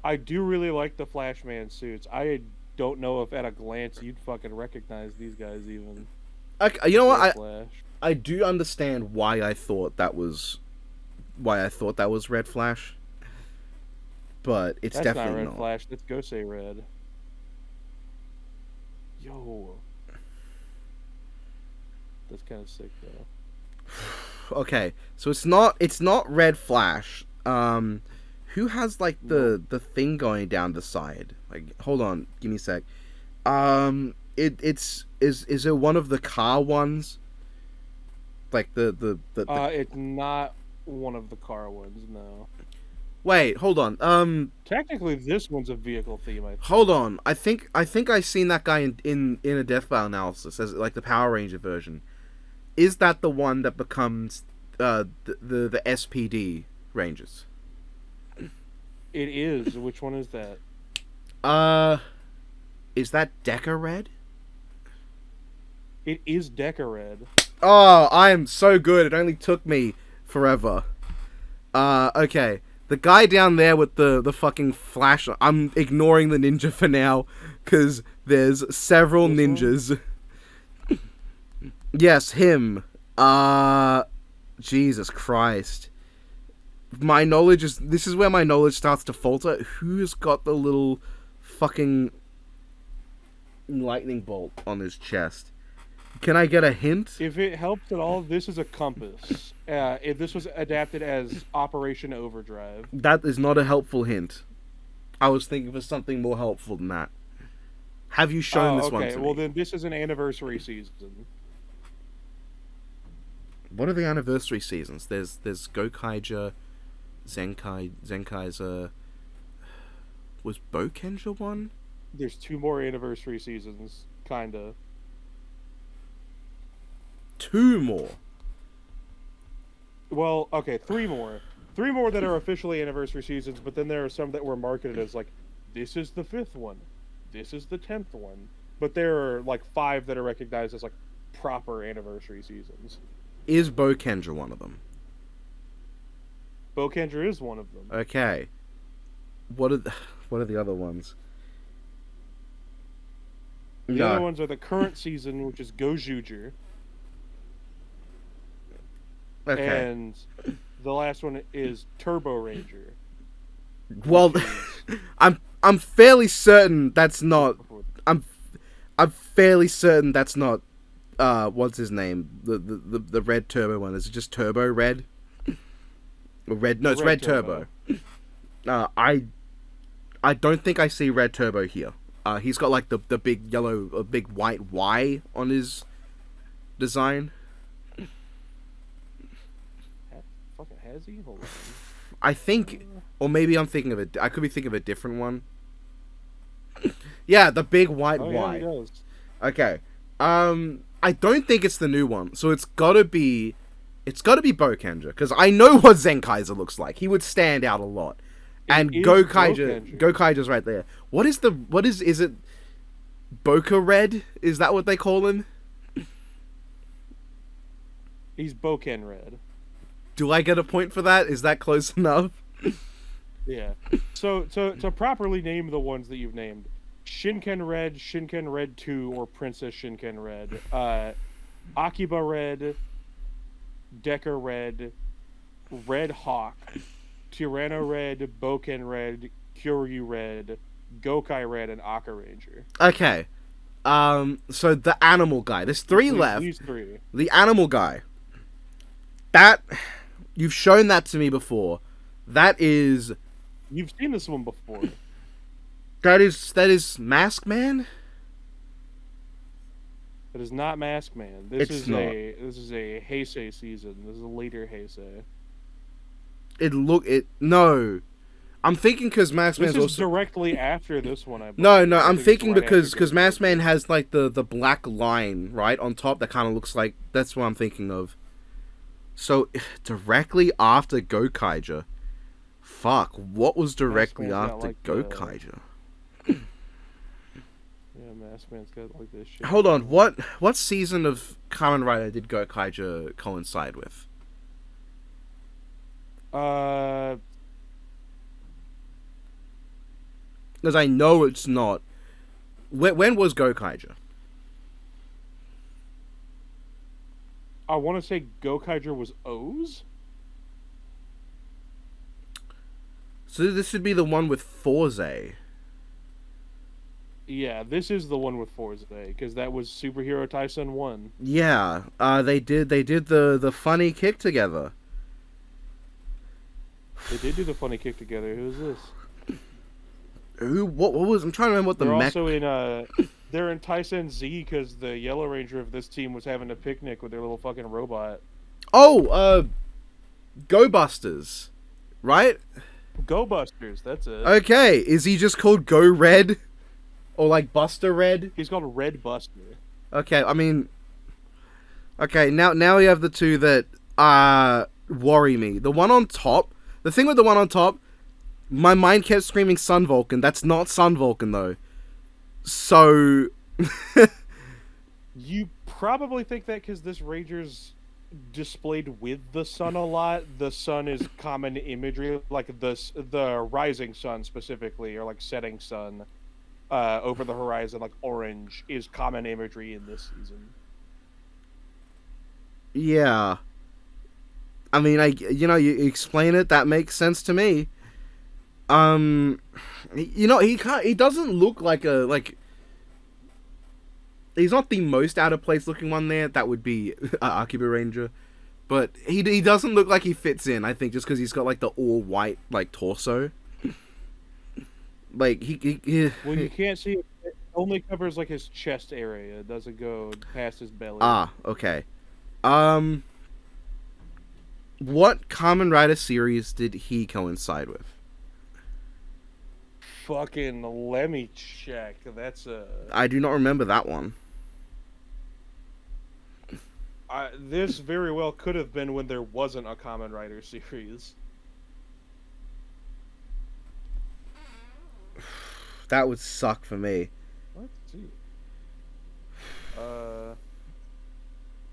B: I do really like the Flashman suits. I don't know if at a glance you'd fucking recognize these guys even.
A: Okay, you know what?
B: Flash.
A: I do understand why I thought that was Red Flash. But it's
B: That's
A: definitely
B: not Red Flash. Let's go say Red. Yo. That's kind of sick though.
A: Okay, so it's not Red Flash. Who has like the thing going down the side? Like, hold on, give me a sec. Is it one of the car ones? Like the
B: It's not one of the car ones, no.
A: Wait, hold on.
B: Technically, this one's a vehicle theme. I think.
A: Hold on. I think I seen that guy in a Death Battle analysis as like the Power Ranger version. Is that the one that becomes the SPD Rangers?
B: It is. Which one is that?
A: Is that Deca Red?
B: It is Deca Red.
A: Oh, I am so good. It only took me forever. Okay. The guy down there with the fucking flash... I'm ignoring the ninja for now, because there's several ninjas. Yes, him. Jesus Christ. My knowledge is... This is where my knowledge starts to falter. Who's got the little fucking lightning bolt on his chest? Can I get a hint?
B: If it helps at all, this is a compass. If this was adapted as Operation Overdrive.
A: That is not a helpful hint. I was thinking of something more helpful than that. Have you shown this one to me?
B: Okay, well then this is an anniversary season.
A: What are the anniversary seasons? There's Gokaija, Zenkai's was Bokenja one?
B: There's 2 more anniversary seasons, kinda.
A: 2 more.
B: Well, okay, 3 more. 3 more that are officially anniversary seasons, but then there are some that were marketed as like, this is the 5th one, this is the 10th one. But there are like 5 that are recognized as like proper anniversary seasons.
A: Is Bokenja one of them?
B: Bokendra is one of them.
A: Okay. What are the other ones?
B: The other ones are the current season, which is Gojuger.
A: Okay.
B: And the last one is Turbo Ranger.
A: Well, I'm fairly certain that's not. I'm fairly certain that's not. What's his name? The red turbo one. Is it just Turbo Red? Or red? No, it's Red Turbo. I don't think I see Red Turbo here. He's got like the big yellow, big white Y on his design.
B: Fucking has he? Hold on.
A: I think, or maybe I'm thinking of it. I could be thinking of a different one. Yeah, the big white
B: Oh
A: Y.
B: yeah, he does.
A: Okay. I don't think it's the new one, so it's gotta be Bokenja, because I know what Zenkaiser looks like. He would stand out a lot. And
B: is
A: Gokaiger's right there. Is it Boca Red? Is that what they call him?
E: He's Boken Red.
A: Do I get a point for that? Is that close enough?
E: Yeah. So to properly name the ones that you've named, Shinken Red 2, or Princess Shinken Red, Akiba Red, Decker Red, Red Hawk, Tyranno Red, Boken Red, Kyoryu Red, Gokai Red, and Aka Ranger.
A: Okay. So the animal guy. There's three left.
E: These three.
A: The animal guy. That, you've shown that to me before. That is...
E: You've seen this one before.
A: That is Mask Man?
E: It is not Mask Man. This is a Heisei season. This is a later Heisei.
A: No. I'm thinking because Mask Man's
E: This is
A: also...
E: directly after this one, I believe.
A: No, I'm thinking
E: right
A: because Mask Man has like the black line, right, on top that kind of looks like... That's what I'm thinking of. So, directly after Gokaiger. Fuck, what was directly after Gokaiger?
E: Yeah, Mask Man's got like this shit.
A: Hold on, what season of Kamen Rider did Gokaiger coincide with? Because I know it's not. When was Gokaiger?
E: I want to say Gokaiger was O's?
A: So this would be the one with Forze.
E: Yeah, this is the one with Forze, because that was Superhero Tyson 1.
A: Yeah, they did the funny kick together.
E: They did do the funny kick together. Who is this?
A: What was... I'm trying to remember what the
E: They're
A: mech...
E: also in, they're in Tyson Z, because the Yellow Ranger of this team was having a picnic with their little fucking robot.
A: Oh, Go Busters, right?
E: Go Busters, that's it.
A: Okay, is he just called Go Red? Or like Buster Red?
E: He's called Red Buster.
A: Okay, I mean... Okay, now we have the two that worry me. The one on top... The thing with the one on top... My mind kept screaming Sun Vulcan. That's not Sun Vulcan, though. So...
E: You probably think that because this Ranger's displayed with the sun a lot. The sun is common imagery, like the rising sun specifically, or like setting sun over the horizon, like orange, is common imagery in this season.
A: Yeah. I mean, you explain it, that makes sense to me. He doesn't look like he's not the most out of place looking one there. That would be Akiba Ranger. But he doesn't look like he fits in, I think, just because he's got like the all white like torso. Like
E: Well, you can't see it only covers like his chest area. It doesn't go past his belly.
A: Ah, okay. What Kamen Rider series did he coincide with?
E: Fucking let me check. That's
A: I do not remember that one.
E: This very well could have been when there wasn't a Kamen Rider series.
A: That would suck for me.
E: Let's see.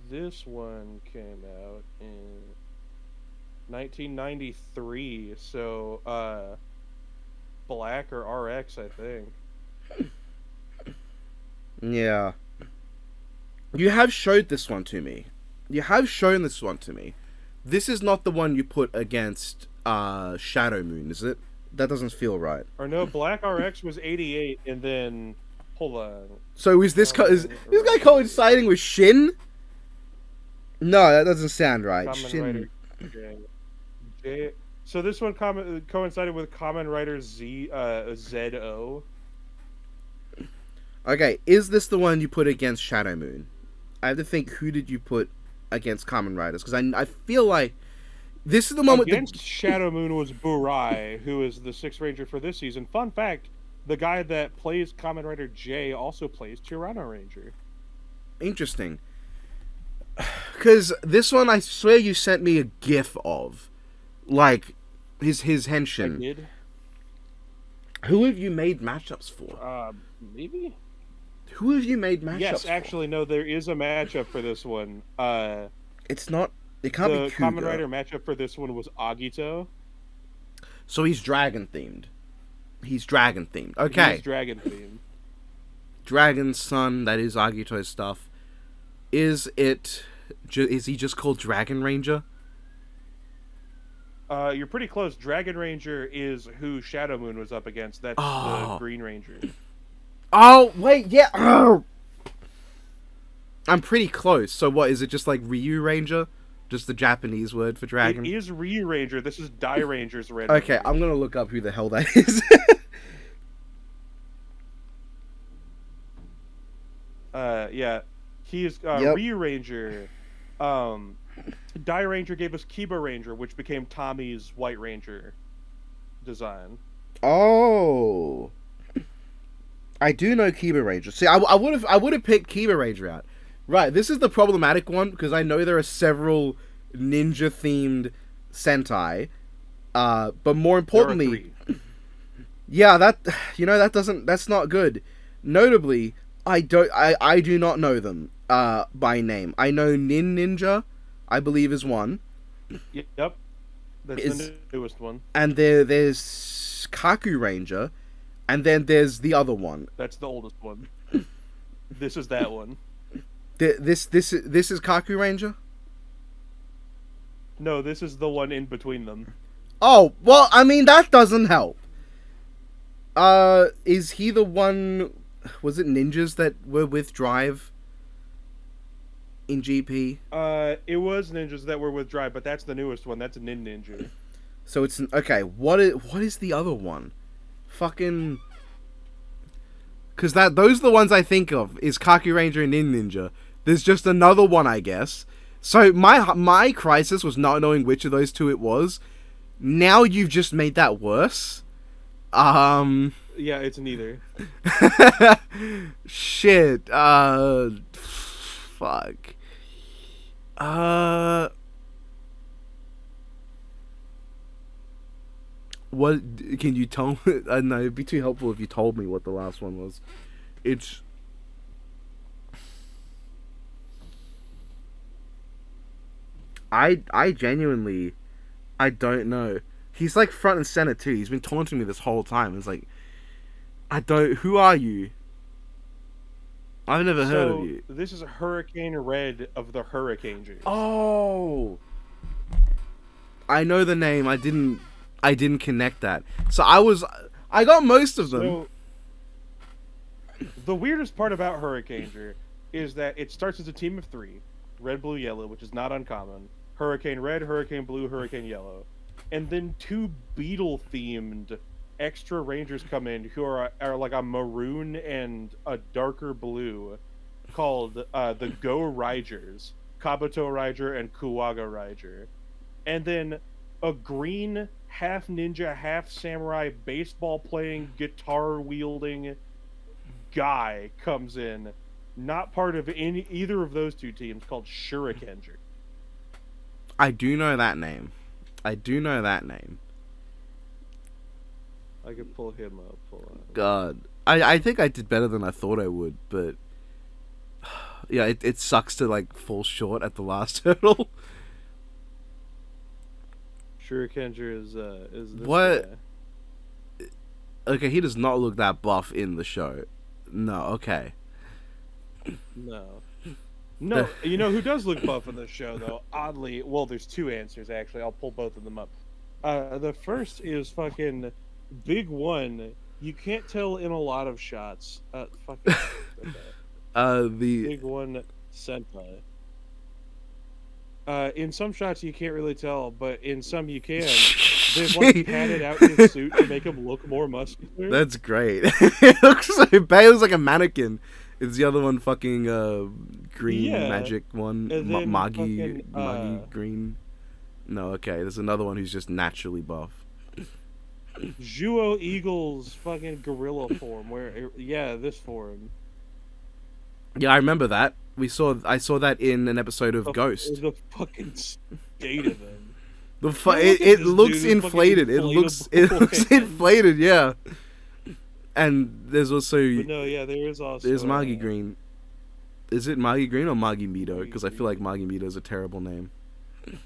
E: This one came out in 1993, so Black or RX, I think.
A: Yeah. You have showed this one to me. You have shown this one to me. This is not the one you put against Shadow Moon, is it? That doesn't feel right.
E: Or no, Black RX was 88, and then hold on.
A: So is this is this guy coinciding with Shin? No, that doesn't sound right.
E: Kamen
A: Shin.
E: Rider So this one coincided with Kamen Rider ZO.
A: Okay, is this the one you put against Shadow Moon? I have to think, who did you put against Kamen Riders? Because I feel like this is the moment...
E: Against Shadow Moon was Burai, who is the 6th Ranger for this season. Fun fact, the guy that plays Kamen Rider J also plays Tyranno Ranger.
A: Interesting. Because this one, I swear you sent me a gif of. Like, his
E: I
A: henshin.
E: did.
A: Who have you made matchups for?
E: Maybe.
A: Who have you made matchups
E: Yes,
A: for?
E: actually, no. There is a matchup for this one.
A: It's not... It can't be
E: The
A: Kuga.
E: Kamen Rider matchup for this one was Agito.
A: So he's dragon-themed. He's dragon-themed. Okay.
E: He's dragon themed.
A: Dragon's son, that is Agito's stuff. Is he just called Dragon Ranger?
E: You're pretty close. Dragon Ranger is who Shadow Moon was up against. That's the Green Ranger.
A: Oh, wait, yeah. Oh. I'm pretty close. So what, is it just like Ryu Ranger? Just the Japanese word for dragon?
E: It is Ryu Ranger. This is Dai Ranger's red.
A: Okay,
E: Ranger.
A: I'm gonna look up who the hell that is.
E: Yeah. He is
A: Yep.
E: Ryu Ranger. Dai Ranger gave us Kiba Ranger, which became Tommy's White Ranger design.
A: Oh. I do know Kiba Ranger. See, I would have picked Kiba Ranger out. Right, this is the problematic one because I know there are several ninja themed Sentai. But more importantly, yeah, that's not good. Notably, I do not know them by name. I know Nin Ninja, I believe is one.
E: Yep. That's the newest one.
A: And there's Kaku Ranger, and then there's the other one.
E: That's the oldest one. This is that one.
A: This is Kaku Ranger?
E: No, this is the one in between them.
A: Oh, well, I mean, that doesn't help. Is he the one... Was it ninjas that were with Drive in GP?
E: It was ninjas that were with Drive, but that's the newest one. That's a Nin Ninja.
A: So it's... Okay, what is the other one? Fucking... Because those are the ones I think of, is Kaku Ranger and Nin Ninja. There's just another one, I guess. So my crisis was not knowing which of those two it was. Now you've just made that worse.
E: Yeah, it's neither.
A: Shit. Fuck. What can you tell me? I don't know, it'd be too helpful if you told me what the last one was. It's... I genuinely... I don't know. He's like front and center too. He's been taunting me this whole time. It's like... I don't... Who are you? I've never heard of you.
E: This is Hurricane Red of the Hurricangers.
A: Oh! I know the name. I didn't connect that. So I got most of them.
E: So, the weirdest part about Hurricaneger is that it starts as a team of 3. Red, blue, yellow, which is not uncommon. Hurricane Red, Hurricane Blue, Hurricane Yellow. And then 2 beetle-themed extra rangers come in who are like a maroon and a darker blue called the Go Riders. Kabuto Rider and Kuwaga Rider. And then a green, half ninja, half samurai, baseball-playing, guitar-wielding guy comes in. Not part of either of those 2 teams, called Shurikenger.
A: I do know that name. I
E: could pull him up.
A: God. I think I did better than I thought I would, but... Yeah, it sucks to, like, fall short at the last hurdle.
E: Shurikenger is this
A: What?
E: guy.
A: Okay, he does not look that buff in the show. No, okay.
E: No, you know who does look buff in this show, though? Oddly, well, there's 2 answers, actually. I'll pull both of them up. The first is fucking Big One. You can't tell in a lot of shots. Fucking...
A: The...
E: Big One Senpai. In some shots you can't really tell, but in some you can. They've like padded out his suit to make him look more muscular.
A: That's great. It looks so bad. It looks like a mannequin. It's the other one, fucking green magic one, Magi green. No, okay. There's another one who's just naturally buff.
E: Juo Eagle's fucking gorilla form. This form.
A: Yeah, I remember that. I saw that in an episode of Ghost.
E: The fucking state of them.
A: It looks inflated. It looks inflated. Yeah. And there's also
E: But no, yeah, there's
A: Margie Green. Is it Margie Green or Margie Meadow? Because I feel like Margie Meadow is a terrible name.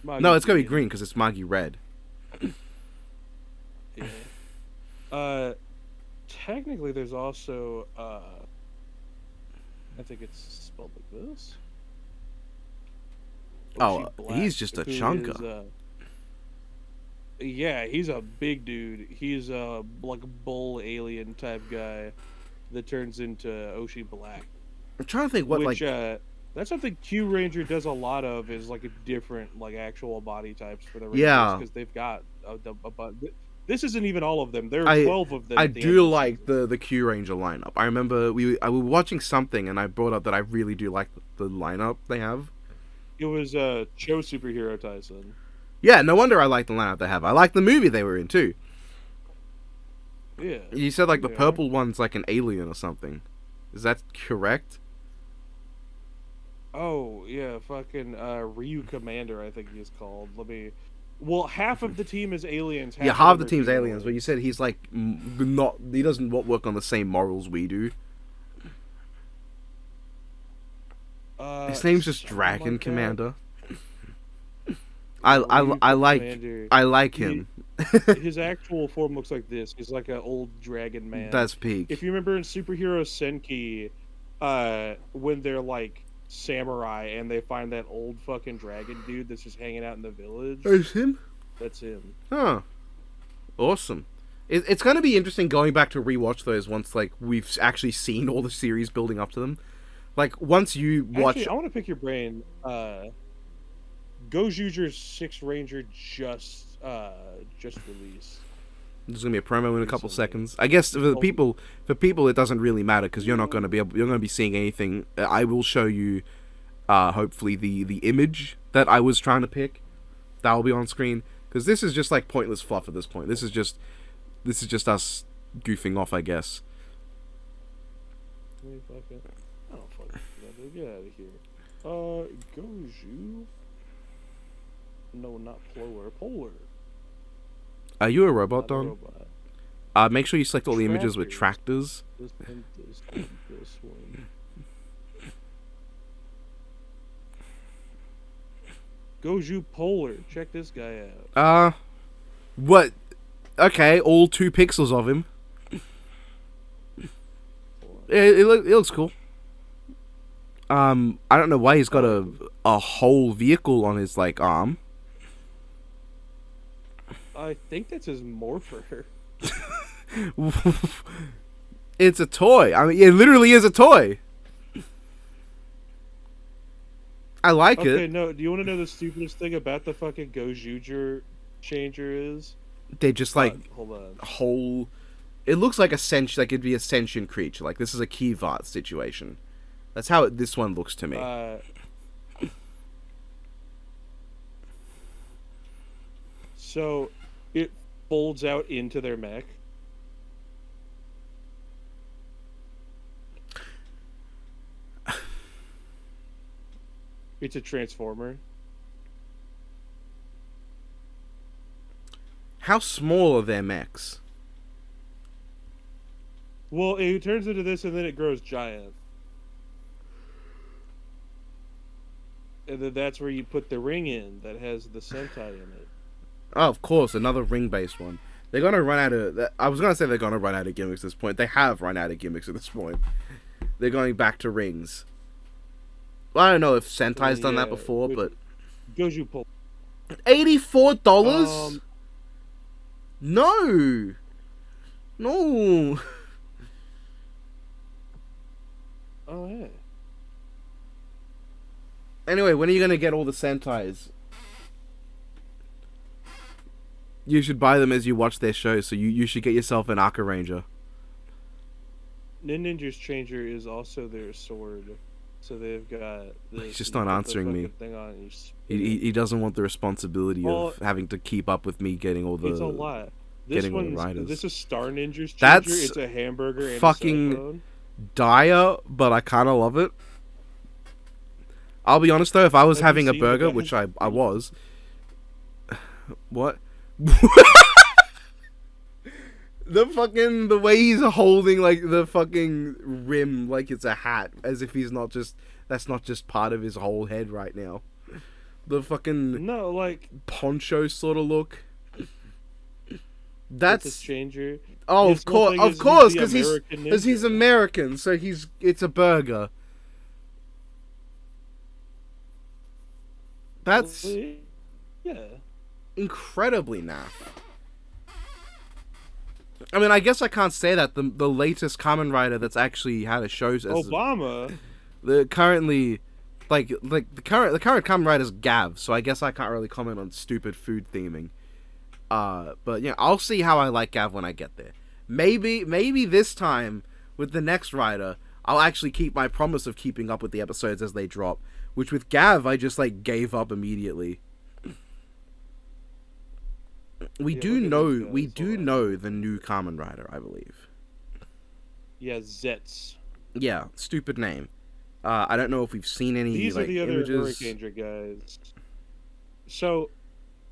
A: No, it's gotta be Green because it's Margie Red.
E: Yeah. Technically, there's also I think it's spelled like this.
A: Oh, he's just a chunker.
E: Yeah, he's a big dude. He's a like a bull alien type guy that turns into Oshi Black.
A: I'm trying to think what
E: that's something Q Ranger does a lot of, is like a different like actual body types for the Rangers,
A: Yeah,
E: because they've got this isn't even all of them. There are 12 of them.
A: I do like the Q Ranger lineup. I remember we were watching something and I brought up that I really do like the lineup they have.
E: It was Cho Superhero Tyson.
A: Yeah, no wonder I like the lineup they have. I like the movie they were in too.
E: Yeah.
A: You said like the purple one's like an alien or something. Is that correct?
E: Oh, yeah, fucking Ryu Commander, I think he's called. Well, half of the team is aliens.
A: Half the team's aliens, but you said he's like he doesn't work on the same morals we do. His name's just Dragon like Commander. I like him.
E: His actual form looks like this. He's like an old dragon man.
A: That's peak.
E: If you remember in Superhero Senki, when they're like samurai and they find that old fucking dragon dude that's just hanging out in the village.
A: That's him?
E: That's him.
A: Huh. Awesome. It's going to be interesting going back to rewatch those once like we've actually seen all the series building up to them. Like once you watch...
E: Actually, I want to pick your brain. Gojuger's Sixth Ranger just released.
A: There's gonna be a promo in a couple seconds. I guess for people, it doesn't really matter because you're not gonna be seeing anything. I will show you, hopefully the image that I was trying to pick. That will be on screen because this is just like pointless fluff at this point. This is just us goofing off, I guess.
E: I don't fucking get out of here. Goju. No, not Polar.
A: Are you a robot, Don? Make sure you select all the images with tractors.
E: This one. Goju Polar. Check this guy out.
A: What? Okay, all 2 pixels of him. It looks cool. I don't know why he's got a whole vehicle on his like arm.
E: I think that's his morpher.
A: It's a toy. I mean, it literally is a toy. I like it.
E: Okay, no. Do you want to know the stupidest thing about the fucking Gojuger changer is?
A: They just like
E: hold on.
A: Whole. It looks like it'd be a sentient creature. Like this is a Keyvat situation. That's how this one looks to me.
E: So it folds out into their mech. It's a transformer.
A: How small are their mechs?
E: Well, it turns into this and then it grows giant. And then that's where you put the ring in that has the Sentai in it.
A: Oh, of course, another ring-based one. They're gonna run out of... I was gonna say they're gonna run out of gimmicks at this point. They have run out of gimmicks at this point. They're going back to rings. Well, I don't know if Sentai's done that before, but...
E: Goju Pull.
A: $84? No! No!
E: Oh, yeah.
A: Anyway, when are you gonna get all the Sentais? You should buy them as you watch their shows, so you should get yourself an Aka Ranger.
E: Ninja's Changer is also their sword. So they've got this...
A: He's just not answering me.
E: Thing on,
A: he doesn't want the responsibility of having to keep up with me getting all the...
E: It's a lot. This is Star Ninja's Changer.
A: That's
E: it's a hamburger and
A: fucking
E: a cell phone.
A: dire, but I kind of love it. I'll be honest though, if I was
E: Have you
A: having a
E: seen the
A: burger,
E: guy?
A: which I was, what? The way he's holding like the fucking rim like it's a hat, as if that's not just part of his whole head right now. The fucking
E: No, like
A: poncho sort of look.
E: it's
A: That's
E: a changer.
A: oh,
E: His whole thing
A: of
E: is
A: course,
E: the
A: because
E: American
A: he's
E: ninja.
A: American, so it's a burger. That's
E: Yeah.
A: incredibly naff. I mean, I guess I can't say that the latest Kamen Rider that's actually had a show as
E: Obama.
A: the currently like the current Kamen Rider's Gav, so I guess I can't really comment on stupid food theming. But yeah, I'll see how I like Gav when I get there. Maybe this time with the next Rider, I'll actually keep my promise of keeping up with the episodes as they drop. Which with Gav, I just like gave up immediately. We
E: Yeah,
A: do
E: look at these guys, hold on.
A: know the new Kamen Rider, I believe.
E: Yeah, Zets.
A: Yeah, stupid name. I don't know if we've seen any
E: These
A: like
E: are the other
A: images.
E: Hurricane guys. So,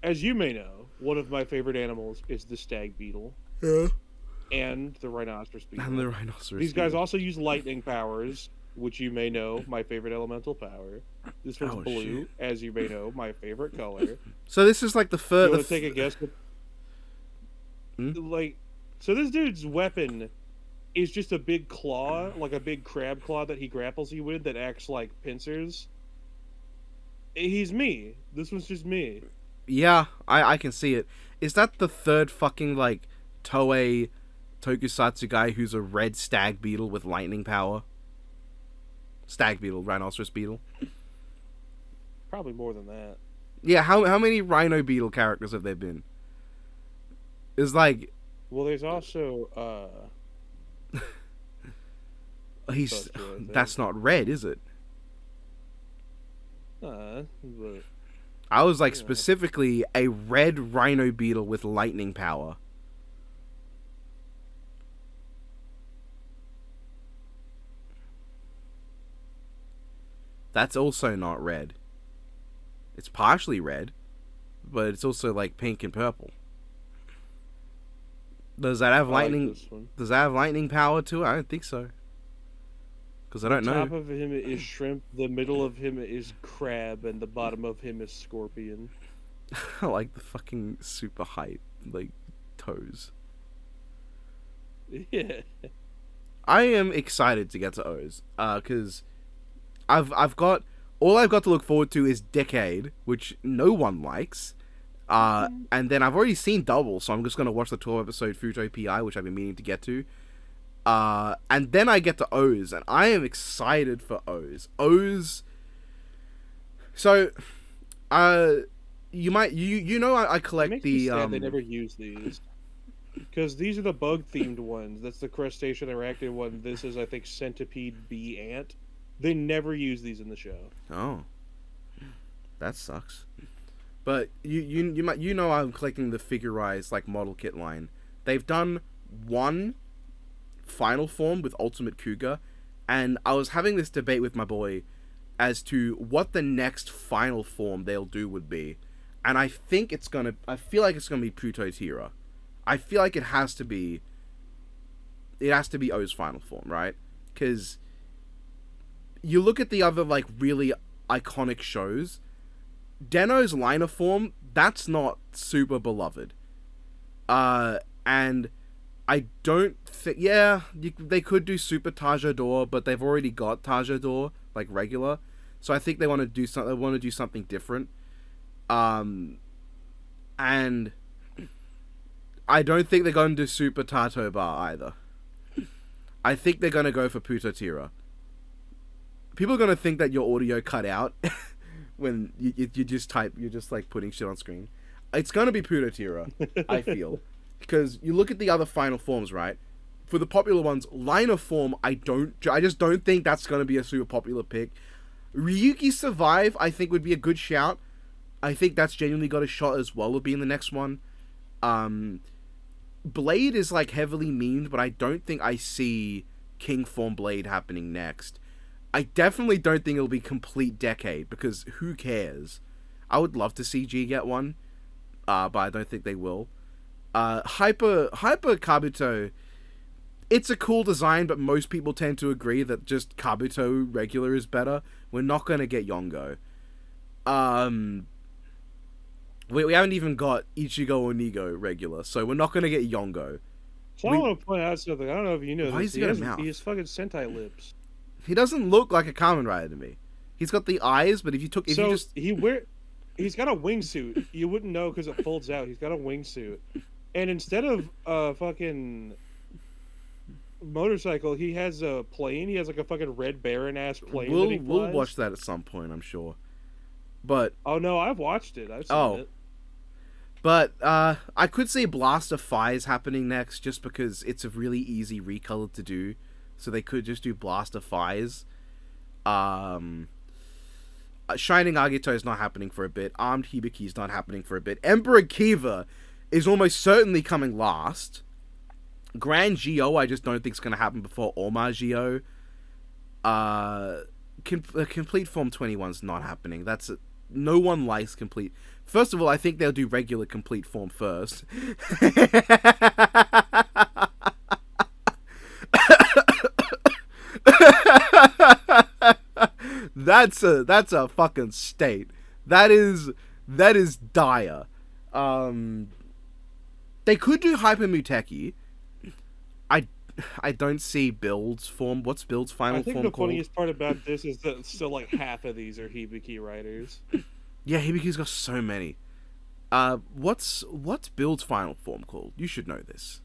E: as you may know, one of my favorite animals is the stag beetle
A: Yeah.
E: and the rhinoceros beetle.
A: And the rhinoceros.
E: These guys
A: beetle.
E: also use lightning powers, which you may know, my favorite elemental power. This one's
A: Oh,
E: blue,
A: shit.
E: as you may know, my favorite color.
A: So this is like the
E: Do you
A: first.
E: want to take a guess?
A: Hmm?
E: Like, so this dude's weapon is just a big claw, like a big crab claw that he grapples you with that acts like pincers. He's me. This one's just me.
A: Yeah, I can see it. Is that the third fucking like Toei Tokusatsu guy who's a red stag beetle with lightning power? Stag beetle, rhinoceros beetle.
E: Probably more than that.
A: Yeah, how many rhino beetle characters have there been? It's like
E: Well, there's also
A: he's
E: That's right,
A: that's not red, is it?
E: but
A: I was like
E: Yeah.
A: specifically a red rhino beetle with lightning power. That's also not red. It's partially red, but it's also like pink and purple. Does that have
E: I like
A: lightning?
E: this one.
A: Does that have lightning power to it? I don't think so. Because I don't
E: The top
A: know.
E: of him is shrimp, the middle of him is crab, and the bottom of him is scorpion.
A: I like the fucking super height, like toes.
E: Yeah.
A: I am excited to get to O's, because I've got all I've got to look forward to is Decade, which no one likes, and then I've already seen Double, so I'm just gonna watch the 12-episode Futo PI, which I've been meaning to get to, and then I get to O's, and I am excited for O's. O's. So, you might I
E: It
A: collect
E: makes me
A: the
E: sad they never use these. Because these are the bug-themed ones. That's the crustacean arachnid one. This is, I think, centipede bee ant. They never use these in the show.
A: Oh, that sucks. But you know I'm collecting the figurized like model kit line. They've done one final form with Ultimate Cougar, and I was having this debate with my boy as to what the next final form they'll do would be, and I feel like it's gonna be Puto Tira. I feel like it has to be O's final form, right? Because you look at the other like really iconic shows, Deno's liner form, that's not super beloved. And I don't think, they could do Super Tajador, but they've already got Tajador like regular, so I think they want to do something. They want to do something different. And I don't think they're going to do Super Tato Bar either. I think they're going to go for Puto Tira. People are going to think that your audio cut out when you just type, you're just like putting shit on screen. It's going to be Puto Tira, I feel. Because you look at the other final forms, right? For the popular ones, liner form, I just don't think that's going to be a super popular pick. Ryuki Survive, I think would be a good shout. I think that's genuinely got a shot as well of being the next one. Blade is like heavily memed, but I don't think I see King Form Blade happening next. I definitely don't think it'll be complete decade, because who cares? I would love to see G get one, but I don't think they will. Hyper Kabuto, it's a cool design, but most people tend to agree that just Kabuto regular is better. We're not going to get Yongo. We haven't even got Ichigo Onigo regular, so we're not going to get Yongo.
E: So I want to point out something. I don't know if you know
A: Why
E: this.
A: is he got a mouth?
E: He has fucking Sentai lips.
A: He doesn't look like a Kamen Rider to me. He's got the eyes, but he's got
E: a wingsuit. You wouldn't know because it folds out. He's got a wingsuit, and instead of a fucking motorcycle, he has a plane. He has like a fucking Red Baron ass plane.
A: We'll watch that at some point, I'm sure. But
E: oh no, I've watched it. I've seen it.
A: But I could see Blaster Phi's happening next, just because it's a really easy recolor to do. So they could just do Blaster Phi's. Shining Agito is not happening for a bit. Armed Hibiki is not happening for a bit. Emperor Kiva is almost certainly coming last. Grand Geo, I just don't think is going to happen before Oma Geo. Complete Form 21 is not happening. No one likes complete. First of all, I think they'll do regular complete form first. That's a fucking state. That is dire. They could do Hyper Muteki. I don't see Build's form. What's Build's final form called?
E: I think the funniest part about this is that still like half of these are Hibiki writers.
A: Yeah, Hibiki's got so many. What's Build's final form called? You should know this.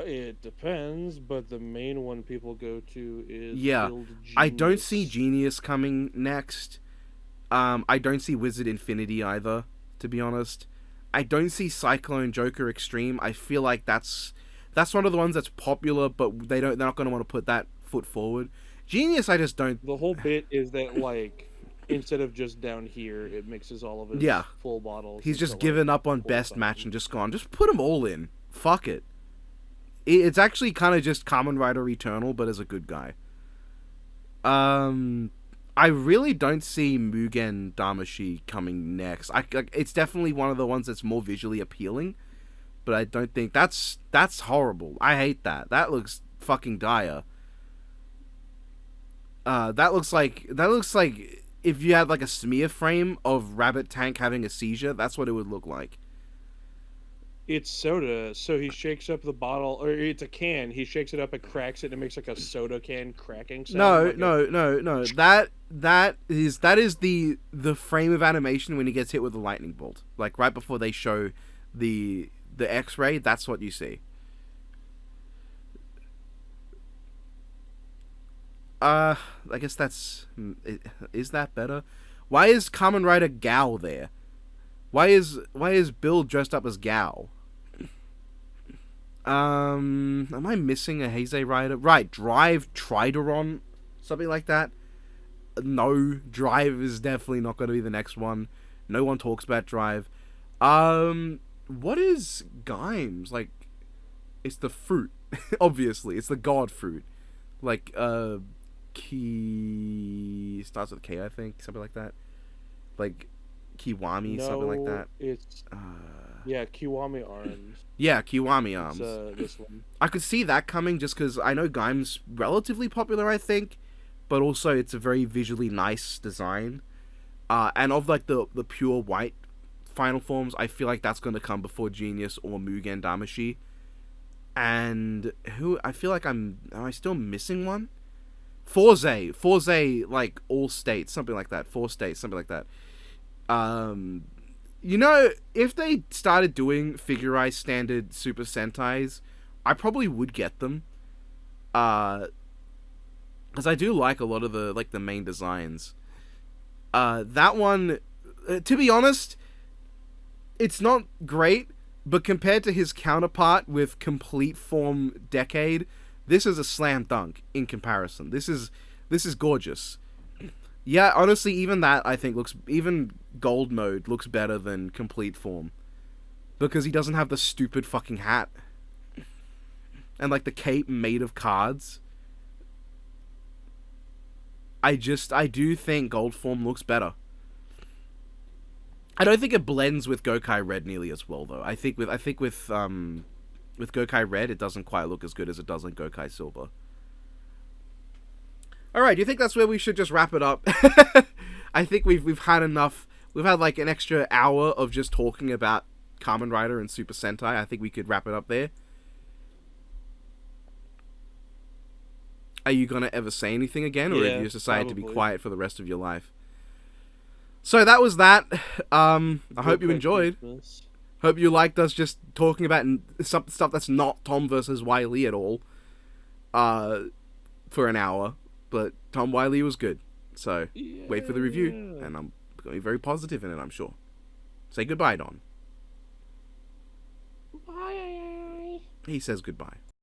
E: It depends, but the main one people go to is
A: I
E: Build
A: don't
E: Genius.
A: see Genius coming next. I don't see Wizard Infinity either, to be honest. I don't see Cyclone Joker Extreme. I feel like that's one of the ones that's popular, but they're not going to want to put that foot forward. Genius, I just don't.
E: The whole bit is that like instead of just down here, it mixes all of his full bottles.
A: He's just given up on best match and just gone. Just put them all in. Fuck it. It's actually kind of just Kamen Rider Eternal, but as a good guy. I really don't see Mugen Damashi coming next. It's definitely one of the ones that's more visually appealing, but I don't think that's horrible. I hate that. That looks fucking dire. That looks like if you had like a smear frame of Rabbit Tank having a seizure, that's what it would look like.
E: It's soda, so he shakes up the bottle, or it's a can. He shakes it up and cracks it, and it makes like a soda can cracking sound.
A: No. That is the frame of animation when he gets hit with a lightning bolt. Like right before they show the X-ray, that's what you see. I guess is that better? Why is Kamen Rider Gao there? Why is Bill dressed up as Gao? Am I missing a Heisei Rider? Right, Drive Trideron, something like that. No, Drive is definitely not going to be the next one. No one talks about Drive. What is Gimes? Like, it's the fruit. Obviously, it's the god fruit. Like, starts with K, I think, something like that. Like Kiwami, something like that.
E: It's Kiwami Arms.
A: Yeah, Kiwami Arms.
E: This one.
A: I could see that coming just because I know Gime's relatively popular, I think, but also it's a very visually nice design. And of like the pure white final forms, I feel like that's going to come before Genius or Mugen Damashi. And who I feel like am I still missing one? Forze, like all states, something like that. 4 states, something like that. You know, if they started doing figurized standard Super Sentais, I probably would get them. Because I do like a lot of the main designs. That one, to be honest, it's not great, but compared to his counterpart with Complete Form Decade, this is a slam dunk in comparison. This is gorgeous. Yeah, honestly, even that I think even Gold Mode looks better than Complete Form, because he doesn't have the stupid fucking hat and like the cape made of cards. I do think Gold Form looks better. I don't think it blends with Gokai Red nearly as well, though. I think with Gokai Red, it doesn't quite look as good as it does in Gokai Silver. Alright, do you think that's where we should just wrap it up? I think we've had enough. We've had like an extra hour of just talking about Kamen Rider and Super Sentai. I think we could wrap it up there. Are you gonna ever say anything again, or have you just decided to be quiet for the rest of your life? So that was that. I hope you enjoyed. Hope you liked us just talking about some stuff that's not Tom versus Wile E at all. For an hour, but Tom Wile E was good. So wait for the review, and I'm going to be very positive in it, I'm sure. Say goodbye, Don.
B: Bye.
A: He says goodbye.